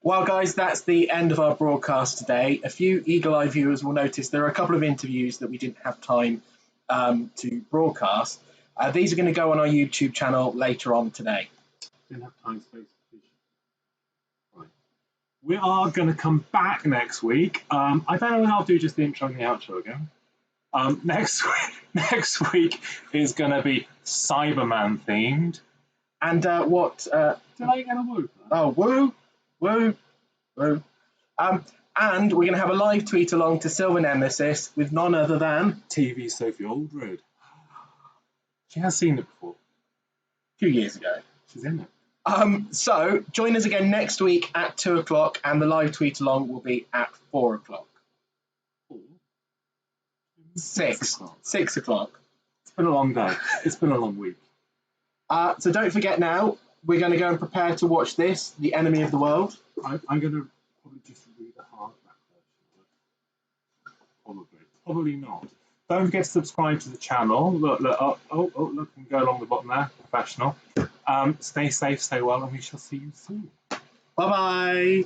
S1: Well, guys, that's the end of our broadcast today. A few eagle-eyed viewers will notice there are a couple of interviews that we didn't have time to broadcast. These are going to go on our YouTube channel later on today.
S4: Didn't have time, space. Right. We are going to come back next week. I don't know when I'll do just the intro and the outro again. Next week is going to be Cyberman themed.
S1: And what?
S4: Did I get a woo?
S1: Oh, woo? Woo! Woo! And we're going to have a live tweet along to Silver Nemesis with none other than
S4: TV Sophie Aldred. She has seen it before.
S1: A few years ago.
S4: She's in it.
S1: So join us again next week at 2 o'clock, and the live tweet along will be at 4 o'clock. 6 o'clock.
S4: It's been a long day. It's been a long week.
S1: So don't forget now, we're going to go and prepare to watch this, The Enemy of the World.
S4: I'm going to probably just read the hardback version of it. Probably not. Don't forget to subscribe to the channel. Look, look, look, and go along the bottom there. Professional. Stay safe, stay well, and we shall see you soon.
S1: Bye-bye.